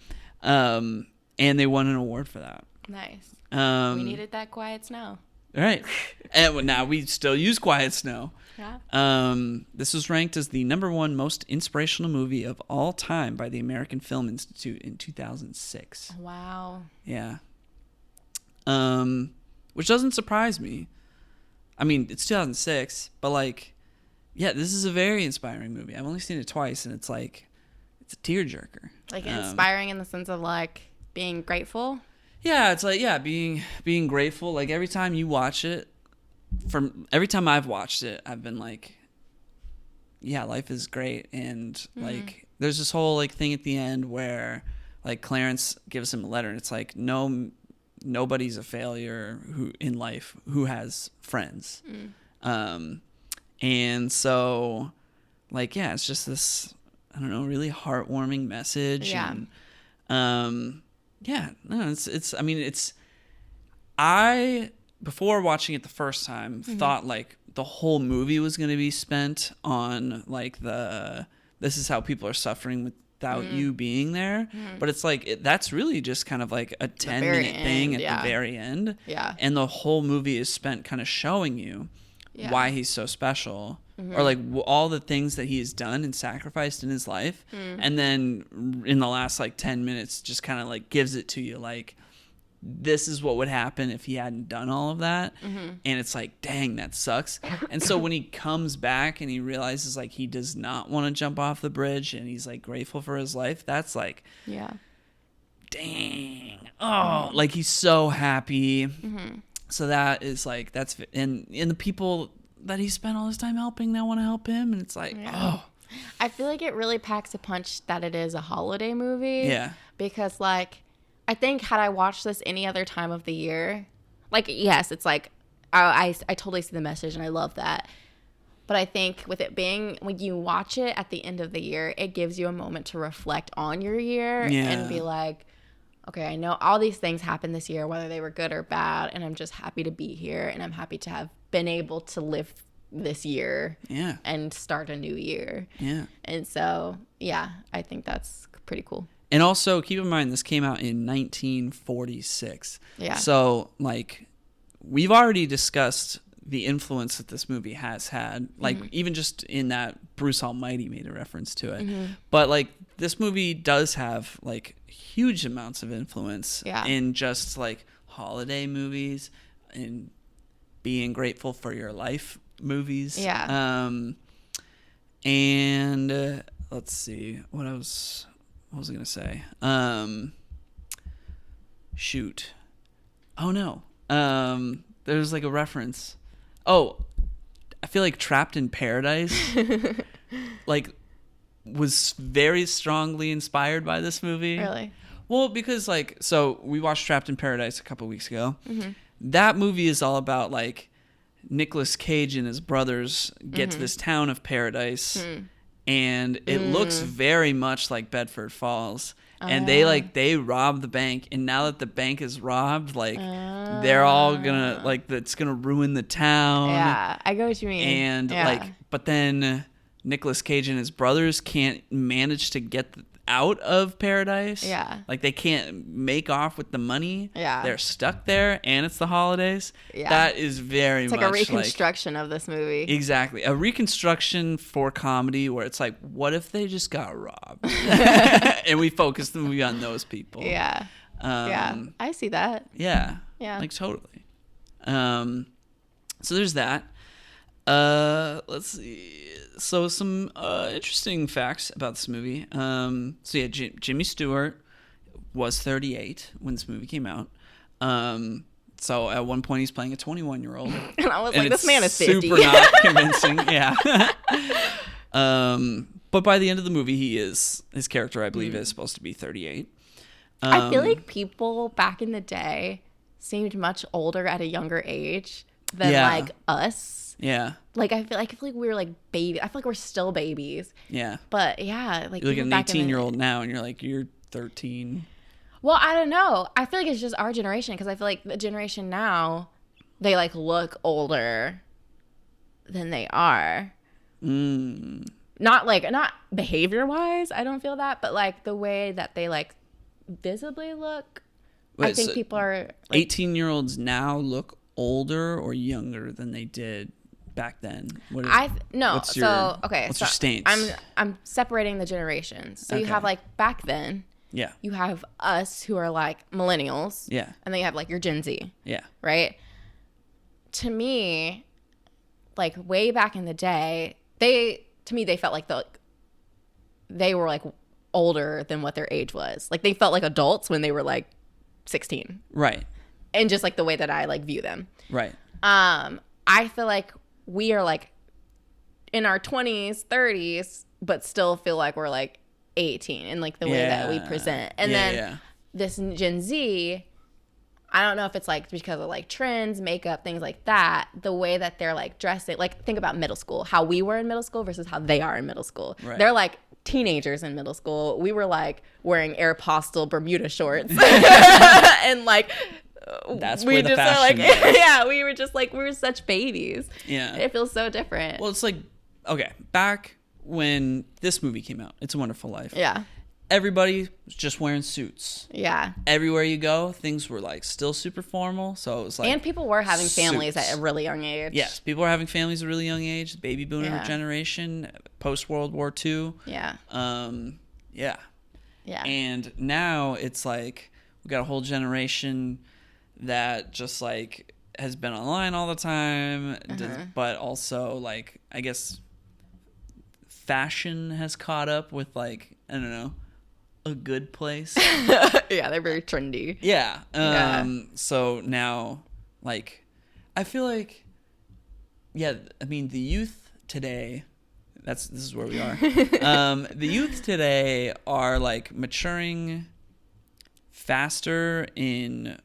And they won an award for that.
Nice. We needed that quiet snow.
Right. And now we still use quiet snow.
Yeah.
This was ranked as the #1 most inspirational movie of all time by the American Film Institute in 2006.
Wow.
Yeah. Which doesn't surprise me. I mean, it's 2006, but like, yeah, this is a very inspiring movie. I've only seen it twice, and it's like, it's a tearjerker.
Like inspiring in the sense of like being grateful.
Yeah, it's like, being grateful. Like every time you watch it, every time I've watched it, I've been like, yeah, life is great. And like, there's this whole like thing at the end where like Clarence gives him a letter, and it's like, nobody's a failure in life who has friends. And so like, yeah, it's just this, I don't know, really heartwarming message.
Yeah.
And, I, before watching it the first time, thought like the whole movie was going to be spent on like this is how people are suffering without you being there. But it's like, that's really just kind of like a 10-minute thing at the very end.
Yeah.
And the whole movie is spent kind of showing you why he's so special. Or like all the things that he has done and sacrificed in his life. And then in the last like 10 minutes just kind of like gives it to you like, this is what would happen if he hadn't done all of that. And it's like, dang, that sucks. And so when he comes back and he realizes like he does not want to jump off the bridge, and he's like grateful for his life, that's like, dang, like he's so happy. So that is like, that's, and the people that he spent all his time helping now want to help him, and it's like,
I feel like it really packs a punch that it is a holiday movie.
Yeah.
Because like, I think had I watched this any other time of the year, like, yes, it's like, I totally see the message, and I love that. But I think with it being, when you watch it at the end of the year, it gives you a moment to reflect on your year and be like, okay, I know all these things happened this year, whether they were good or bad, and I'm just happy to be here, and I'm happy to have been able to live this year and start a new year.
Yeah.
And so, yeah, I think that's pretty cool.
And also keep in mind, this came out in 1946.
Yeah.
So like, we've already discussed the influence that this movie has had, like even just in that Bruce Almighty made a reference to it. But like, this movie does have like huge amounts of influence in just like holiday movies and being grateful for your life movies.
Yeah.
And let's see what else. what was I gonna say? Shoot. Oh no. There's like a reference. Oh, I feel like Trapped in Paradise like was very strongly inspired by this movie.
Really?
Well, because like, so we watched Trapped in Paradise a couple weeks ago. Mm-hmm. That movie is all about like Nicolas Cage and his brothers get to this town of paradise, and it looks very much like Bedford Falls. And they rob the bank, and now that the bank is robbed, like they're all gonna like it's gonna ruin the town.
Yeah, I get what you mean.
And like, but then Nicolas Cage and his brothers can't manage to get out of paradise.
Yeah,
like they can't make off with the money.
Yeah,
they're stuck there, and it's the holidays.
Yeah,
that is very much
like a reconstruction of this movie.
Exactly, a reconstruction for comedy where it's like, what if they just got robbed, and we focus the movie on those people.
Yeah, yeah, I see that.
Yeah, like totally. So there's that. Let's see. So some interesting facts about this movie. So yeah, Jimmy Stewart was 38 when this movie came out. So at one point he's playing a 21-year-old.
And I was like, this man is 50.
Super not convincing. Yeah. But by the end of the movie, his character, I believe, is supposed to be 38.
I feel like people back in the day seemed much older at a younger age than like us.
Yeah.
Like I feel like we were like baby. I feel like we're still babies.
Yeah.
But yeah, like
you look at an 18-year-old now and you're like, you're 13.
Well, I don't know. I feel like it's just our generation, because I feel like the generation now, they like look older than they are. Not behavior wise, I don't feel that, but like the way that they like visibly look. Wait, I think people are like,
18-year-olds now look older or younger than they did back then. What's your stance?
I'm separating the generations. So you have like back then.
Yeah.
You have us who are like millennials.
Yeah.
And then you have like your Gen Z.
Yeah.
Right? To me, like way back in the day, they felt like they were like older than what their age was. Like they felt like adults when they were like 16.
Right.
And just like the way that I like view them.
Right.
I feel like we are like in our 20s, 30s, but still feel like we're like 18 in like the way that we present. And then this Gen Z, I don't know if it's like because of like trends, makeup, things like that, the way that they're like dressing. Like think about middle school, how we were in middle school versus how they are in middle school.
Right.
They're like teenagers in middle school. We were like wearing Aeropostale Bermuda shorts and like
that's where the fashion is.
Yeah, we were just like, we were such babies.
Yeah.
It feels so different.
Well, it's like, okay, back when this movie came out, It's a Wonderful Life.
Yeah.
Everybody was just wearing suits.
Yeah.
Everywhere you go, things were like still super formal. So it was like,
and people were having families at a really young age.
Yes, people were having families at a really young age. The baby boomer generation, post World War II.
Yeah.
Yeah.
Yeah.
And now it's like we got a whole generation that just like has been online all the time, but also like I guess fashion has caught up with like, I don't know, a good place.
Yeah, they're very trendy.
Yeah. So now like I feel like, yeah, I mean the youth today, this is where we are. The youth today are like maturing faster in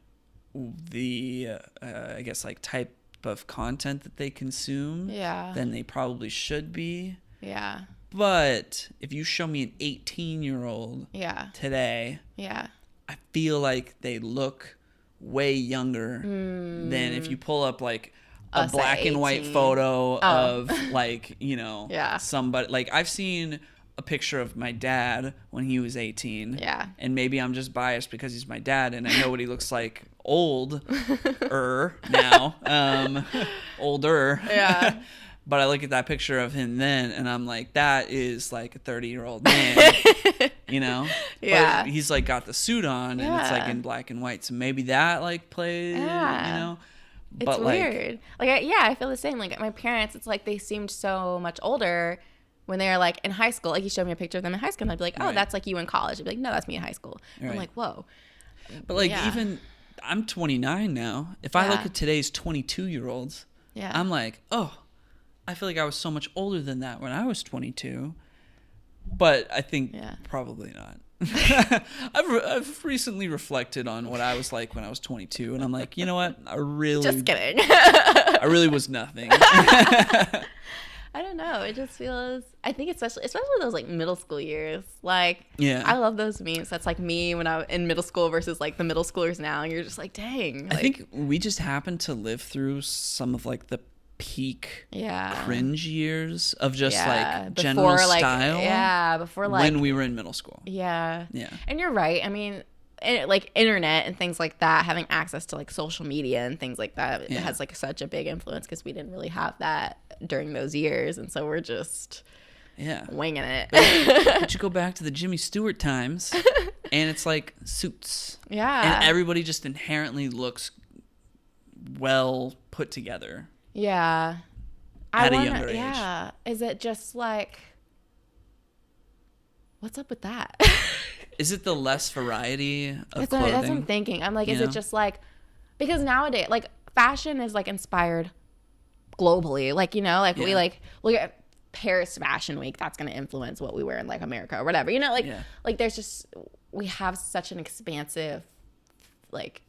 the I guess like type of content that they consume than they probably should be.
Yeah.
But if you show me an 18-year-old today, I feel like they look way younger than if you pull up like a black and white photo of like, you know, somebody. Like I've seen a picture of my dad when he was 18.
Yeah.
And maybe I'm just biased because he's my dad and I know what he looks like older now. Older.
Yeah.
But I look at that picture of him then and I'm like, that is like a 30-year-old man, you know?
Yeah.
But he's like got the suit on and it's like in black and white. So maybe that like plays, you know?
But it's weird. Like, I feel the same. Like my parents, it's like they seemed so much older when they are like in high school, like you showed me a picture of them in high school and I'd be like, oh,
Right.
that's like you in college. I'd be like, no, that's me in high school.
Right.
I'm like, whoa.
But like
Yeah.
even I'm 29 now. If I look
Yeah.
at today's 22-year-olds,
Yeah.
I'm like, oh, I feel like I was so much older than that when I was 22. But I think probably not. I've recently reflected on what I was like when I was 22, and I'm like, you know what? I really
Just kidding.
I really was nothing.
I don't know. It just feels. I think especially those like middle school years. Like,
Yeah.
I love those memes. That's like me when I was in middle school versus like the middle schoolers now. And you're just like, dang. Like,
I think we just happened to live through some of like the peak cringe years of just like general style.
Yeah, before like
when we were in middle school.
Yeah.
Yeah.
And you're right. I mean, like internet and things like that, having access to like social media and things like that, it has like such a big influence because we didn't really have that during those years, and so we're just winging it.
But you go back to the Jimmy Stewart times, and it's like Suits.
Yeah.
And everybody just inherently looks well put together.
Yeah.
At a younger age.
Yeah. Is it just like, what's up with that?
Is it the less variety of
That's
clothing?
what I'm thinking. I'm like, is
You
it
know?
just like, because nowadays, like fashion is like inspired globally. Like, you know, like we like look at Paris Fashion Week. That's going to influence what we wear in like America or whatever. You know, like, like there's just, we have such an expansive, like,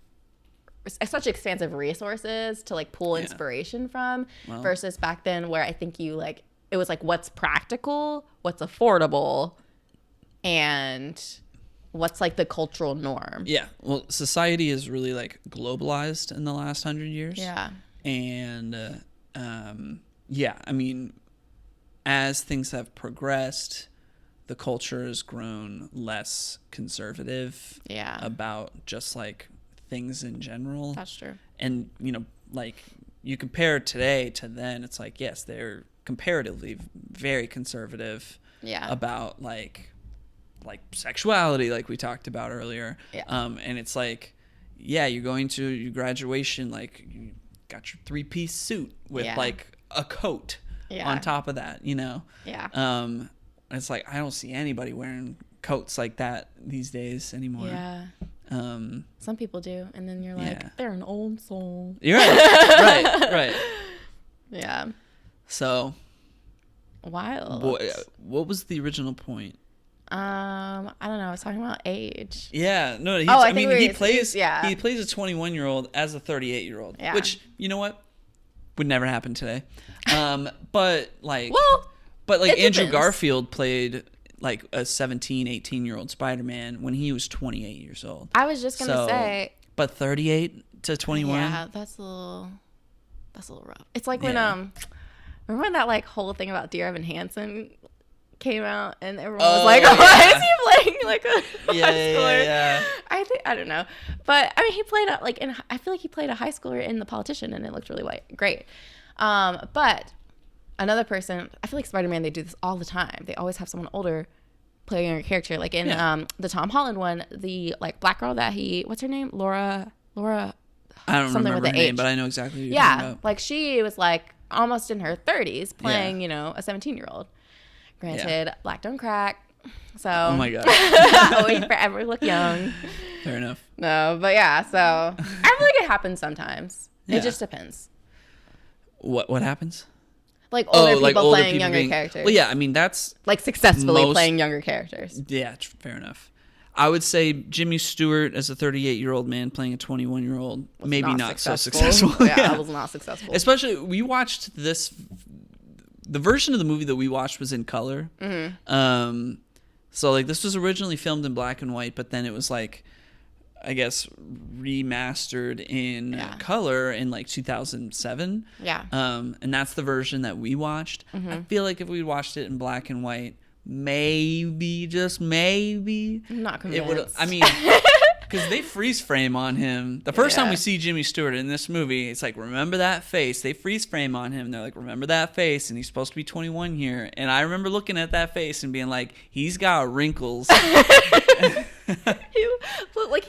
such expansive resources to like pull inspiration from versus back then where I think you like, it was like what's practical, what's affordable, and what's like the cultural norm.
Yeah. Well, society is really like globalized in the last 100 years.
Yeah.
And yeah, I mean, as things have progressed, the culture has grown less conservative about just like things in general.
That's true.
And, you know, like you compare today to then, it's like, yes, they're comparatively very conservative about like sexuality, like we talked about earlier.
Yeah.
And it's like, yeah, you're going to your graduation, like you got your 3-piece suit with like a coat on top of that, you know?
Yeah.
And it's like, I don't see anybody wearing coats like that these days anymore.
Yeah. Some people do, and then you're like, they're an old soul.
You're right. right.
Yeah.
So,
Wild.
What was the original point?
I don't know. I was talking about age.
Yeah, no. He plays a 21-year-old as a 38-year-old, which, you know what, would never happen today. But like, Andrew Garfield played like a 17, 18-year-old Spider-Man when he was 28 years old.
I was just gonna say,
but 38 to 21.
Yeah, that's a little rough. It's like when remember when that like whole thing about Dear Evan Hansen came out and everyone was like, why is he playing like a high schooler?
Yeah.
I don't know, but I mean he played I feel like he played a high schooler in The Politician and it looked really great. But another person, I feel like Spider-Man, they do this all the time. They always have someone older play a younger character. Like in the Tom Holland one, the like black girl that what's her name? Laura.
I don't remember her name, but I know exactly who you're talking about.
Like she was like almost in her 30s playing, you know, a 17-year-old. Granted, black don't crack. So
oh my god,
we forever look young.
Fair enough.
No, but yeah. So I feel like it happens sometimes. Yeah. It just depends.
What happens?
Like older people playing younger characters.
Well, yeah, I mean that's
like successfully playing younger characters.
Yeah, fair enough. I would say Jimmy Stewart as a 38-year-old man playing a 21-year-old, maybe not so successful.
Yeah, I was not successful.
Especially, we watched the version of the movie that we watched was in color. Mm-hmm. So like this was originally filmed in black and white, but then it was like, I guess, remastered in color in like 2007.
Yeah.
And that's the version that we watched. Mm-hmm. I feel like if we watched it in black and white, maybe, just maybe,
I'm not convinced.
It would. I mean, because they freeze frame on him. The first time we see Jimmy Stewart in this movie, it's like, remember that face. They freeze frame on him. They're like, remember that face, and he's supposed to be 21 here. And I remember looking at that face and being like, he's got wrinkles.
Like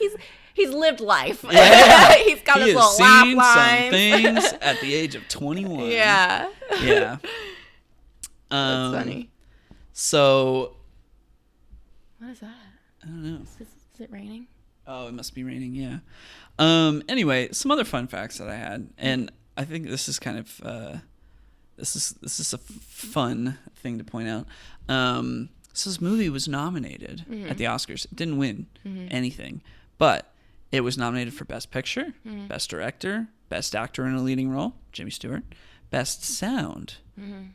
he's lived life. Yeah. He's got his little laugh lines.
Seen some things at the age of 21.
Yeah.
Yeah.
That's funny.
So.
What is that?
I don't know.
Is it raining?
Oh, it must be raining. Yeah. Anyway, some other fun facts that I had, and I think this is kind of this is a fun thing to point out. So this movie was nominated at the Oscars. It didn't win anything, but it was nominated for Best Picture, Best Director, Best Actor in a Leading Role, Jimmy Stewart, Best Sound,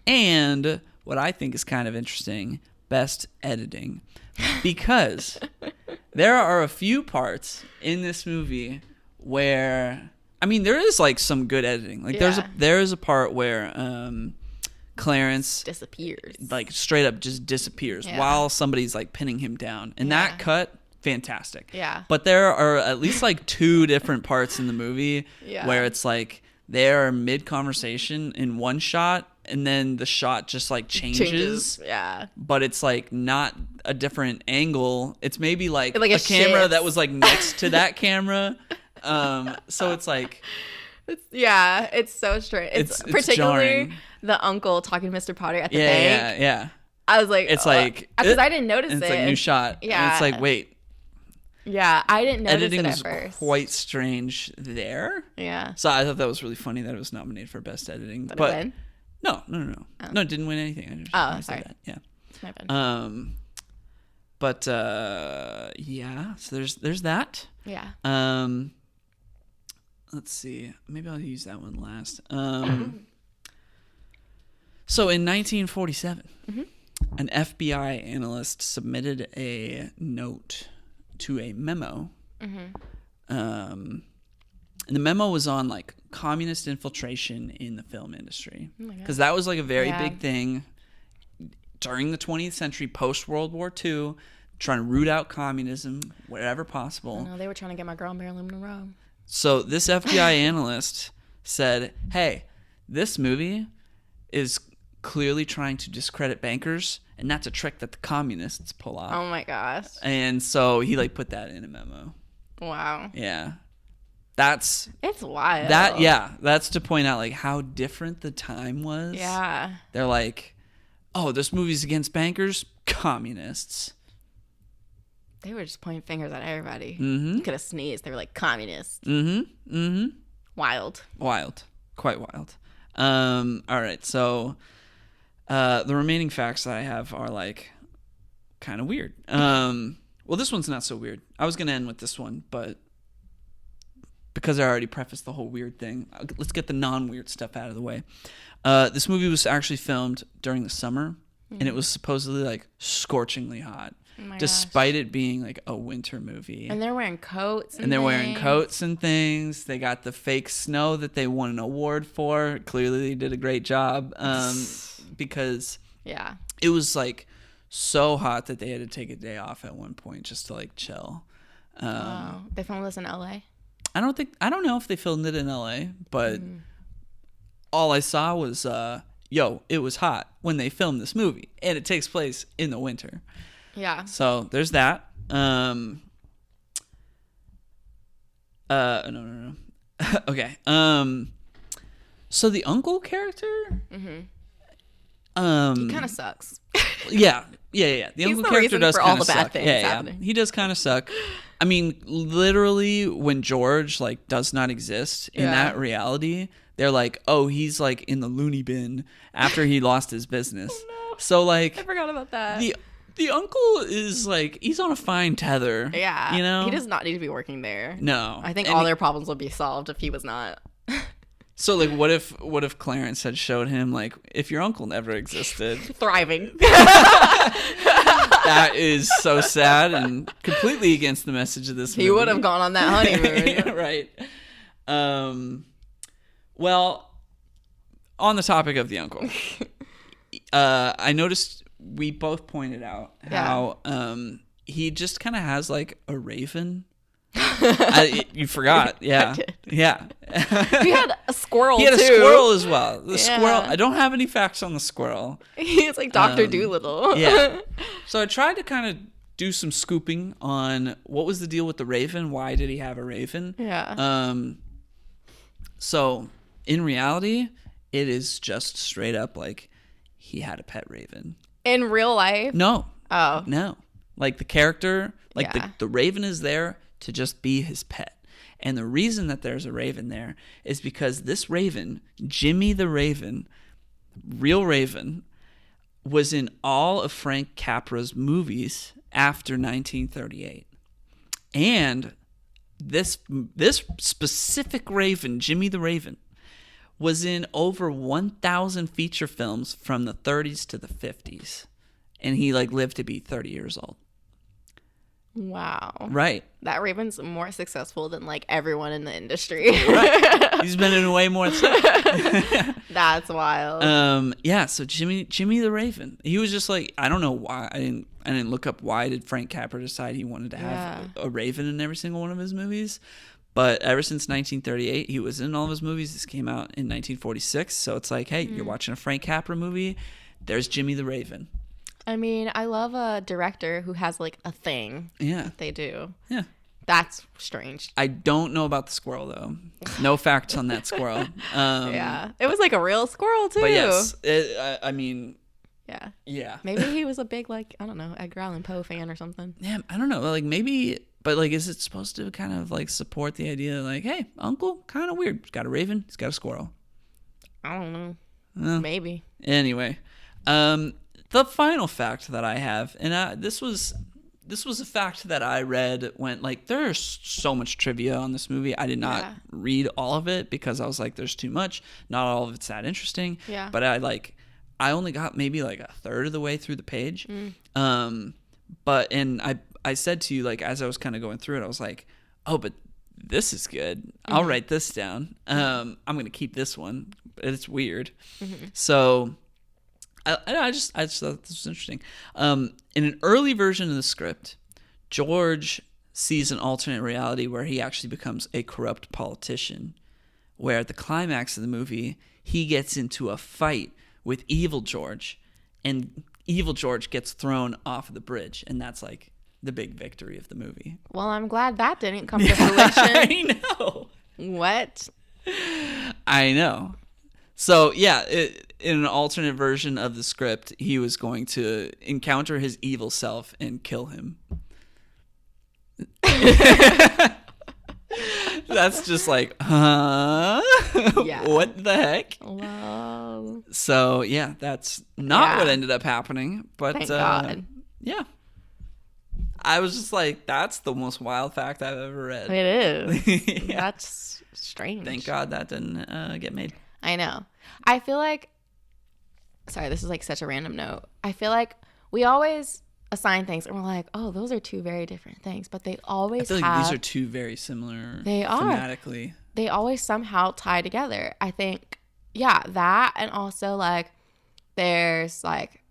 and what I think is kind of interesting, Best Editing, because there are a few parts in this movie where, I mean, there is like some good editing. Like there is a part where Clarence
disappears,
like straight up just disappears while somebody's like pinning him down, and that cut, fantastic.
Yeah.
But there are at least like 2 different parts in the movie where it's like they're mid conversation in one shot, and then the shot just like changes.
Yeah.
But it's like not a different angle. It's maybe like a camera
shifts.
that was like next to that camera. So it's like,
it's so strange. It's particularly
jarring.
The uncle talking to Mr. Potter at the bank.
Yeah.
I was like,
it's like,
because I didn't notice
it's
it.
like new shot.
Yeah.
And it's like, wait.
Yeah, I didn't notice
Editing
it at
was
first.
quite strange there.
Yeah.
So I thought that was really funny that it was nominated for Best Editing.
Did
but
it win?
No.
Oh.
No, it didn't win anything.
Oh, sorry.
That. Yeah.
It's my bad.
But yeah. So there's that.
Yeah.
Let's see. Maybe I'll use that one last. So in 1947, an FBI analyst submitted a note to a memo. And the memo was on like communist infiltration in the film industry, because that was like a very big thing during the 20th century, post World War II, trying to root out communism wherever possible.
No, they were trying to get my girl Marilyn Monroe.
So this FBI analyst said, hey, this movie is clearly trying to discredit bankers, and that's a trick that the communists pull off.
Oh my gosh.
And so he like put that in a memo.
Wow.
Yeah.
It's wild.
That's to point out like how different the time was.
Yeah.
They're like, oh, this movie's against bankers, communists.
They were just pointing fingers at everybody.
You
could have sneezed. They were like, communists. Wild.
Quite wild. All right, so the remaining facts that I have are like kind of weird. Well, this one's not so weird. I was gonna end with this one, but because I already prefaced the whole weird thing, let's get the non-weird stuff out of the way. This movie was actually filmed during the summer, and it was supposedly like scorchingly hot, despite it being like a winter movie.
And they're wearing coats.
And they're wearing coats and things. They got the fake snow that they won an award for. Clearly, they did a great job, because it was like so hot that they had to take a day off at one point just to like chill.
They filmed this in LA?
I don't know if they filmed it in LA, but all I saw was it was hot when they filmed this movie, and it takes place in the winter.
Yeah.
So there's that. No. Okay. So the uncle character,
he kind of sucks.
Yeah. The uncle character does kind of suck.
Yeah.
He does kind of suck. I mean, literally, when George like does not exist in that reality, they're like, "Oh, he's like in the loony bin after he lost his business."
Oh, no.
So like,
I forgot about that.
The uncle is like, he's on a fine tether.
Yeah,
you know,
he does not need to be working there.
No,
I think all their problems would be solved if he was not.
So like, what if Clarence had showed him like, if your uncle never existed,
thriving.
That is so sad and completely against the message of this movie.
He would have gone on that honeymoon.
Right. Well, on the topic of the uncle, I noticed we both pointed out how he just kind of has like a raven. You forgot. Yeah. Yeah.
He had a squirrel,
He had a squirrel as well. The squirrel. I don't have any facts on the squirrel.
He's like Dr. Dolittle.
Yeah. So I tried to kind of do some scooping on what was the deal with the raven. Why did he have a raven?
Yeah.
So in reality, it is just straight up like he had a pet raven.
In real life?
No.
Oh.
No. Like the character, like
Yeah.
the raven is there to just be his pet. And the reason that there's a raven there is because this raven, Jimmy the Raven, real raven, was in all of Frank Capra's movies after 1938. And this specific raven, Jimmy the Raven, was in over 1,000 feature films from the 30s to the 50s. And he like lived to be 30 years old.
Wow.
Right.
That raven's more successful than like everyone in the industry.
Right. He's been in way more stuff.
That's wild.
Yeah, so Jimmy the Raven. He was just like, I don't know why. I didn't look up why did Frank Capra decide he wanted to have a raven in every single one of his movies. But ever since 1938, he was in all of his movies. This came out in 1946. So it's like, hey, you're watching a Frank Capra movie. There's Jimmy the Raven.
I mean, I love a director who has like a thing that they do.
Yeah.
That's strange.
I don't know about the squirrel, though. No facts on that squirrel.
Yeah. It was like a real squirrel, too.
But yes, I mean...
Yeah.
Yeah.
Maybe he was a big, like, I don't know, Edgar Allan Poe fan or something.
Yeah, I don't know. Like, maybe... But, like, is it supposed to kind of, like, support the idea, like, hey, uncle, kind of weird. He's got a raven. He's got a squirrel.
I don't know. Maybe.
Anyway. The final fact that I have, and this was a fact that I read when, like, there's so much trivia on this movie. I did not read all of it because I was like, there's too much. Not all of it's that interesting.
Yeah.
But I only got maybe like a third of the way through the page. But I said to you, like, as I was kind of going through it, I was like, oh, but this is good. I'll write this down. I'm going to keep this one. It's weird. So... I just thought this was interesting. In an early version of the script, George sees an alternate reality where he actually becomes a corrupt politician, where at the climax of the movie, he gets into a fight with Evil George, and Evil George gets thrown off of the bridge, and that's like the big victory of the movie.
Well, I'm glad that didn't come to fruition.
I know.
What?
I know. So, yeah, in an alternate version of the script, he was going to encounter his evil self and kill him. That's just like, huh? Yeah. What the heck?
Wow.
So, yeah, that's not what ended up happening. But,
thank God.
Yeah. I was just like, that's the most wild fact I've ever read.
It is. Yeah. That's strange.
Thank God that didn't get made.
I know. I feel like, sorry, this is like such a random note. I feel like we always assign things and we're like, oh, those are two very different things, but they always
I feel like these are two very similar.
They are.
Thematically.
They always somehow tie together. I think, yeah, that, and also like there's like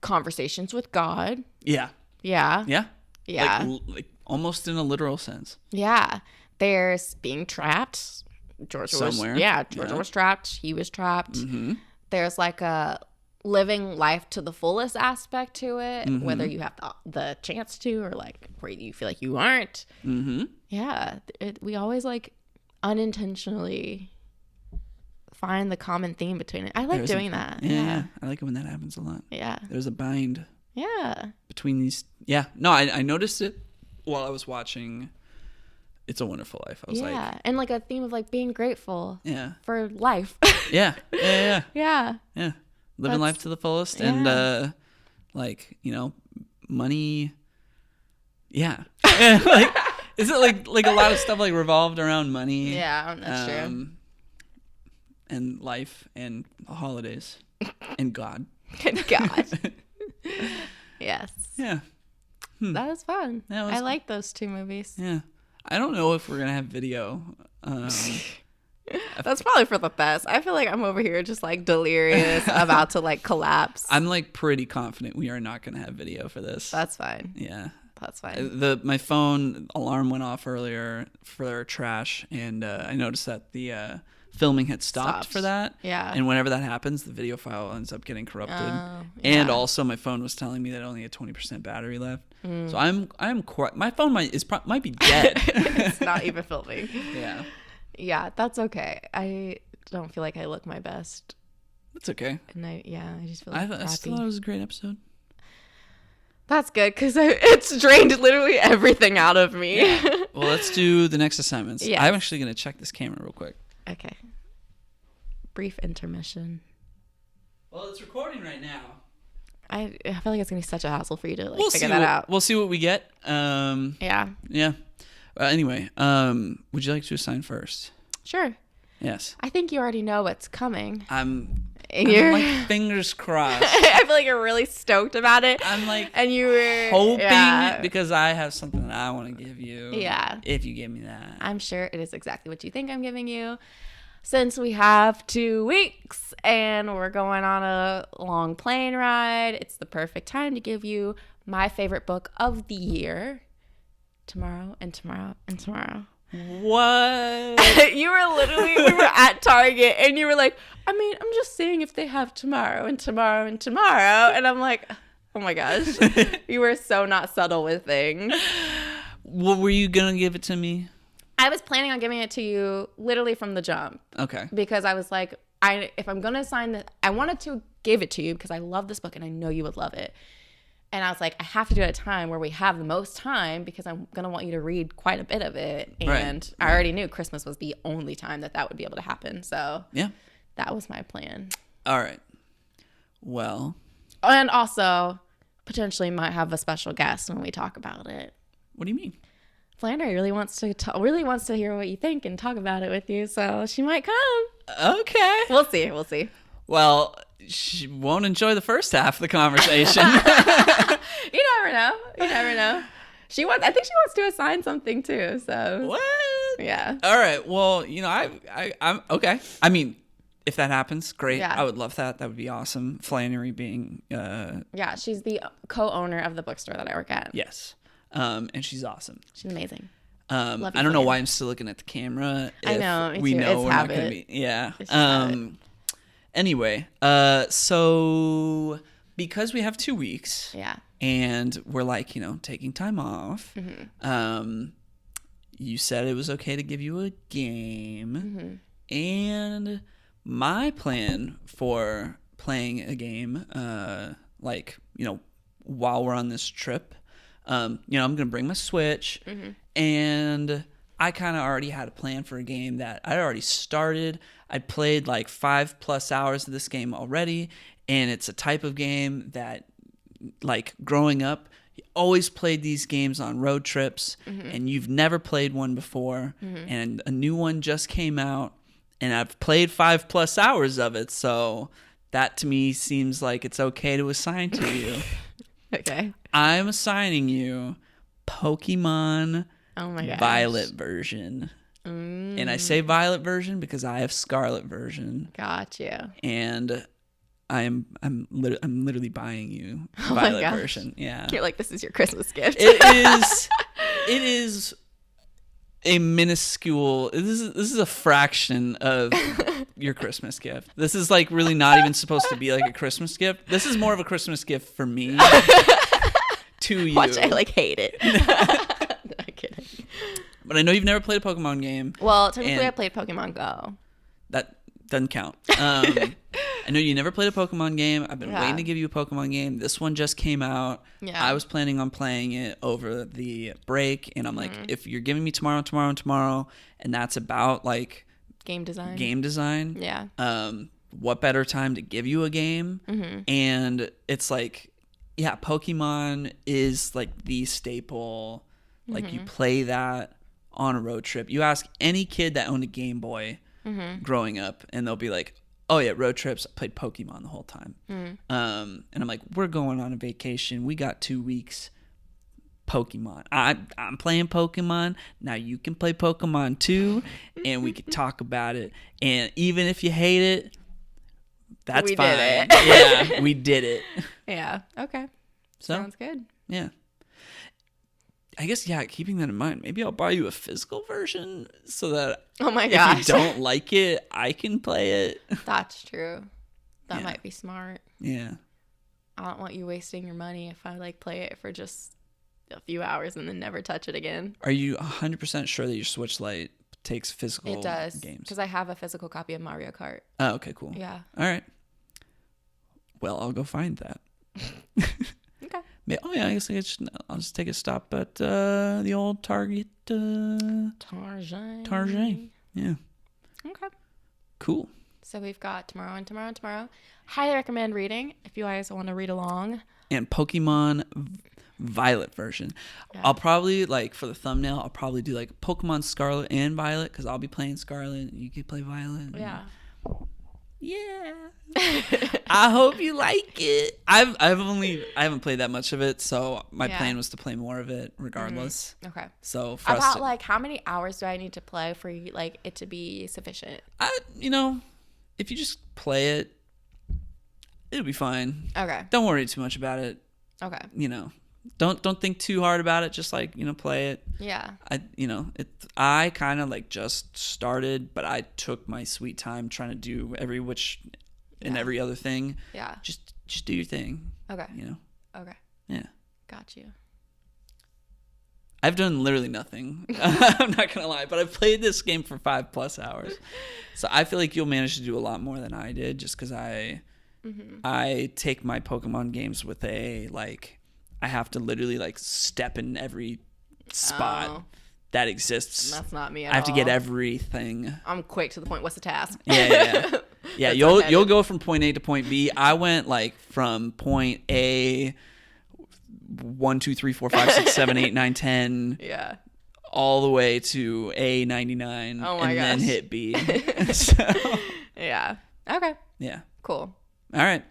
conversations with God.
Yeah.
Yeah.
Yeah.
Yeah.
Like almost in a literal sense.
Yeah. There's being trapped. George was trapped. He was trapped. Mm-hmm. There's like a living life to the fullest aspect to it, whether you have the chance to or like where you feel like you aren't. Mm-hmm. Yeah. We always like unintentionally find the common theme between it. I like doing that.
Yeah. I like it when that happens a lot.
Yeah.
There's a bind.
Yeah.
Between these. Yeah. No, I noticed it while I was watching It's a Wonderful Life. I was like,
and like a theme of like being grateful for life.
Yeah. Living life to the fullest and like, you know, money. Yeah. Like, is it like a lot of stuff like revolved around money?
Yeah, that's true.
And life and holidays and God.
And God. Yes.
Yeah.
That was fun. I like those two movies.
Yeah. I don't know if we're going to have video.
That's probably for the best. I feel like I'm over here just like delirious, about to like collapse.
I'm like pretty confident we are not going to have video for this.
That's fine.
Yeah.
That's fine.
My phone alarm went off earlier for trash, and I noticed that the filming had stopped for that.
Yeah.
And whenever that happens, the video file ends up getting corrupted. And also my phone was telling me that I only had 20% battery left. So I'm quite, my phone might be dead.
It's not even filming.
Yeah.
Yeah, that's okay. I don't feel like I look my best
That's okay.
And I just feel like
I still thought it was a great episode.
That's good because it's drained literally everything out of me.
Yeah. Well, let's do the next assignments.
Yes.
I'm actually going to check this camera real quick.
Okay. Brief intermission.
Well, it's recording right now.
I feel like it's going to be such a hassle for you to figure that out.
We'll see what we get.
Yeah.
Yeah. Anyway, would you like to assign first?
Sure.
Yes.
I think you already know what's coming.
I'm
You're
like fingers crossed.
I feel like you're really stoked about it.
I'm like
and you were
hoping because I have something that I want to give you.
Yeah.
If you give me that.
I'm sure it is exactly what you think I'm giving you. Since we have 2 weeks and we're going on a long plane ride, it's the perfect time to give you my favorite book of the year. Tomorrow and tomorrow and tomorrow.
What?
You were literally, we were at Target and you were like, I mean, I'm just seeing if they have tomorrow and tomorrow and tomorrow. And I'm like, oh my gosh. You were so not subtle with things.
What were you going to give it to me?
I was planning on giving it to you literally from the jump.
Okay.
Because I was like, if I'm going to assign this, I wanted to give it to you because I love this book and I know you would love it. And I was like, I have to do it at a time where we have the most time because I'm going to want you to read quite a bit of it. And
right.
I already knew Christmas was the only time that would be able to happen. So
yeah,
that was my plan.
All right. Well.
And also potentially might have a special guest when we talk about it.
What do you mean?
Flannery really wants to hear what you think and talk about it with you. So she might come.
Okay.
We'll see.
Well, she won't enjoy the first half of the conversation.
You never know. I think she wants to assign something too. So
what?
Yeah.
All right. Well, I'm okay. I mean, if that happens, great.
Yeah.
I would love that. That would be awesome. Flannery being
yeah, she's the co-owner of the bookstore that I work at.
Yes. And she's awesome.
She's amazing.
I don't know why I'm still looking at the camera.
I know.
We know
it's
we're
habit.
not going to be. Yeah.
Habit.
Anyway, so because we have 2 weeks.
Yeah.
And we're like, taking time off.
Mm-hmm.
You said it was okay to give you a game. Mm-hmm. And my plan for playing a game, while we're on this trip, I'm going to bring my Switch. Mm-hmm. And I kind of already had a plan for a game that I already started. I played like 5+ hours of this game already. And it's a type of game that, like, growing up, you always played these games on road trips, mm-hmm. and you've never played one before, mm-hmm. and a new one just came out, and I've played 5+ hours of it, so that to me seems like it's okay to assign to you.
Okay.
I'm assigning you Pokemon Violet version. And I say Violet version because I have Scarlet version.
Gotcha.
And I'm literally buying you Violet version. Yeah.
You're like, this is your Christmas gift.
It is a minuscule. This is a fraction of your Christmas gift. This is like really not even supposed to be like a Christmas gift. This is more of a Christmas gift for me to you.
Watch, I hate it. No, kidding.
But I know you've never played a Pokemon game.
Well, technically I played Pokemon Go.
That doesn't count. I know you never played a Pokemon game. I've been waiting to give you a Pokemon game. This one just came out. Yeah. I was planning on playing it over the break, and I'm like, if you're giving me tomorrow, and that's about like
game design. Yeah.
What better time to give you a game? Mm-hmm. And it's like, yeah, Pokemon is like the staple. Mm-hmm. Like you play that on a road trip. You ask any kid that owned a Game Boy growing up, and they'll be like, oh yeah, road trips. I played Pokemon the whole time. And I'm like, we're going on a vacation. We got 2 weeks. Pokemon. I'm playing Pokemon. Now you can play Pokemon too, and we can talk about it. And even if you hate it, that's fine. Did it. Yeah, we did it.
Yeah. Okay. Sounds good.
Yeah. I guess, yeah, keeping that in mind, maybe I'll buy you a physical version so that if you don't like it, I can play it.
That's true. That might be smart.
Yeah.
I don't want you wasting your money if I like play it for just a few hours and then never touch it again.
Are you 100% sure that your Switch Lite takes physical games?
It does. Because I have a physical copy of Mario Kart.
Oh, okay, cool.
Yeah.
All right. Well, I'll go find that.
Okay.
Oh yeah, I guess I'll just take a stop at the old Target.
Target.
Yeah.
Okay.
Cool.
So we've got tomorrow and tomorrow and tomorrow. Highly recommend reading if you guys want to read along.
And Pokemon Violet version. Yeah. I'll probably, like, for the thumbnail, I'll probably do like Pokemon Scarlet and Violet, because I'll be playing Scarlet and you can play Violet.
Yeah.
Yeah. I hope you like it. I haven't played that much of it, so my plan was to play more of it regardless.
Mm-hmm. Okay.
So
about like how many hours do I need to play for like it to be sufficient?
If you just play it, it'll be fine.
Okay.
Don't worry too much about it.
Okay.
Don't think too hard about it. Just like, play it.
Yeah.
I kind of like just started, but I took my sweet time trying to do every other thing.
Yeah.
Just do your thing.
Okay.
Okay.
Yeah. Got you.
I've done literally nothing. I'm not gonna lie, but I've played this game for 5+ hours, so I feel like you'll manage to do a lot more than I did, just because I take my Pokemon games with I have to literally like step in every spot that exists.
That's not me at all.
I have to get everything.
I'm quick to the point. What's the task?
Yeah. Yeah, you'll go from point A to point B. I went like from point A 1, 2, 3, 4, 5, 6, 7, 8, 9, 10.
Yeah.
All the way to A99.
Oh my gosh.
Then hit B. So,
yeah. Okay.
Yeah.
Cool.
All right.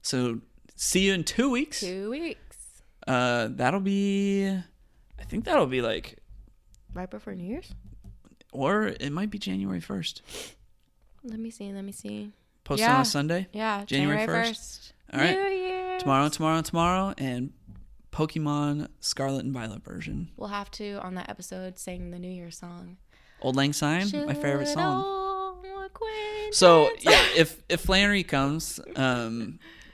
So see you in 2 weeks.
2 weeks.
I think that'll be like
right before New Year's?
Or it might be January 1st.
Let me see.
Post on a Sunday?
Yeah.
January 1st. All right.
New Year's.
Tomorrow, and Pokemon Scarlet and Violet version.
We'll have to, on that episode, sing the New Year's song.
Old Lang Syne, my favorite song. So, yeah, if Flannery comes,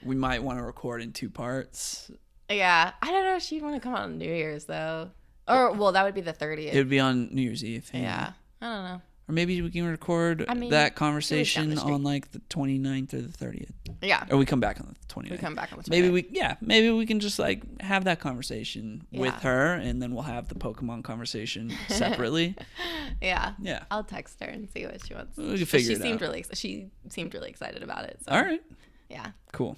we might want to record in 2 parts.
Yeah. I don't know if she'd want to come on New Year's, though. Or, well, that would be the 30th.
It would be on New Year's Eve.
Yeah. I don't know.
Or maybe we can record that conversation on like the 29th or the 30th.
Yeah.
Or we come back on the 29th.
We come back on the 29th.
Maybe we can just like have that conversation with her, and then we'll have the Pokemon conversation separately.
Yeah.
Yeah.
I'll text her and see what she wants.
We can figure it
out. She seemed really excited about it. So.
All right.
Yeah.
Cool.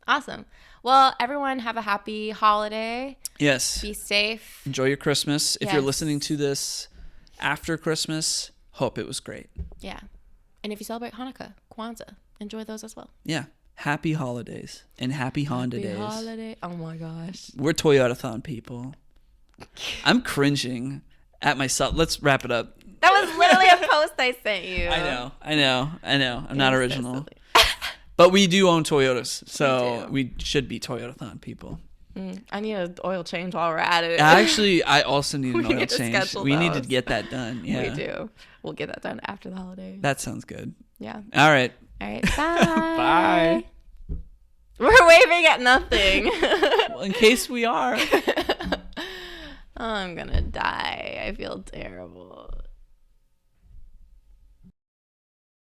Awesome. Well, everyone have a happy holiday.
Yes.
Be safe.
Enjoy your Christmas. If you're listening to this after Christmas, hope it was great.
Yeah. And if you celebrate Hanukkah, Kwanzaa, enjoy those as well.
Yeah. Happy holidays and happy Honda days.
Happy holiday. Oh my gosh.
We're Toyotathon people. I'm cringing at myself. Let's wrap it up.
That was literally a post I sent you.
I know. I'm not original. But we do own Toyotas, so we should be Toyotathon people.
I need an oil change while we're at it.
Actually, I also need an oil change. We need to get that done. Yeah.
We do. We'll get that done after the holiday.
That sounds good.
Yeah.
All right.
Bye.
Bye.
We're waving at nothing.
Well, in case we are.
I'm gonna die. I feel terrible.